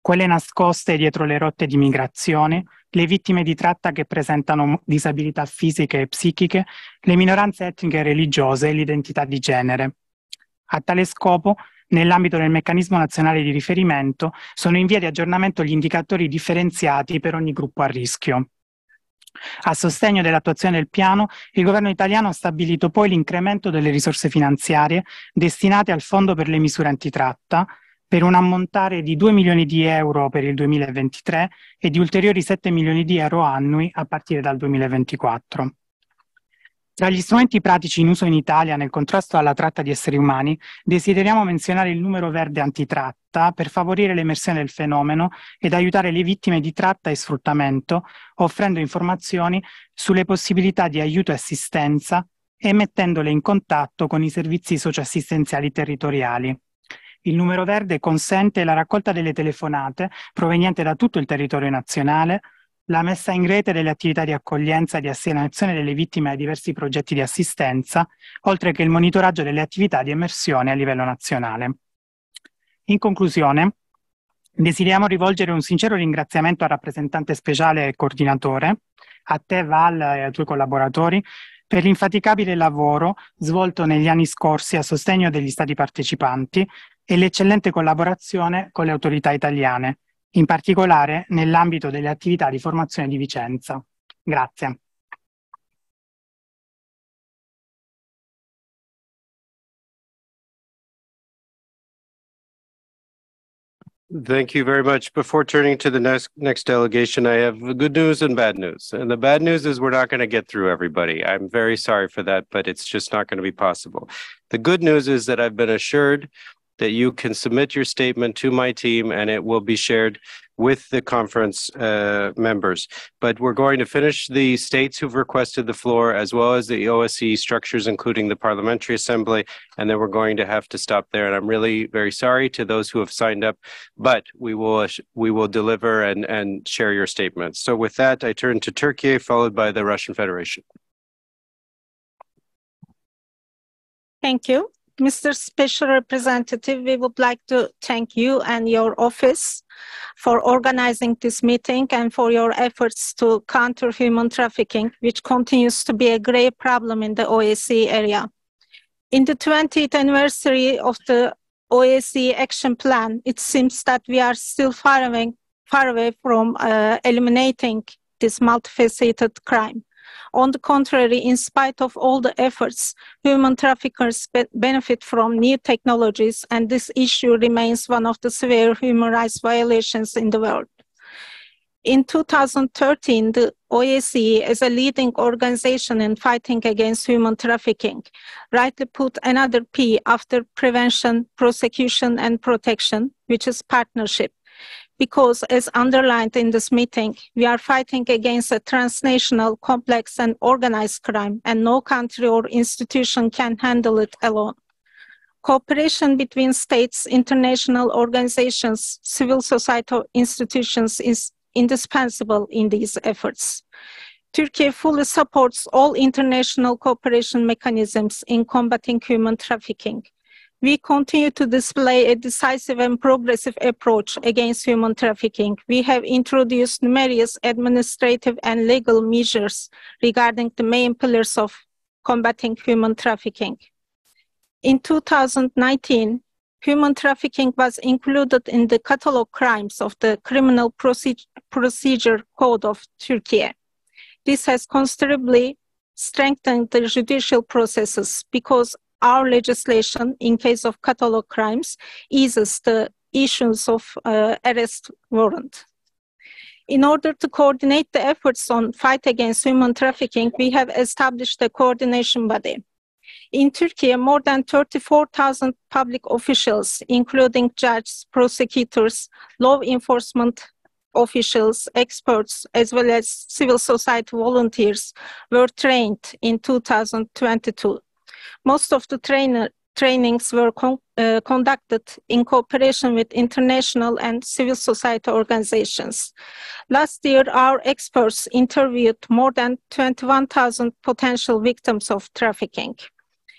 quelle nascoste dietro le rotte di migrazione, le vittime di tratta che presentano disabilità fisiche e psichiche, le minoranze etniche e religiose e l'identità di genere. A tale scopo, nell'ambito del meccanismo nazionale di riferimento, sono in via di aggiornamento gli indicatori differenziati per ogni gruppo a rischio. A sostegno dell'attuazione del piano, il governo italiano ha stabilito poi l'incremento delle risorse finanziarie destinate al Fondo per le misure antitratta, per un ammontare di 2 milioni di euro per il 2023 e di ulteriori 7 milioni di euro annui a partire dal 2024. Tra gli strumenti pratici in uso in Italia nel contrasto alla tratta di esseri umani, desideriamo menzionare il numero verde antitratta per favorire l'emersione del fenomeno ed aiutare le vittime di tratta e sfruttamento, offrendo informazioni sulle possibilità di aiuto e assistenza e mettendole in contatto con i servizi socioassistenziali territoriali. Il numero verde consente la raccolta delle telefonate provenienti da tutto il territorio nazionale, la messa in rete delle attività di accoglienza e di assegnazione delle vittime ai diversi progetti di assistenza, oltre che il monitoraggio delle attività di emersione a livello nazionale. In conclusione, desideriamo rivolgere un sincero ringraziamento al rappresentante speciale e coordinatore, a te Val e ai tuoi collaboratori, per l'infaticabile lavoro svolto negli anni scorsi a sostegno degli Stati partecipanti e l'eccellente collaborazione con le autorità italiane, in particolare nell'ambito delle attività di formazione di Vicenza. Grazie. Thank you very much. Before turning to the next delegation, I have good news and bad news. And the bad news is we're not going to get through everybody. I'm very sorry for that, but it's just not going to be possible. The good news is that I've been assured that you can submit your statement to my team and it will be shared with the conference members. But we're going to finish the states who've requested the floor, as well as the OSCE structures, including the Parliamentary Assembly, and then we're going to have to stop there. And I'm really very sorry to those who have signed up, but we will deliver and share your statements. So with that, I turn to Turkey, followed by the Russian Federation. Thank you. Mr. Special Representative, we would like to thank you and your office for organizing this meeting and for your efforts to counter human trafficking, which continues to be a grave problem in the OSCE area. In the 20th anniversary of the OSCE Action Plan, it seems that we are still far away from eliminating this multifaceted crime. On the contrary, in spite of all the efforts, human traffickers benefit from new technologies, and this issue remains one of the severe human rights violations in the world. In 2013, the OSCE, as a leading organization in fighting against human trafficking, rightly put another P after prevention, prosecution, and protection, which is partnership. Because, as underlined in this meeting, we are fighting against a transnational, complex, and organized crime, and no country or institution can handle it alone. Cooperation between states, international organizations, civil society institutions is indispensable in these efforts. Turkey fully supports all international cooperation mechanisms in combating human trafficking. We continue to display a decisive and progressive approach against human trafficking. We have introduced numerous administrative and legal measures regarding the main pillars of combating human trafficking. In 2019, human trafficking was included in the catalog crimes of the Criminal Procedure Code of Turkey. This has considerably strengthened the judicial processes because our legislation, in case of catalog crimes, eases the issuance of arrest warrant. In order to coordinate the efforts on fight against human trafficking, we have established a coordination body. In Turkey, more than 34,000 public officials, including judges, prosecutors, law enforcement officials, experts, as well as civil society volunteers, were trained in 2022. Most of the trainings were conducted in cooperation with international and civil society organizations. Last year, our experts interviewed more than 21,000 potential victims of trafficking,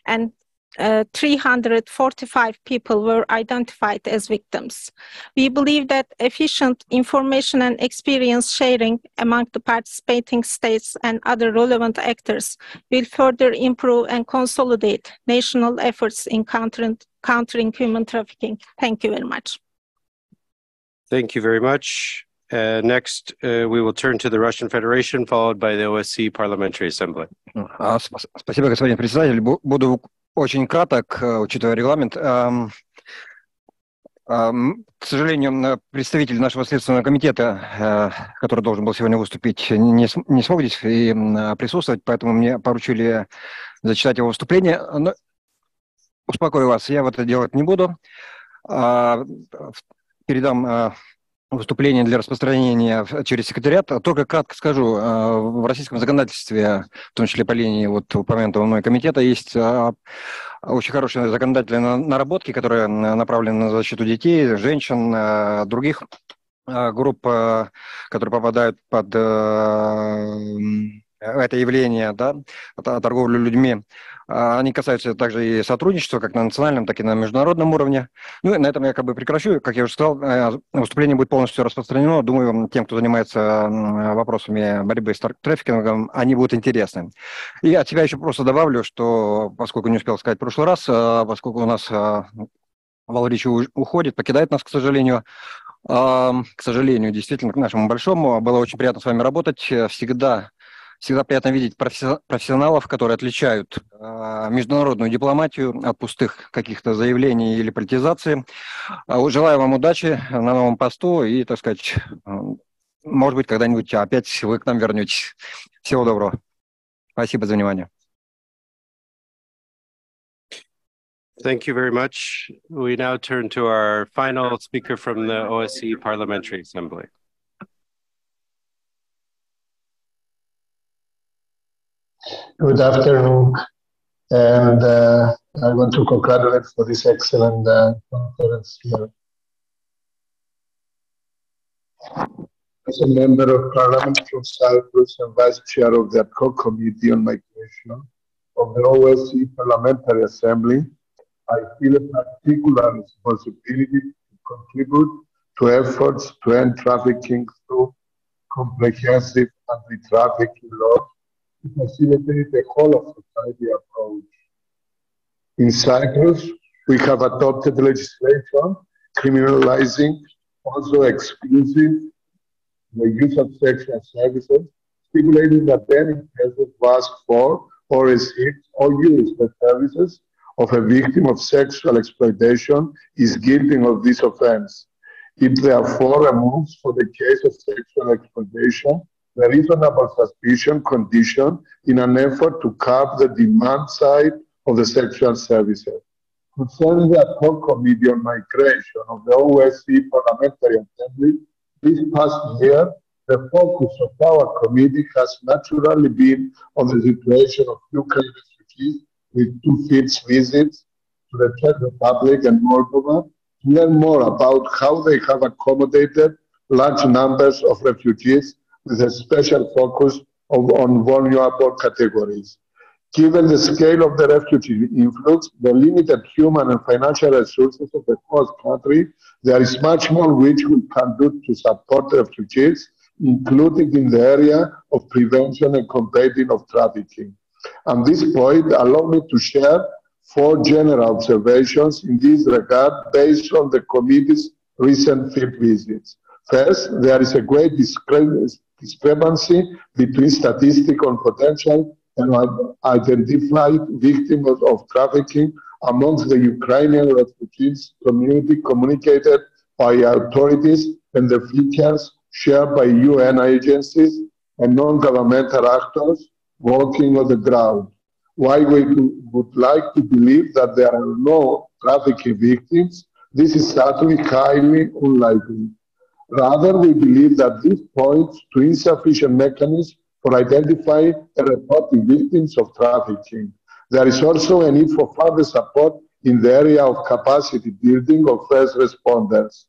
and 345 people were identified as victims. We believe that efficient information and experience sharing among the participating states and other relevant actors will further improve and consolidate national efforts in countering human trafficking. Thank you very much. Thank you very much. Next, we will turn to the Russian Federation, followed by the OSCE Parliamentary Assembly. Спасибо, господин председатель. Буду очень краток, учитывая регламент. К сожалению, представитель нашего Следственного комитета, который должен был сегодня выступить, не смог здесь присутствовать, поэтому мне поручили зачитать его выступление. Но успокою вас, я это делать не буду. Передам выступление для распространения через секретариат. Только кратко скажу, в российском законодательстве, в том числе по линии упомянутого мной комитета, есть очень хорошие законодательные наработки, которые направлены на защиту детей, женщин, других групп, которые попадают под это явление, да, торговлю людьми. Они касаются также и сотрудничества, как на национальном, так и на международном уровне. Ну и на этом я прекращу. Как я уже сказал, выступление будет полностью распространено. Думаю, тем, кто занимается вопросами борьбы с трафикингом, они будут интересны. И от себя еще просто добавлю, что, поскольку не успел сказать в прошлый раз, поскольку у нас Richey уходит, покидает нас, к сожалению, действительно, к нашему большому, было очень приятно с вами работать. Всегда приятно видеть профессионалов, которые отличают международную дипломатию от пустых каких-то заявлений или политизации. Желаю вам удачи на новом посту и, так сказать, может быть, когда-нибудь опять вы к нам вернетесь. Всего доброго. Спасибо за внимание. Thank you very much. We now turn to our final speaker from the OSCE Parliamentary Assembly. Good afternoon, and I want to congratulate for this excellent conference here. As a member of Parliament from Cyprus and Vice Chair of the Co-Committee on Migration of the OSCE Parliamentary Assembly, I feel a particular responsibility to contribute to efforts to end trafficking through comprehensive anti-trafficking laws to facilitate a whole-of-society approach. In Cyprus, we have adopted legislation criminalizing also exclusive the use of sexual services, stipulating that any person who asks for or receives or uses the services of a victim of sexual exploitation is guilty of this offense. It therefore removes for the case of sexual exploitation the reasonable suspicion condition in an effort to curb the demand side of the sexual services. Concerning the ad hoc committee on migration of the OSCE Parliamentary Assembly, this past year, the focus of our committee has naturally been on the situation of Ukraine refugees, with 2 field visits to the Czech Republic and Moldova to learn more about how they have accommodated large numbers of refugees with a special focus on vulnerable categories. Given the scale of the refugee influx, the limited human and financial resources of the host country, there is much more which we can do to support refugees, including in the area of prevention and combating of trafficking. At this point, allow me to share 4 general observations in this regard based on the committee's recent field visits. First, there is a great discrepancy between statistics on potential and identified victims of trafficking amongst the Ukrainian refugees community communicated by authorities and the figures shared by UN agencies and non-governmental actors working on the ground. While we would like to believe that there are no trafficking victims, this is certainly highly unlikely. Rather, we believe that this points to insufficient mechanisms for identifying and reporting victims of trafficking. There is also a need for further support in the area of capacity building of first responders.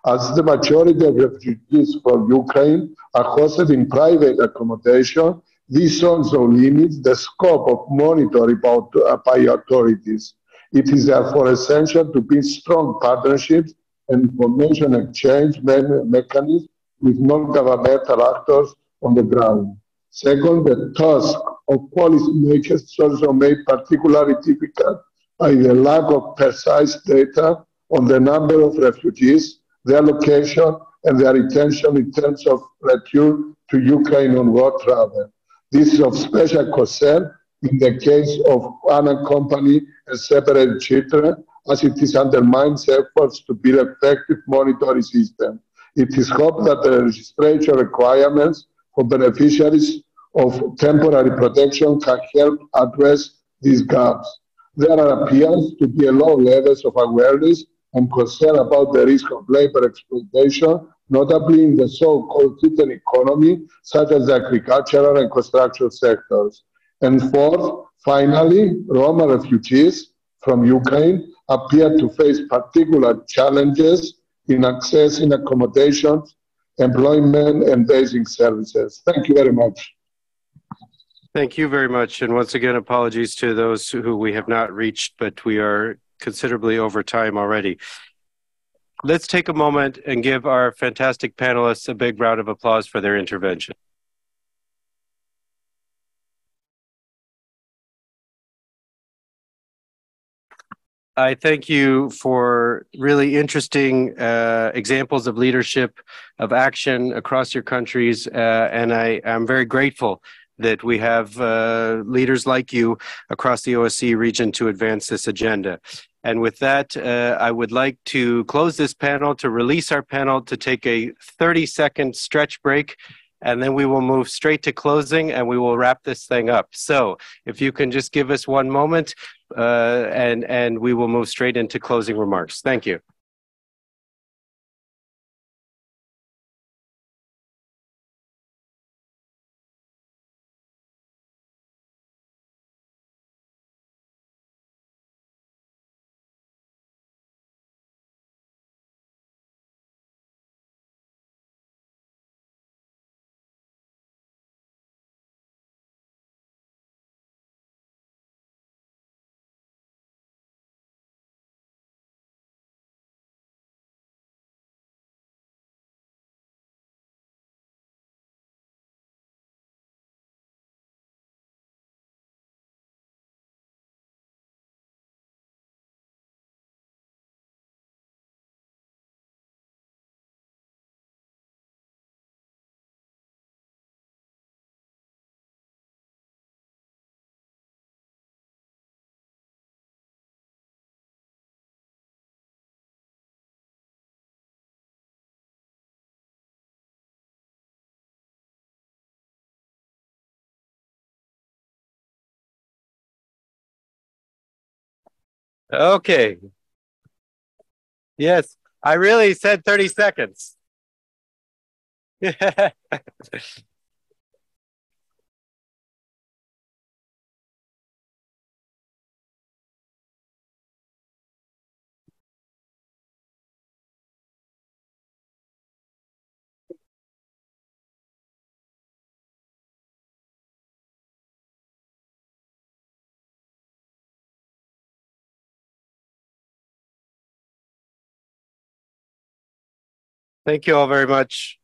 As the majority of refugees from Ukraine are hosted in private accommodation, this also limits the scope of monitoring by authorities. It is therefore essential to build strong partnerships and information exchange mechanisms with non-governmental actors on the ground. Second, the task of policymakers is also made particularly difficult by the lack of precise data on the number of refugees, their location, and their intention in terms of return to Ukraine on war travel. This is of special concern in the case of unaccompanied and separated children, as it undermines efforts to build effective monitoring system. It is hoped that the registration requirements for beneficiaries of temporary protection can help address these gaps. There appears to be low levels of awareness and concern about the risk of labor exploitation, notably in the so-called hidden economy, such as the agricultural and construction sectors. And fourth, finally, Roma refugees from Ukraine appear to face particular challenges in accessing accommodations, employment, and basic services. Thank you very much. Thank you very much. And once again, apologies to those who we have not reached, but we are considerably over time already. Let's take a moment and give our fantastic panelists a big round of applause for their intervention. I thank you for really interesting examples of leadership, of action across your countries, and I am very grateful that we have leaders like you across the OSCE region to advance this agenda. And with that, I would like to close this panel, to release our panel, to take a 30-second stretch break, and then we will move straight to closing and we will wrap this thing up. So if you can just give us one moment and we will move straight into closing remarks. Thank you. Okay. Yes, I really said 30 seconds. Thank you all very much.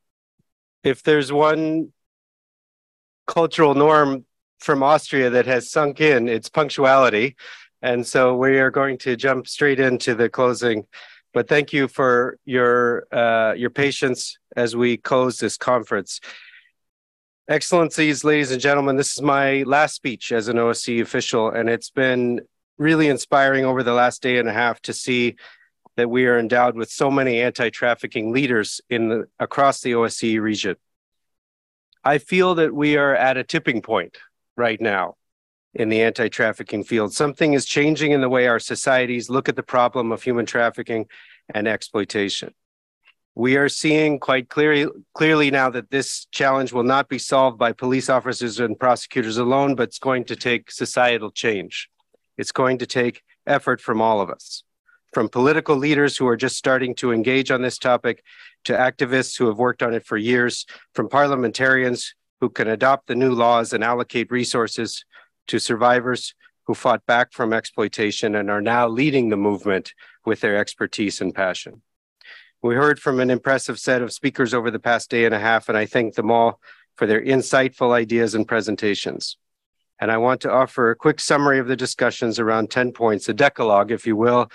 If there's one cultural norm from Austria that has sunk in, it's punctuality. And so we are going to jump straight into the closing. But thank you for your patience as we close this conference. Excellencies, ladies and gentlemen, this is my last speech as an OSCE official, and it's been really inspiring over the last day and a half to see that we are endowed with so many anti-trafficking leaders across the OSCE region. I feel that we are at a tipping point right now in the anti-trafficking field. Something is changing in the way our societies look at the problem of human trafficking and exploitation. We are seeing quite clearly now that this challenge will not be solved by police officers and prosecutors alone, but it's going to take societal change. It's going to take effort from all of us, from political leaders who are just starting to engage on this topic, to activists who have worked on it for years, from parliamentarians who can adopt the new laws and allocate resources, to survivors who fought back from exploitation and are now leading the movement with their expertise and passion. We heard from an impressive set of speakers over the past day and a half, and I thank them all for their insightful ideas and presentations. And I want to offer a quick summary of the discussions around 10 points, a decalogue, if you will,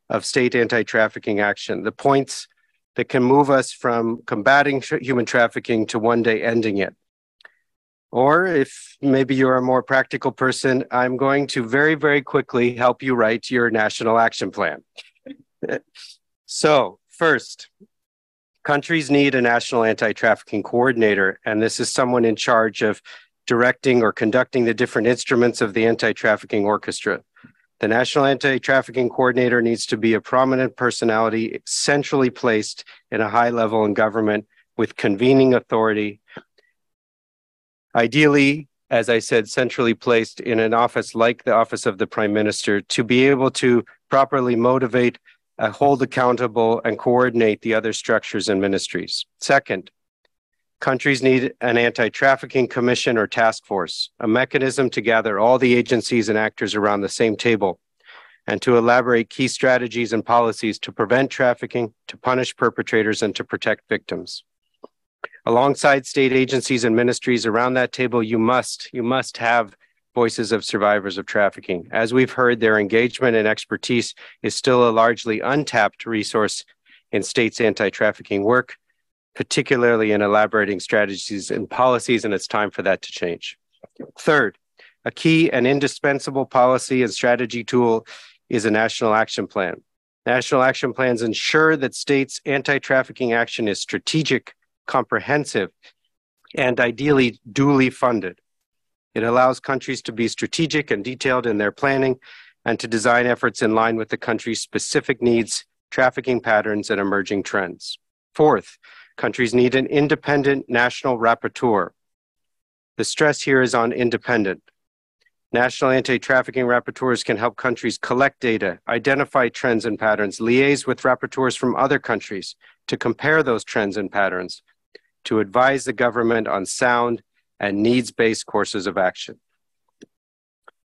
of state anti-trafficking action, the points that can move us from combating human trafficking to one day ending it. Or if maybe you're a more practical person, I'm going to very, very quickly help you write your national action plan. So first, countries need a national anti-trafficking coordinator, and this is someone in charge of directing or conducting the different instruments of the anti-trafficking orchestra. The national anti-trafficking coordinator needs to be a prominent personality centrally placed in a high level in government with convening authority. Ideally, as I said, centrally placed in an office like the Office of the Prime Minister to be able to properly motivate, hold accountable, and coordinate the other structures and ministries. Second, countries need an anti-trafficking commission or task force, a mechanism to gather all the agencies and actors around the same table and to elaborate key strategies and policies to prevent trafficking, to punish perpetrators, and to protect victims. Alongside state agencies and ministries around that table, you must have voices of survivors of trafficking. As we've heard, their engagement and expertise is still a largely untapped resource in states' anti-trafficking work, particularly in elaborating strategies and policies, and it's time for that to change. Third, a key and indispensable policy and strategy tool is a national action plan. National action plans ensure that states' anti-trafficking action is strategic, comprehensive, and ideally duly funded. It allows countries to be strategic and detailed in their planning and to design efforts in line with the country's specific needs, trafficking patterns, and emerging trends. Fourth, countries need an independent national rapporteur. The stress here is on independent. National anti-trafficking rapporteurs can help countries collect data, identify trends and patterns, liaise with rapporteurs from other countries to compare those trends and patterns, to advise the government on sound and needs-based courses of action.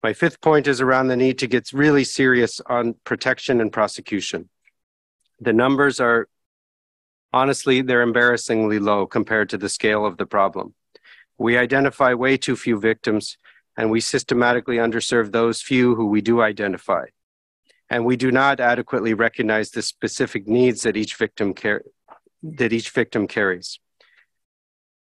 My fifth point is around the need to get really serious on protection and prosecution. The numbers are, honestly, they're embarrassingly low compared to the scale of the problem. We identify way too few victims, and we systematically underserve those few who we do identify. And we do not adequately recognize the specific needs that each victim carries.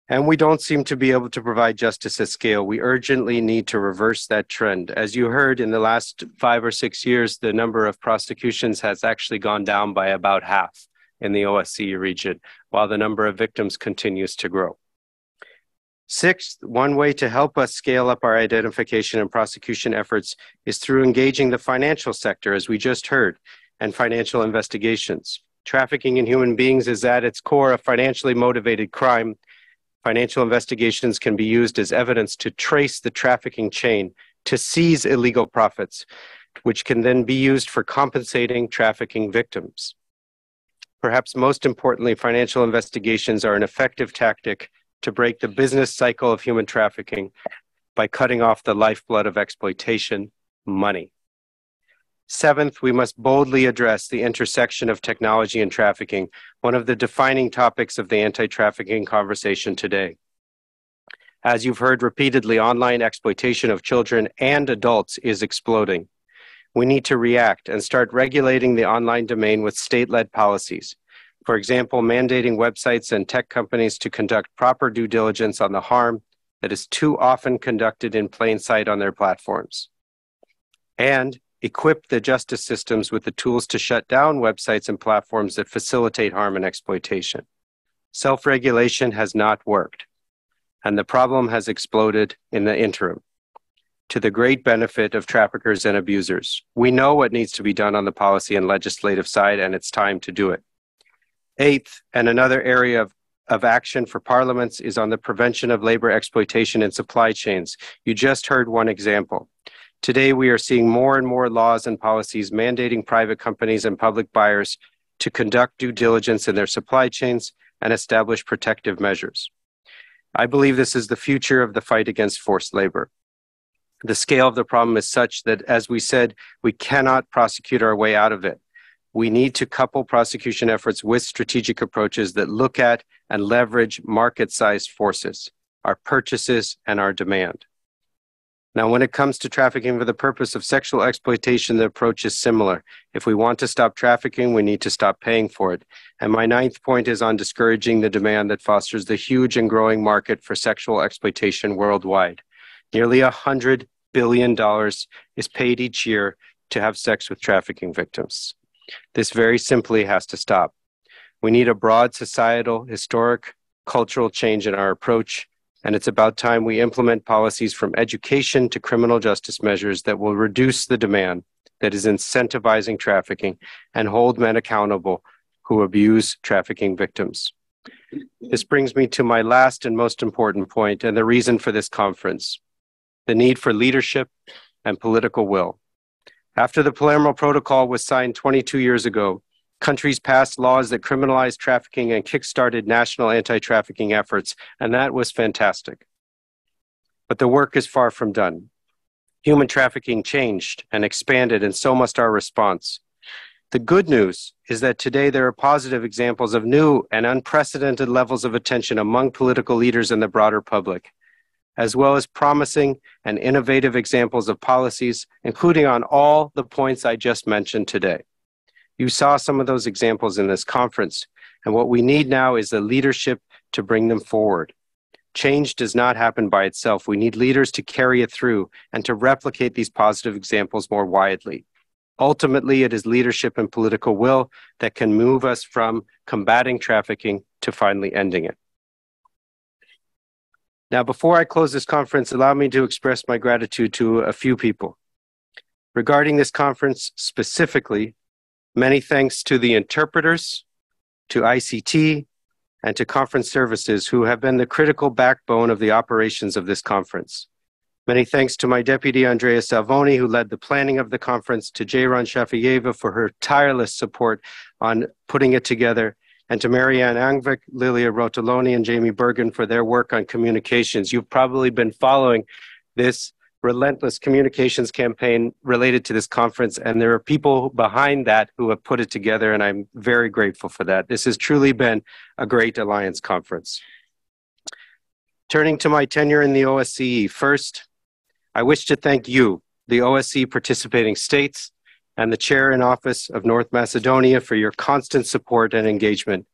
And we don't seem to be able to provide justice at scale. We urgently need to reverse that trend. As you heard, in the last 5 or 6 years, the number of prosecutions has actually gone down by about half in the OSCE region, while the number of victims continues to grow. Sixth, one way to help us scale up our identification and prosecution efforts is through engaging the financial sector, as we just heard, and financial investigations. Trafficking in human beings is at its core a financially motivated crime. Financial investigations can be used as evidence to trace the trafficking chain, to seize illegal profits, which can then be used for compensating trafficking victims. Perhaps most importantly, financial investigations are an effective tactic to break the business cycle of human trafficking by cutting off the lifeblood of exploitation, money. Seventh, we must boldly address the intersection of technology and trafficking, one of the defining topics of the anti-trafficking conversation today. As you've heard repeatedly, online exploitation of children and adults is exploding. We need to react and start regulating the online domain with state-led policies. For example, mandating websites and tech companies to conduct proper due diligence on the harm that is too often conducted in plain sight on their platforms. And equip the justice systems with the tools to shut down websites and platforms that facilitate harm and exploitation. Self-regulation has not worked, and the problem has exploded in the interim, to the great benefit of traffickers and abusers. We know what needs to be done on the policy and legislative side, and it's time to do it. Eighth, and another area of action for parliaments, is on the prevention of labor exploitation in supply chains. You just heard one example. Today, we are seeing more and more laws and policies mandating private companies and public buyers to conduct due diligence in their supply chains and establish protective measures. I believe this is the future of the fight against forced labor. The scale of the problem is such that, as we said, we cannot prosecute our way out of it. We need to couple prosecution efforts with strategic approaches that look at and leverage market-sized forces, our purchases and our demand. Now, when it comes to trafficking for the purpose of sexual exploitation, the approach is similar. If we want to stop trafficking, we need to stop paying for it. And my ninth point is on discouraging the demand that fosters the huge and growing market for sexual exploitation worldwide. Nearly $100 billion is paid each year to have sex with trafficking victims. This very simply has to stop. We need a broad societal, historic, cultural change in our approach, and it's about time we implement policies from education to criminal justice measures that will reduce the demand that is incentivizing trafficking and hold men accountable who abuse trafficking victims. This brings me to my last and most important point, and the reason for this conference: the need for leadership and political will. After the Palermo Protocol was signed 22 years ago, countries passed laws that criminalized trafficking and kickstarted national anti-trafficking efforts, and that was fantastic. But the work is far from done. Human trafficking changed and expanded, and so must our response. The good news is that today there are positive examples of new and unprecedented levels of attention among political leaders and the broader public, as well as promising and innovative examples of policies, including on all the points I just mentioned today. You saw some of those examples in this conference, and what we need now is the leadership to bring them forward. Change does not happen by itself. We need leaders to carry it through and to replicate these positive examples more widely. Ultimately, it is leadership and political will that can move us from combating trafficking to finally ending it. Now, before I close this conference, allow me to express my gratitude to a few people. Regarding this conference specifically, many thanks to the interpreters, to ICT, and to conference services who have been the critical backbone of the operations of this conference. Many thanks to my deputy, Andrea Salvoni, who led the planning of the conference, to Jayron Shafiyeva for her tireless support on putting it together, and to Marianne Angvik, Lilia Rotoloni, and Jamie Bergen for their work on communications. You've probably been following this relentless communications campaign related to this conference, and there are people behind that who have put it together, and I'm very grateful for that. This has truly been a great Alliance conference. Turning to my tenure in the OSCE, first, I wish to thank you, the OSCE participating states, and the Chair in Office of North Macedonia for your constant support and engagement.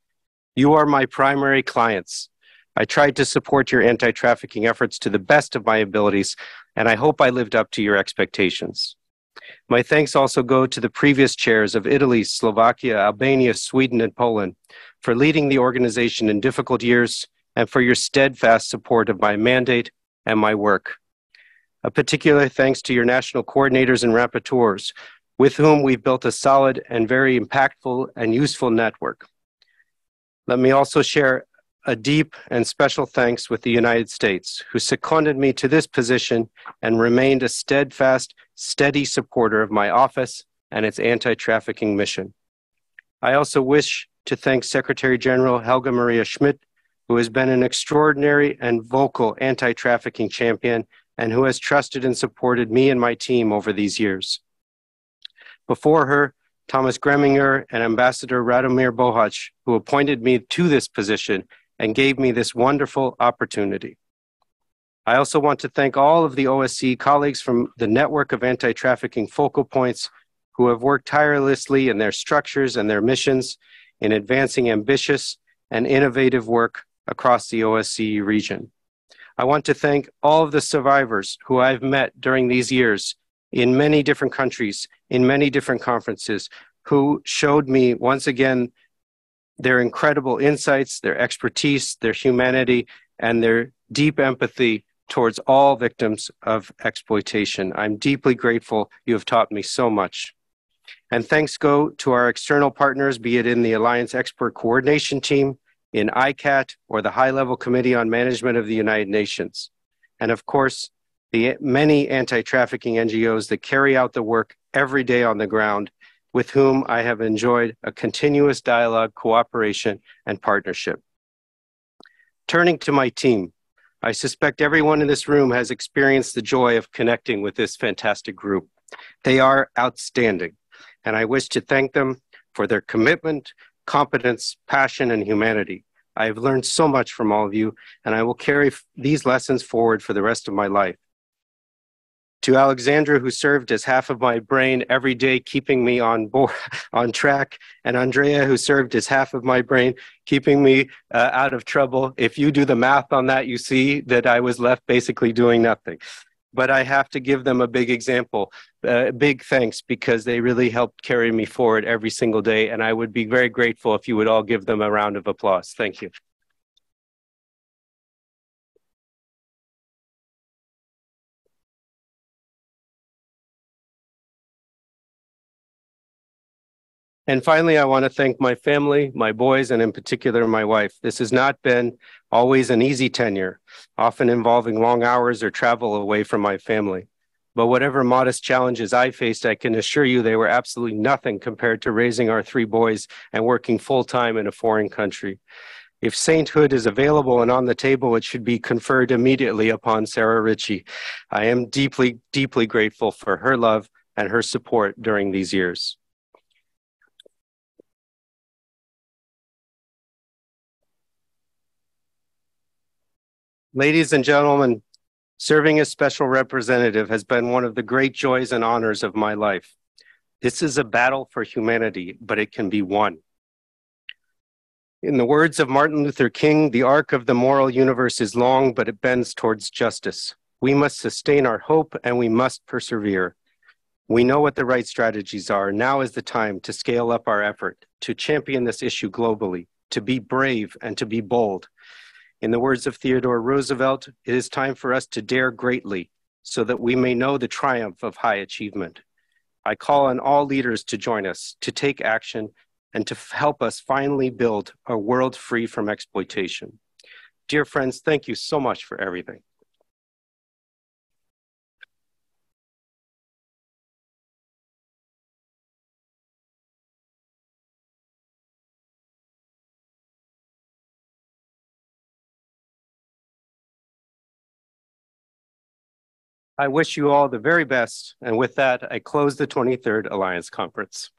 You are my primary clients. I tried to support your anti-trafficking efforts to the best of my abilities, and I hope I lived up to your expectations. My thanks also go to the previous chairs of Italy, Slovakia, Albania, Sweden, and Poland for leading the organization in difficult years and for your steadfast support of my mandate and my work. A particular thanks to your national coordinators and rapporteurs, with whom we've built a solid and very impactful and useful network. Let me also share a deep and special thanks with the United States, who seconded me to this position and remained a steadfast, steady supporter of my office and its anti-trafficking mission. I also wish to thank Secretary General Helga Maria Schmidt, who has been an extraordinary and vocal anti-trafficking champion and who has trusted and supported me and my team over these years. Before her, Thomas Greminger and Ambassador Radomir Bohach, who appointed me to this position and gave me this wonderful opportunity. I also want to thank all of the OSCE colleagues from the network of anti-trafficking focal points who have worked tirelessly in their structures and their missions in advancing ambitious and innovative work across the OSCE region. I want to thank all of the survivors who I've met during these years in many different countries, in many different conferences, who showed me once again their incredible insights, their expertise, their humanity, and their deep empathy towards all victims of exploitation. I'm deeply grateful. You have taught me so much. And thanks go to our external partners, be it in the Alliance Expert Coordination Team, in ICAT, or the High-Level Committee on Management of the United Nations. And of course, the many anti-trafficking NGOs that carry out the work every day on the ground, with whom I have enjoyed a continuous dialogue, cooperation, and partnership. Turning to my team, I suspect everyone in this room has experienced the joy of connecting with this fantastic group. They are outstanding, and I wish to thank them for their commitment, competence, passion, and humanity. I have learned so much from all of you, and I will carry these lessons forward for the rest of my life. To Alexandra, who served as half of my brain every day, keeping me on track, and Andrea, who served as half of my brain, keeping me out of trouble. If you do the math on that, you see that I was left basically doing nothing. But I have to give them a big example, big thanks, because they really helped carry me forward every single day, and I would be very grateful if you would all give them a round of applause. Thank you. And finally, I want to thank my family, my boys, and in particular, my wife. This has not been always an easy tenure, often involving long hours or travel away from my family. But whatever modest challenges I faced, I can assure you they were absolutely nothing compared to raising our 3 boys and working full-time in a foreign country. If sainthood is available and on the table, it should be conferred immediately upon Sarah Richey. I am deeply, deeply grateful for her love and her support during these years. Ladies and gentlemen, serving as special representative has been one of the great joys and honors of my life. This is a battle for humanity, but it can be won. In the words of Martin Luther King, the arc of the moral universe is long, but it bends towards justice. We must sustain our hope and we must persevere. We know what the right strategies are. Now is the time to scale up our effort, to champion this issue globally, to be brave and to be bold. In the words of Theodore Roosevelt, it is time for us to dare greatly so that we may know the triumph of high achievement. I call on all leaders to join us, to take action, and to help us finally build a world free from exploitation. Dear friends, thank you so much for everything. I wish you all the very best, and with that, I close the 23rd Alliance Conference.